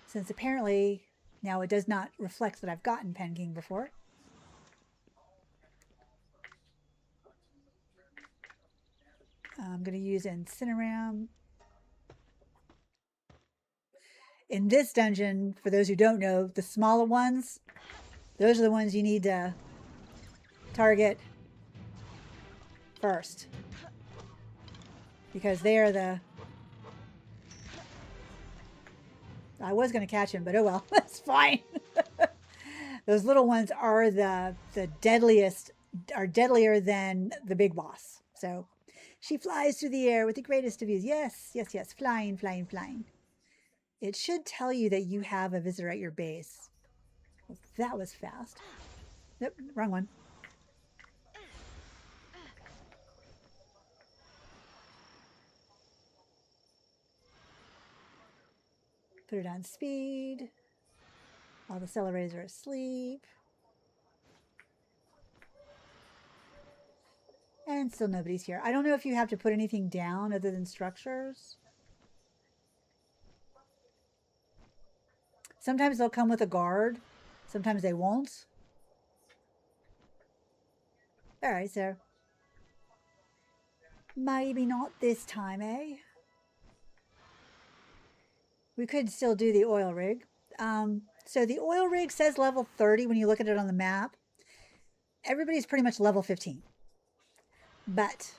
Since apparently now it does not reflect that I've gotten Pen King before. I'm going to use Incineram. In this dungeon, for those who don't know, the smaller ones, those are the ones you need to target first, because they are the... I was going to catch him, but oh well, that's fine. Those little ones are the deadliest, are deadlier than the big boss. So she flies through the air with the greatest of ease. Yes, yes, yes, flying, flying, flying. It should tell you that you have a visitor at your base. Well, that was fast. Nope, wrong one. Put it on speed. All the accelerators are asleep. And still nobody's here. I don't know if you have to put anything down other than structures. Sometimes they'll come with a guard. Sometimes they won't. All right, so maybe not this time, eh? We could still do the oil rig. So the oil rig says level 30 when you look at it on the map. Everybody's pretty much level 15. But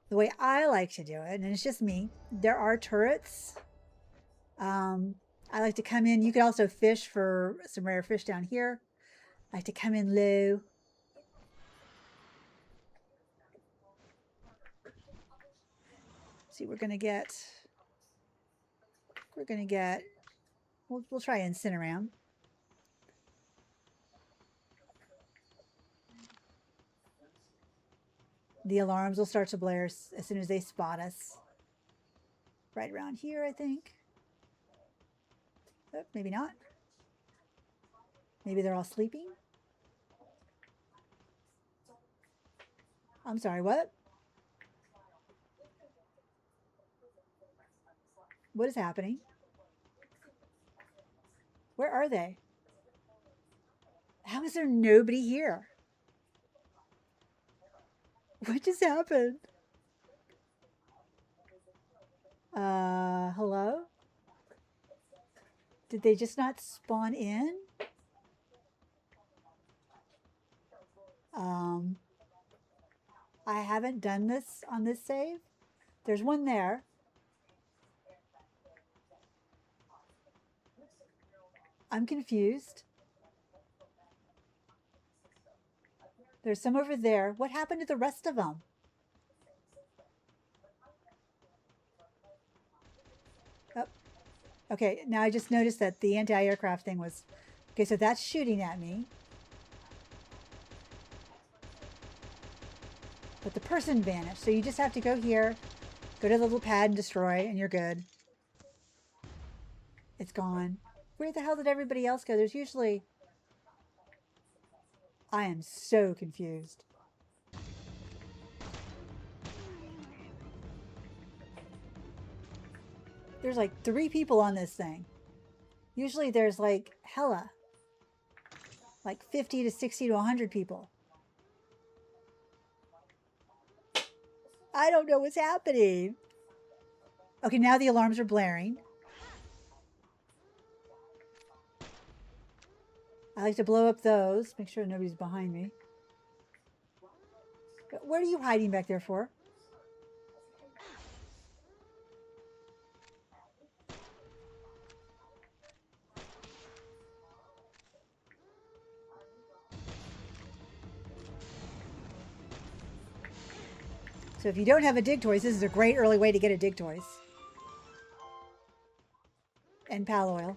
the way I like to do it, and it's just me, there are turrets. I like to come in. You could also fish for some rare fish down here. I like to come in low. See, we'll try Incineram. The alarms will start to blare as soon as they spot us. Right around here, I think. Oh, maybe not. Maybe they're all sleeping. I'm sorry, what? What is happening? Where are they? How is there nobody here? What just happened? Hello? Did they just not spawn in? I haven't done this on this save. There's one there. I'm confused. There's some over there. What happened to the rest of them? Oh. Okay, now I just noticed that the anti-aircraft thing was... Okay, so that's shooting at me. But the person vanished. So you just have to go here, go to the little pad and destroy, and you're good. It's gone. Where the hell did everybody else go? There's usually... I am so confused. There's like 3 people on this thing. Usually there's like hella. Like 50 to 60 to 100 people. I don't know what's happening. Okay, now the alarms are blaring. I like to blow up those. Make sure nobody's behind me. What are you hiding back there for? So if you don't have a dig toys, this is a great early way to get a dig toys. And PalOil.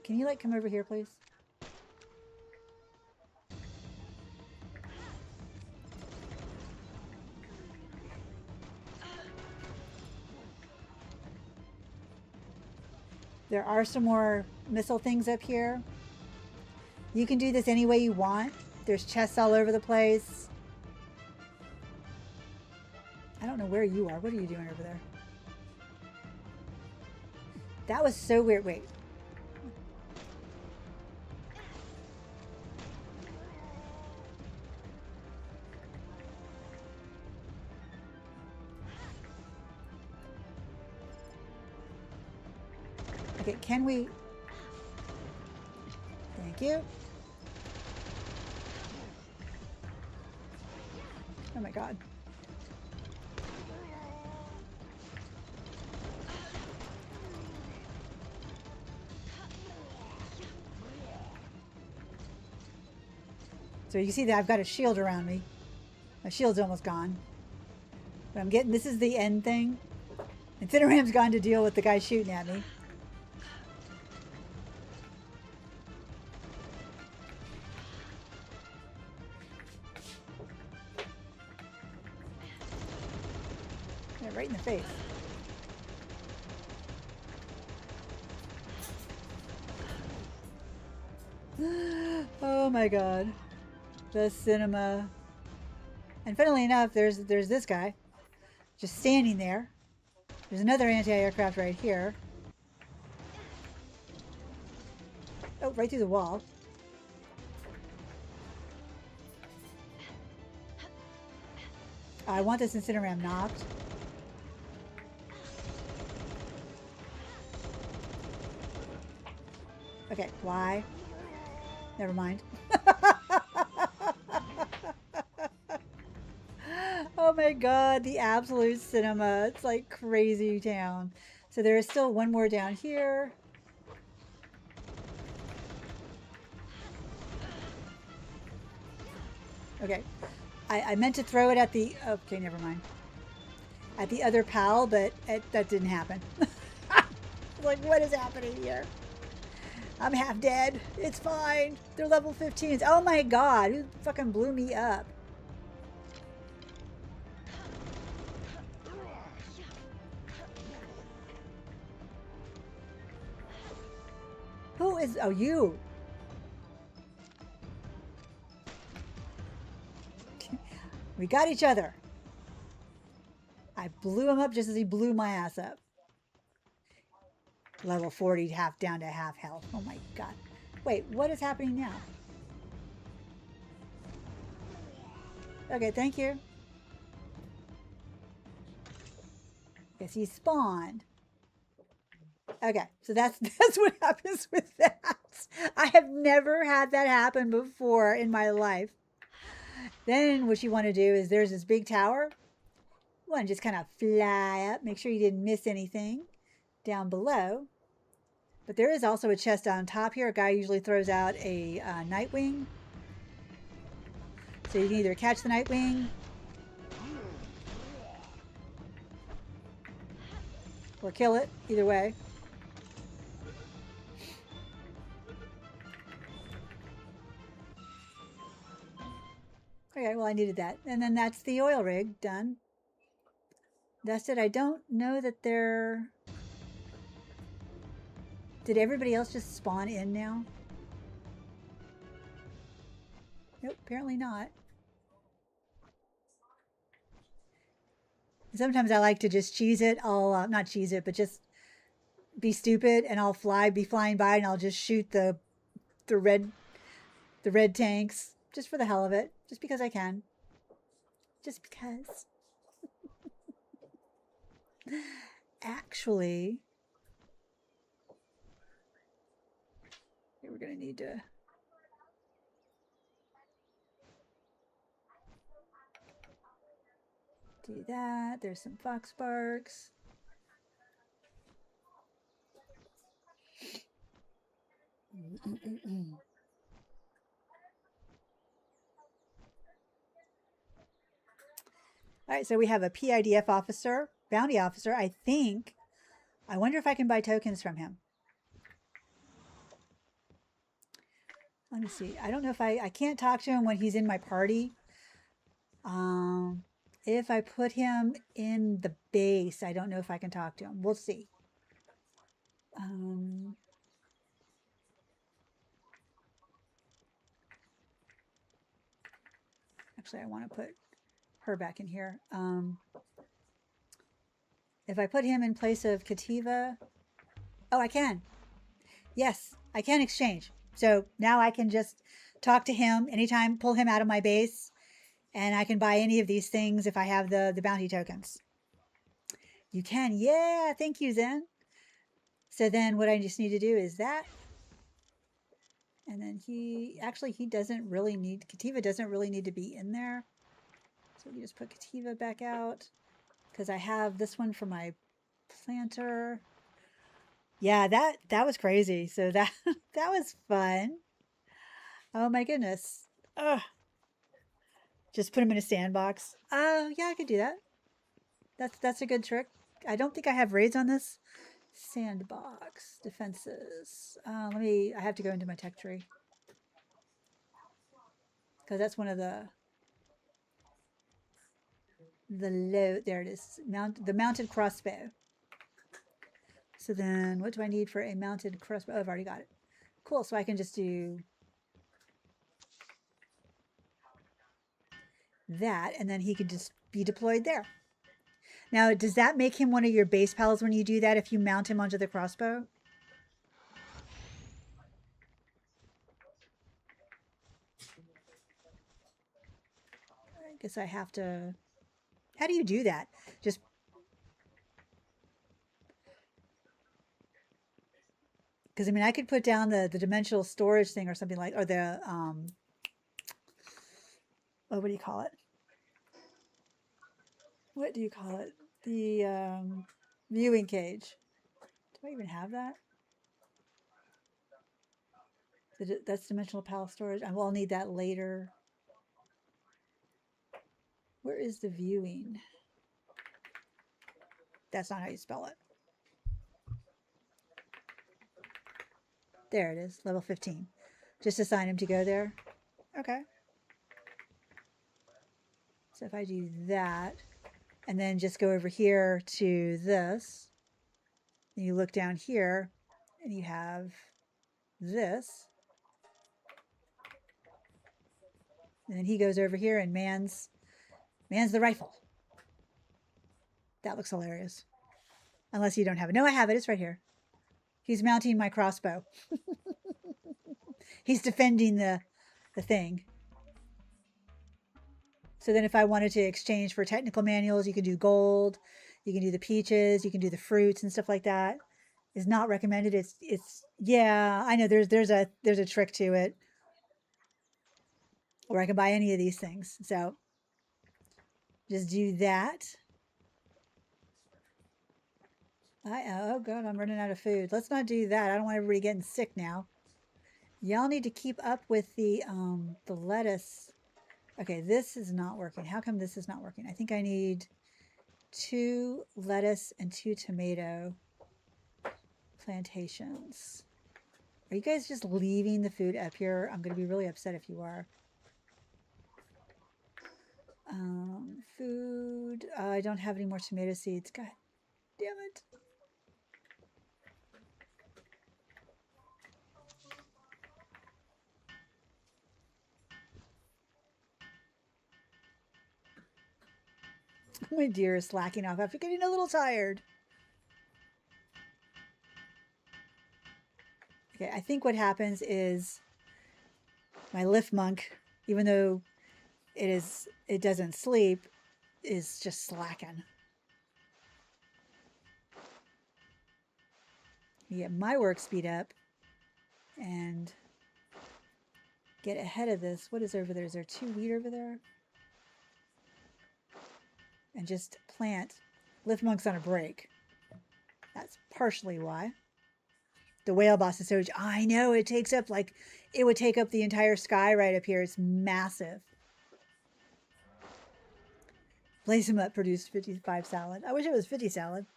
Can you like come over here, please? There are some more missile things up here. You can do this any way you want. There's chests all over the place. I don't know where you are. What are you doing over there? That was so weird. Wait. Okay, can we... Thank you. Oh my god. So you see that I've got a shield around me. My shield's almost gone. But I'm getting... This is the end thing. Incineram's gone to deal with the guy shooting at me. Right in the face. Oh my god. The cinema. And funnily enough, there's this guy just standing there. There's another anti-aircraft right here. Oh, right through the wall. I want this Incineram knocked. Okay, why? Never mind. Oh my god, the absolute cinema. It's like crazy town. So there is still one more down here. Okay. I meant to throw it at the... Okay, never mind. At the other pal, but that didn't happen. Like, what is happening here? I'm half dead. It's fine. They're level 15s. Oh my god, who fucking blew me up? Who is... Oh, you. We got each other. I blew him up just as he blew my ass up. Level 40, half down to half health. Oh my god. Wait, what is happening now? Okay, thank you. Yes, he spawned. Okay, so that's what happens with that. I have never had that happen before in my life. Then what you want to do is there's this big tower. You want to just kind of fly up, make sure you didn't miss anything down below. But there is also a chest on top here. A guy usually throws out a Nightwing. So you can either catch the Nightwing or kill it, either way. Okay, well I needed that. And then that's the oil rig done. That's it. I don't know that they're... Did everybody else just spawn in now? Nope, apparently not. Sometimes I like to just cheese it. I'll not cheese it, but just be stupid, and I'll be flying by, and I'll just shoot the red tanks just for the hell of it, just because I can. Just because. Actually, we're gonna need to. Do that. There's some fox sparks. All right, so we have a PIDF officer, bounty officer, I think. I wonder if I can buy tokens from him. Let me see. I don't know if I can't talk to him when he's in my party. If I put him in the base, I don't know if I can talk to him. We'll see. Actually, I want to put her back in here. If I put him in place of Kativa, oh, I can. Yes, I can exchange. So now I can just talk to him anytime, pull him out of my base, and I can buy any of these things if I have the bounty tokens. You can. Yeah, thank you, Zen. So then what I just need to do is that. And then he doesn't really need, Kativa doesn't really need to be in there. So you just put Kativa back out because I have this one for my planter. Yeah, that was crazy. So that was fun. Oh my goodness. Ugh. Just put him in a sandbox. Yeah, I could do that. That's a good trick. I don't think I have raids on this. Sandbox defenses. I have to go into my tech tree because that's one of the low. There it is. The mounted crossbow. So then, what do I need for a mounted crossbow? Oh, I've already got it. Cool. So I can just do that, and then he can just be deployed there. Now, does that make him one of your base pals when you do that if you mount him onto the crossbow? I guess I have to... How do you do that? Just... Because, I mean, I could put down the dimensional storage thing or something like... Or the... Oh, what do you call it? What do you call it? The viewing cage. Do I even have that? That's dimensional pal storage. I will need that later. Where is the viewing? That's not how you spell it. There it is, level 15. Just assign him to go there. Okay. So if I do that, and then just go over here to this, and you look down here, and you have this. And then he goes over here and mans the rifle. That looks hilarious. Unless you don't have it. No, I have it. It's right here. He's mounting my crossbow. He's defending the thing. So then if I wanted to exchange for technical manuals, you can do gold, you can do the peaches, you can do the fruits and stuff like that. Is not recommended. It's yeah, I know there's a trick to it. Or I can buy any of these things. So just do that. Oh god, I'm running out of food. Let's not do that. I don't want everybody getting sick now. Y'all need to keep up with the lettuce. Okay, this is not working. How come this is not working? I think I need 2 lettuce and 2 tomato plantations. Are you guys just leaving the food up here? I'm going to be really upset if you are. Food. I don't have any more tomato seeds. God damn it. My deer is slacking off after getting a little tired. Okay, I think what happens is my lift monk, even though it doesn't sleep, is just slacking. Get my work speed up and get ahead of this. What is over there? Is there 2 wheat over there? And just plant. Lift monk's on a break. That's partially why. The whale boss is so... I know, it takes up like... It would take up the entire sky right up here. It's massive. Blaze him up produced 55 salad. I wish it was 50 salad.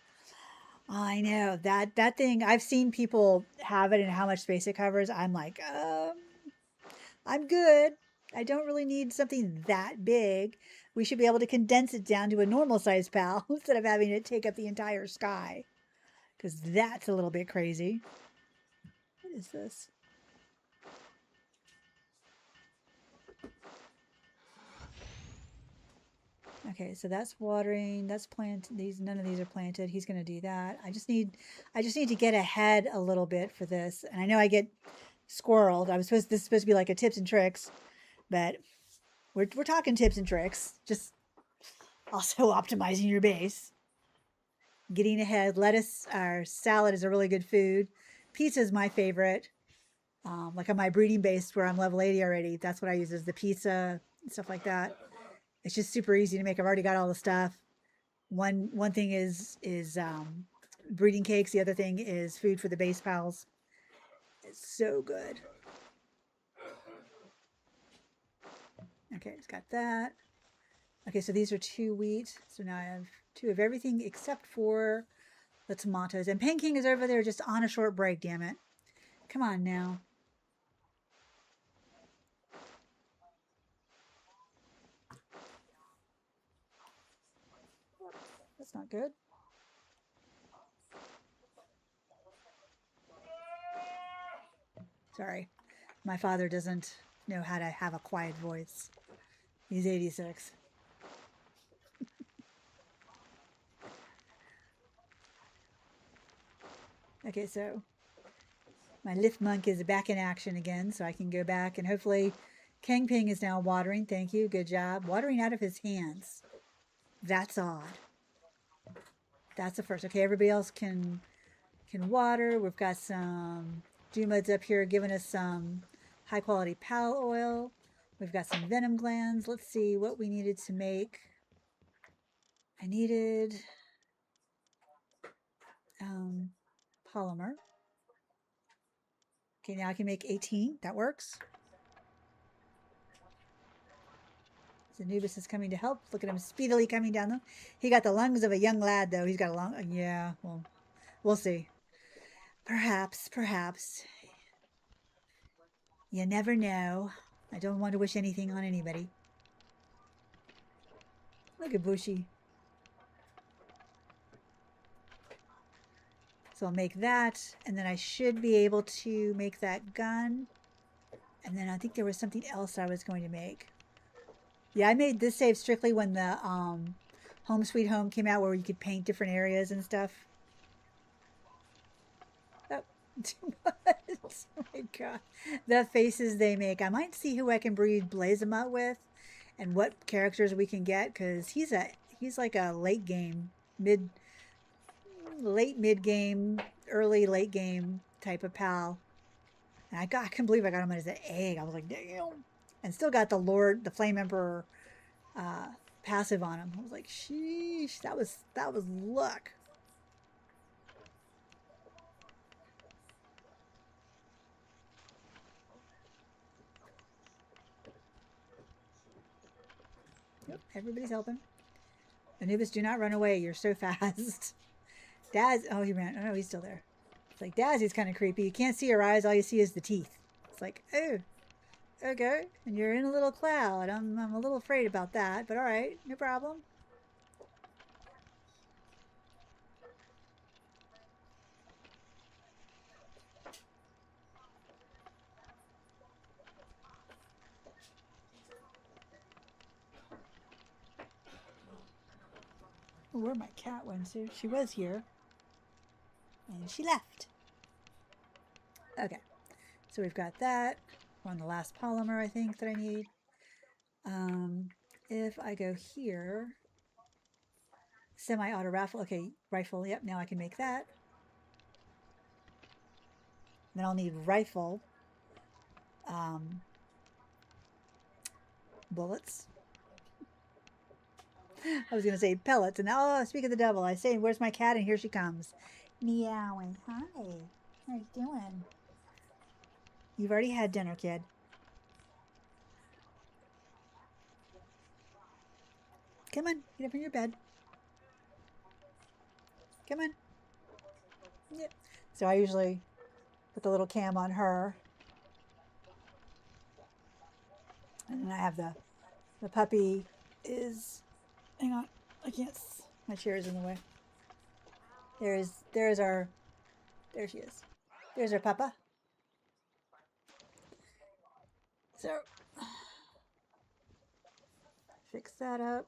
I know. That thing... I've seen people have it and how much space it covers. I'm like, I'm good. I don't really need something that big. We should be able to condense it down to a normal size pal instead of having it take up the entire sky. Because that's a little bit crazy. What is this? Okay, so that's watering. That's planted. None of these are planted. He's going to do that. I just need to get ahead a little bit for this. And I know I get squirreled. This is supposed to be like a tips and tricks, but we're talking tips and tricks. Just also optimizing your base. Getting ahead. Lettuce or salad is a really good food. Pizza is my favorite. Like on my breeding base where I'm level 80 already, that's what I use is the pizza and stuff like that. It's just super easy to make. I've already got all the stuff. One thing is breeding cakes. The other thing is food for the base pals. It's so good. Okay, it's got that. Okay, so these are 2 wheat. So now I have 2 of everything except for the tomatoes. And Pain King is over there just on a short break, damn it. Come on now. That's not good. Sorry. My father doesn't know how to have a quiet voice. He's 86. Okay, so my lift monk is back in action again, so I can go back and hopefully Kang Ping is now watering. Thank you. Good job. Watering out of his hands. That's odd. That's the first. Okay, everybody else can water. We've got some Dumads up here giving us some high quality pal oil. We've got some venom glands. Let's see what we needed to make. I needed polymer. Okay, now I can make 18. That works. Anubis is coming to help. Look at him speedily coming down them. He got the lungs of a young lad, though. He's got a lung. Yeah, well, we'll see. Perhaps, perhaps. You never know. I don't want to wish anything on anybody. Look at Bushy. So I'll make that, and then I should be able to make that gun. And then I think there was something else I was going to make. Yeah, I made this save strictly when the Home Sweet Home came out, where you could paint different areas and stuff. Oh, oh my god, the faces they make! I might see who I can breed Blazema with, and what characters we can get, because he's like a late mid game, early late game type of pal. And I can't believe I got him as an egg. I was like, damn. And still got the Flame Emperor passive on him. I was like, sheesh, that was luck. Yep, everybody's helping. Anubis, do not run away. You're so fast. Daz, oh, he ran. Oh, no, he's still there. It's like, Dazzy's kind of creepy. You can't see her eyes. All you see is the teeth. It's like, oh, okay. And you're in a little cloud. I'm a little afraid about that, but all right, no problem. Oh, where my cat went to? She was here. And she left. Okay. So we've got that. We're on the last polymer, I think, that I need. If I go here, semi-auto rifle. Okay, rifle. Yep, now I can make that. Then I'll need rifle bullets. I was gonna say pellets, and now, oh, speak of the devil, I say, where's my cat? And here she comes, meowing. Hi, how you doing? You've already had dinner, kid. Come on, get up in your bed. Come on. Yep. So I usually put the little cam on her, and then I have the puppy is. Hang on, I can't. My chair is in the way. There she is. There's our papa. So fix that up.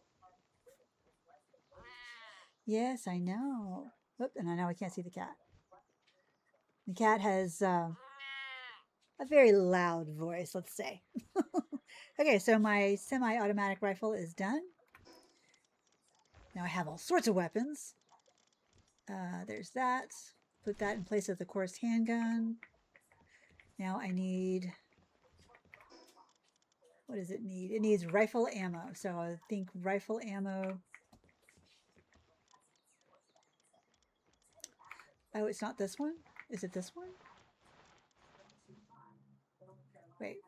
Yes, I know. Oop, and I know I can't see the cat. The cat has a very loud voice, let's say. Okay, so my semi-automatic rifle is done. Now I have all sorts of weapons. There's that. Put that in place of the coarse handgun. Now I need... What does it need? It needs rifle ammo. So I think rifle ammo... Oh, it's not this one? Is it this one? Wait.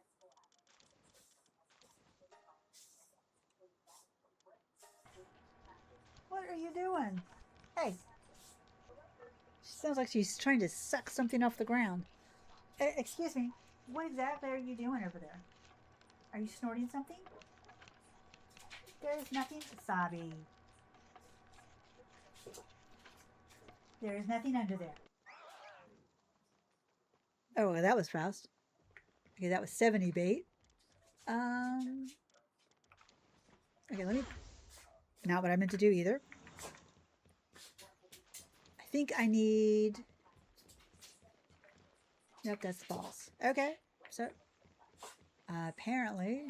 What are you doing? Hey. She sounds like she's trying to suck something off the ground. Excuse me. What exactly are you doing over there? Are you snorting something? There's nothing, Sabi. There is nothing under there. Oh, well, that was fast. Okay, that was 70 bait. Okay, let me... Not what I meant to do either. I think I need Yep, that's false. Okay, so apparently...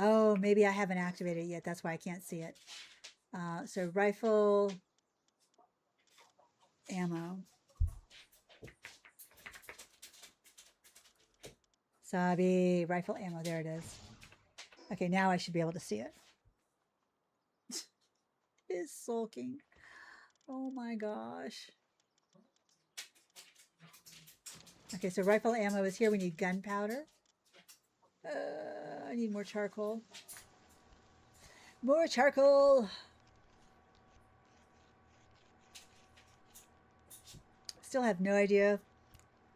Oh, maybe I haven't activated it yet. That's why I can't see it. So rifle ammo. Sabi, rifle ammo. There it is. Okay, now I should be able to see it. It's sulking. Oh my gosh. Okay, so rifle ammo is here. We need gunpowder. I need more charcoal. More charcoal. Still have no idea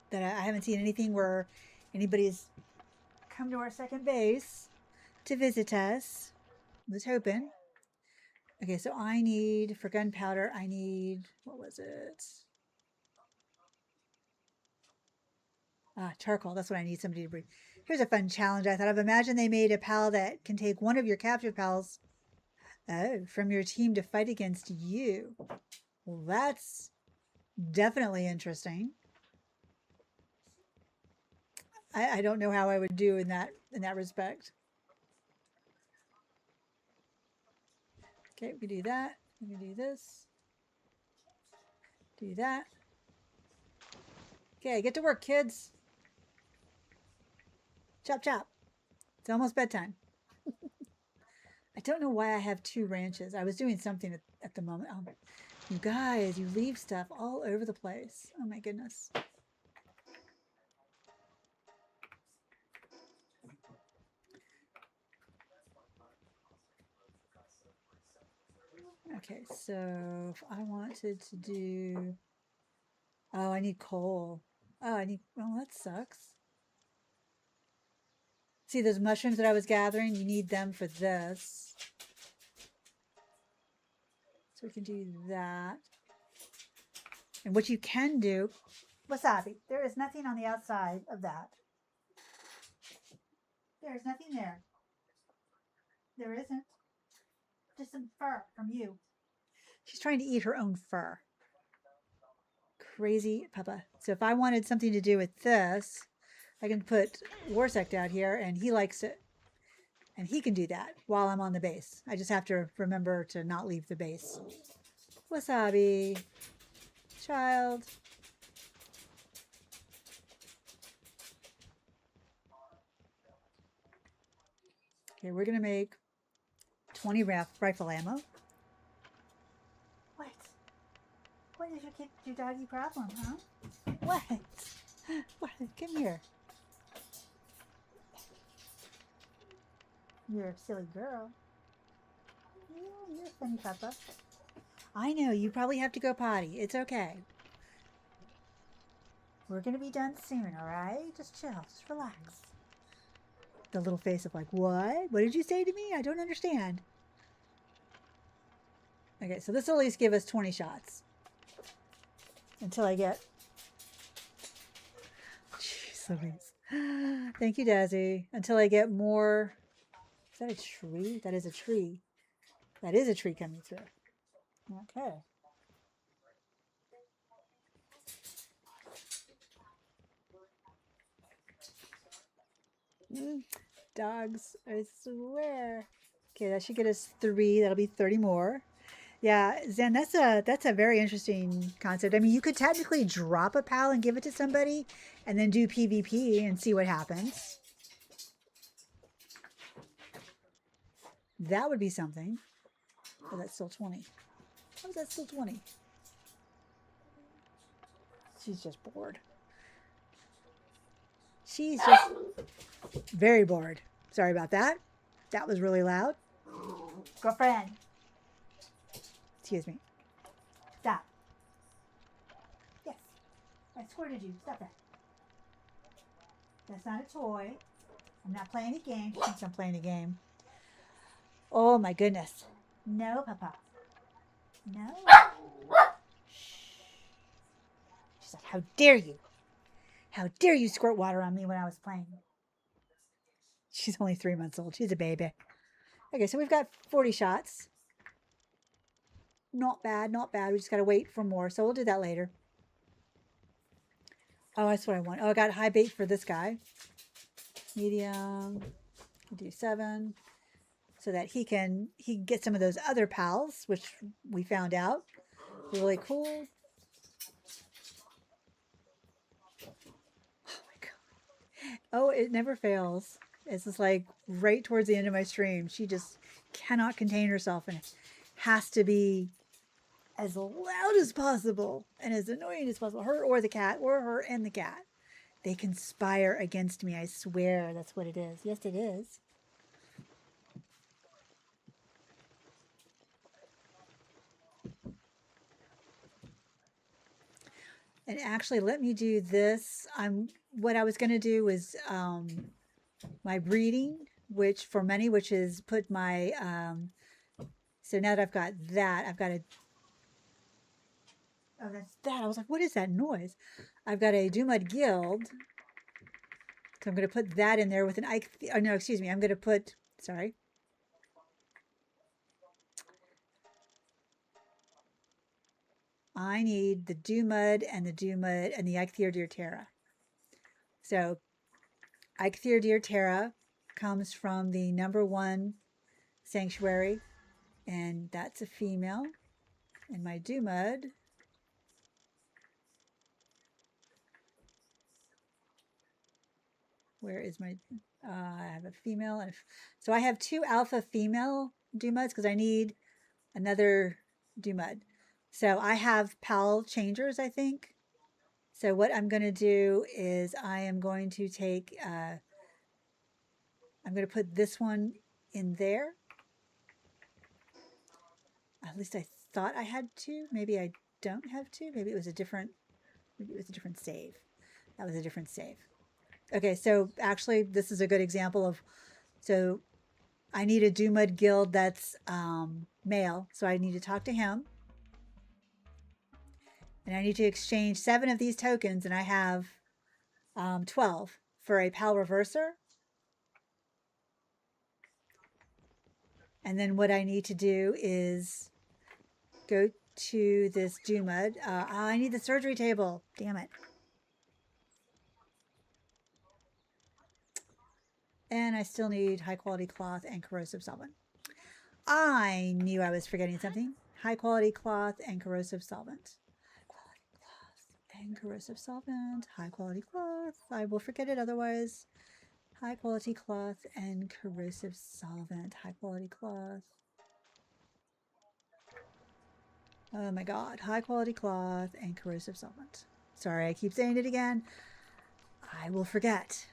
that I haven't seen anything where anybody's come to our second base to visit us. Was hoping. Okay, so I need, for gunpowder, I need, what was it? Charcoal. That's what I need somebody to bring. Here's a fun challenge I thought of. Imagine they made a pal that can take one of your captured pals from your team to fight against you. Well, that's definitely interesting. I don't know how I would do in that respect. Okay, we can do that. We can do this. Do that. Okay, get to work, kids. Chop, chop. It's almost bedtime. I don't know why I have 2 ranches. I was doing something at the moment. Oh, you guys, you leave stuff all over the place. Oh my goodness. Okay, so if I wanted to do... Oh, I need coal. Oh, I need... Well, that sucks. See those mushrooms that I was gathering? You need them for this. So we can do that. And what you can do... Wasabi, there is nothing on the outside of that. There's nothing there. There isn't. Just some fur from you. She's trying to eat her own fur. Crazy Papa. So if I wanted something to do with this, I can put Warsect out here and he likes it. And he can do that while I'm on the base. I just have to remember to not leave the base. Wasabi. Child. Okay, we're going to make 20 rifle ammo. What? What is your doggy problem, huh? What? What? Come here. You're a silly girl. Yeah, you're a funny papa. I know, you probably have to go potty. It's okay. We're going to be done soon, all right? Just chill. Just relax. The little face of like, what? What did you say to me? I don't understand. Okay, so this will at least give us 20 shots. Until I get... Jeez Louise. Thank you, Dazzy. Until I get more... Is that a tree? That is a tree. That is a tree coming through. Okay. Dogs, I swear. Okay, that should get us 3. That'll be 30 more. Yeah, Zen, that's a very interesting concept. I mean, you could technically drop a pal and give it to somebody and then do PvP and see what happens. That would be something. Oh, that's still 20. How is that still 20? She's just bored. She's just very bored. Sorry about that. That was really loud. Girlfriend. Excuse me. Stop. Yes. I squirted you. Stop that. That's not a toy. I'm not playing a game. She thinks I'm playing a game. Oh my goodness. No, Papa. No. Shh. She's like, how dare you? How dare you squirt water on me when I was playing? She's only 3 months old. She's a baby. Okay, so we've got 40 shots. Not bad, not bad. We just got to wait for more. So we'll do that later. Oh, that's what I want. Oh, I got high bait for this guy. Medium. Do 7. So that he can get some of those other pals, which we found out really cool. Oh my god! Oh, it never fails. It's just like right towards the end of my stream, she just cannot contain herself and has to be as loud as possible and as annoying as possible. Her or the cat, or her and the cat. They conspire against me. I swear that's what it is. Yes, it is. And actually, let me do this. What I was going to do was my breeding, which for many, which is put my so now that I've got that, I've got a oh that's that. I was like, what is that noise? I've got a Dumud Guild. So I'm going to put that in there with an Ike. Oh no, excuse me. I'm going to put sorry. I need the Dumud and the Ichthyodeer Terra. So Ichthyodeer Terra comes from the #1 sanctuary, and that's a female. And my Dumud, where is my? I have a female, and so I have 2 alpha female Dumuds because I need another Dumud. So I have PAL changers, I think. So what I'm going to do is I am going to take. I'm going to put this one in there. At least I thought I had 2. Maybe I don't have 2. Maybe it was a different. Maybe it was a different save. That was a different save. Okay, so actually, this is a good example of. So I need a Dumud guild that's male, so I need to talk to him. And I need to exchange 7 of these tokens, and I have 12 for a PAL reverser. And then what I need to do is go to this Dumud. I need the surgery table. Damn it. And I still need high quality cloth and corrosive solvent. I knew I was forgetting something. High quality cloth and corrosive solvent. And corrosive solvent, high quality cloth. I will forget it otherwise. High quality cloth and corrosive solvent. High quality cloth. Oh my god. High quality cloth and corrosive solvent. Sorry, I keep saying it again. I will forget.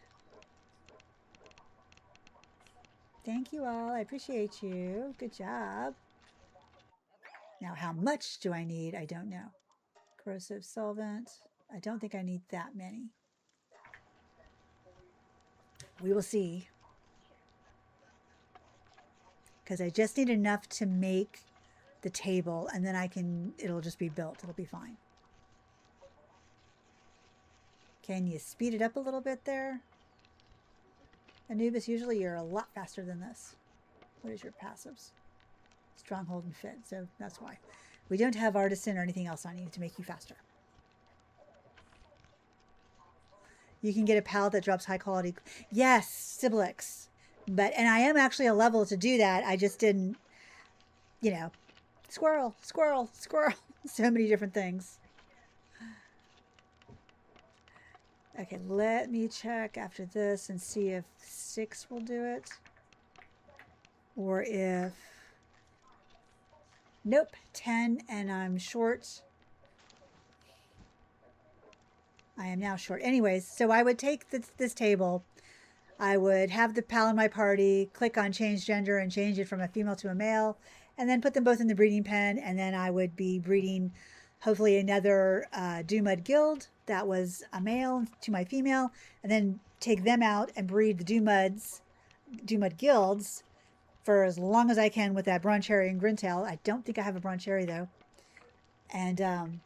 Thank you all. I appreciate you. Good job. Now, how much do I need? I don't know. Corrosive solvent. I don't think I need that many. We will see. Because I just need enough to make the table, and then it'll just be built. It'll be fine. Can you speed it up a little bit there? Anubis, usually you're a lot faster than this. What is your passives? Stronghold and fit, so that's why. We don't have artisan or anything else on you to make you faster. You can get a palette that drops high quality. Yes, Siblix. And I am actually a level to do that. I just didn't, squirrel, squirrel, squirrel. So many different things. Okay, let me check after this and see if 6 will do it. Or if... Nope, 10, and I'm short. I am now short. Anyways, so I would take this table. I would have the pal in my party, click on change gender and change it from a female to a male, and then put them both in the breeding pen, and then I would be breeding hopefully another Dumud guild that was a male to my female, and then take them out and breed the Dumud guilds for as long as I can with that Broncherry and Grintail. I don't think I have a Broncherry though. And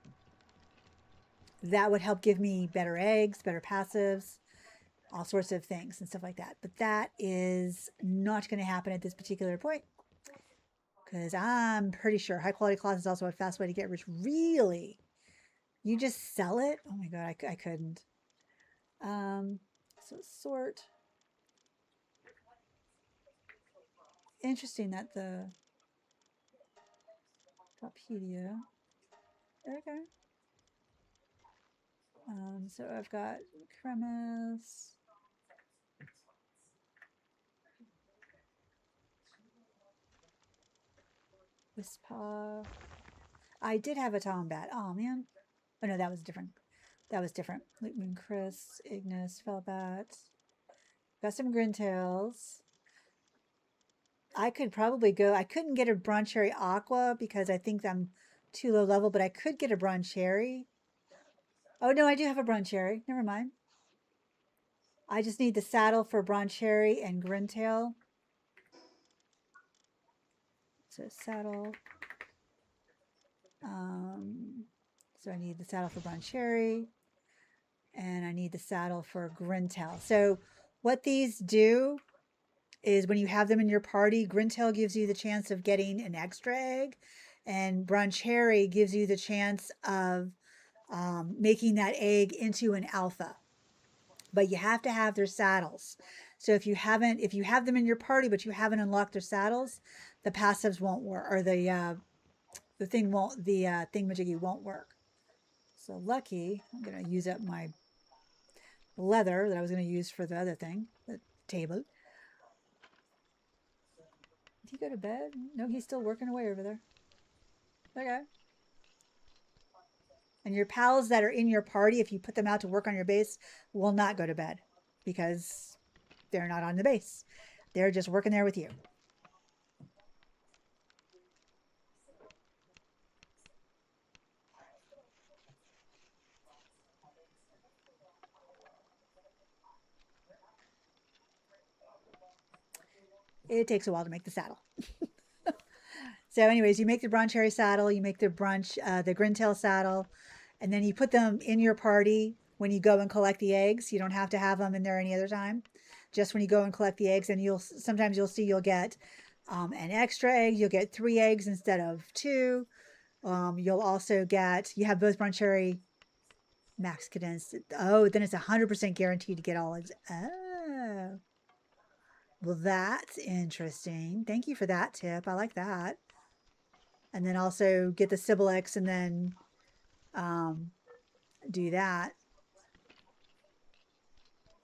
that would help give me better eggs, better passives, all sorts of things and stuff like that. But that is not going to happen at this particular point, because I'm pretty sure high quality cloth is also a fast way to get rich. Really? You just sell it? Oh my god, I couldn't. Um, so sort. Interesting that the Topedia. Okay. So I've got Cremis. Wispa. I did have a Tombat. Oh man. Oh no, that was different. That was different. Moon Chris, Ignis, Felbat. Got some Grintails. I could probably go. I couldn't get a Broncherry Aqua because I think I'm too low level, but I could get a Broncherry. Oh no, I do have a Broncherry. Never mind. I just need the saddle for Broncherry and Grintail. So saddle. So I need the saddle for Broncherry, and I need the saddle for Grintail. So what these do is when you have them in your party, Grintail gives you the chance of getting an extra egg, and Broncherry gives you the chance of making that egg into an alpha. But you have to have their saddles. So if you have them in your party but you haven't unlocked their saddles, the passives won't work, or the thing won't, the thingamajiggy won't work. So lucky, I'm gonna use up my leather that I was gonna use for the other thing, the table. Did he go to bed? No, he's still working away over there. Okay. And your pals that are in your party, if you put them out to work on your base, will not go to bed because they're not on the base. They're just working there with you. It takes a while to make the saddle. So, anyways, you make the Broncherry saddle, you make the Grintail saddle, and then you put them in your party when you go and collect the eggs. You don't have to have them in there any other time. Just when you go and collect the eggs, and sometimes you'll see you'll get an extra egg. You'll get 3 eggs instead of 2. You'll also you have both Broncherry max cadence. Oh, then it's 100% guaranteed to get all eggs. Oh, well, that's interesting. Thank you for that tip. I like that. And then also get the Sibilex and then do that.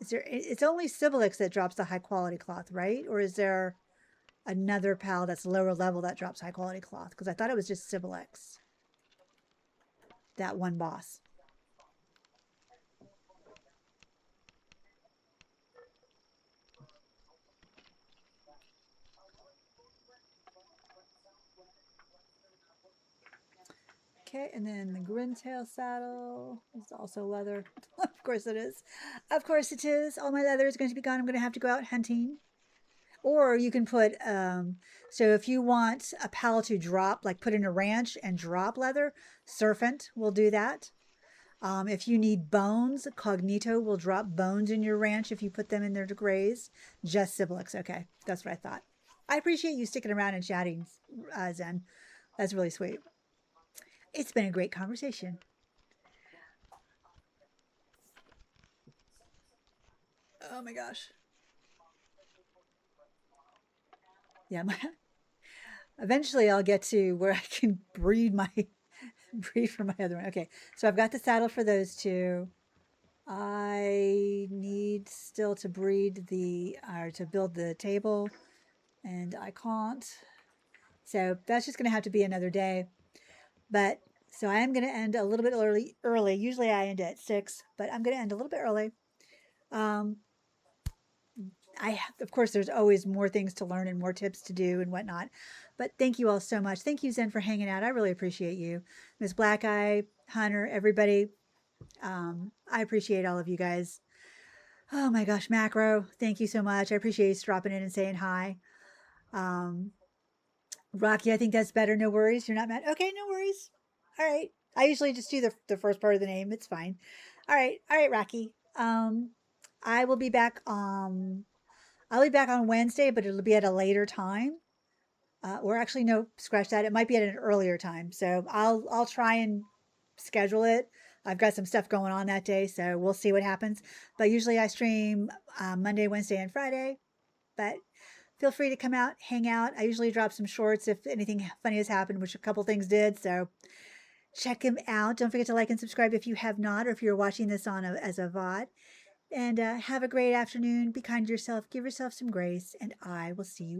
It's only Sibilex that drops the high quality cloth, right? Or is there another pal that's lower level that drops high quality cloth? Because I thought it was just Sibilex. That one boss. Okay, and then the Grintail saddle is also leather. Of course it is. Of course it is. All my leather is going to be gone. I'm going to have to go out hunting. Or you can put, so if you want a pal to drop, like put in a ranch and drop leather, Serpent will do that. If you need bones, Cognito will drop bones in your ranch if you put them in there to graze. Just Siblix. Okay, that's what I thought. I appreciate you sticking around and chatting, Zen. That's really sweet. It's been a great conversation. Oh my gosh. Yeah, eventually I'll get to where I can breed for my other one. Okay, so I've got the saddle for those two. I need still to to build the table, and I can't. So that's just going to have to be another day. But so I am going to end a little bit early. Usually I end at 6, but I'm going to end a little bit early. Of course, there's always more things to learn and more tips to do and whatnot. But thank you all so much. Thank you, Zen, for hanging out. I really appreciate you. Miss Black Eye, Hunter, everybody. I appreciate all of you guys. Oh my gosh, Macro, thank you so much. I appreciate you dropping in and saying hi. Rocky, I think that's better. No worries. You're not mad. Okay, no worries. All right. I usually just do the first part of the name. It's fine. All right. All right, Rocky. I will be back. I'll be back on Wednesday, but it'll be at a later time. Or actually, no, scratch that. It might be at an earlier time. So I'll try and schedule it. I've got some stuff going on that day, so we'll see what happens. But usually I stream Monday, Wednesday, and Friday. But feel free to come out, hang out. I usually drop some shorts if anything funny has happened, which a couple things did. So check them out. Don't forget to like and subscribe if you have not, or if you're watching this as a VOD. And have a great afternoon. Be kind to yourself. Give yourself some grace. And I will see you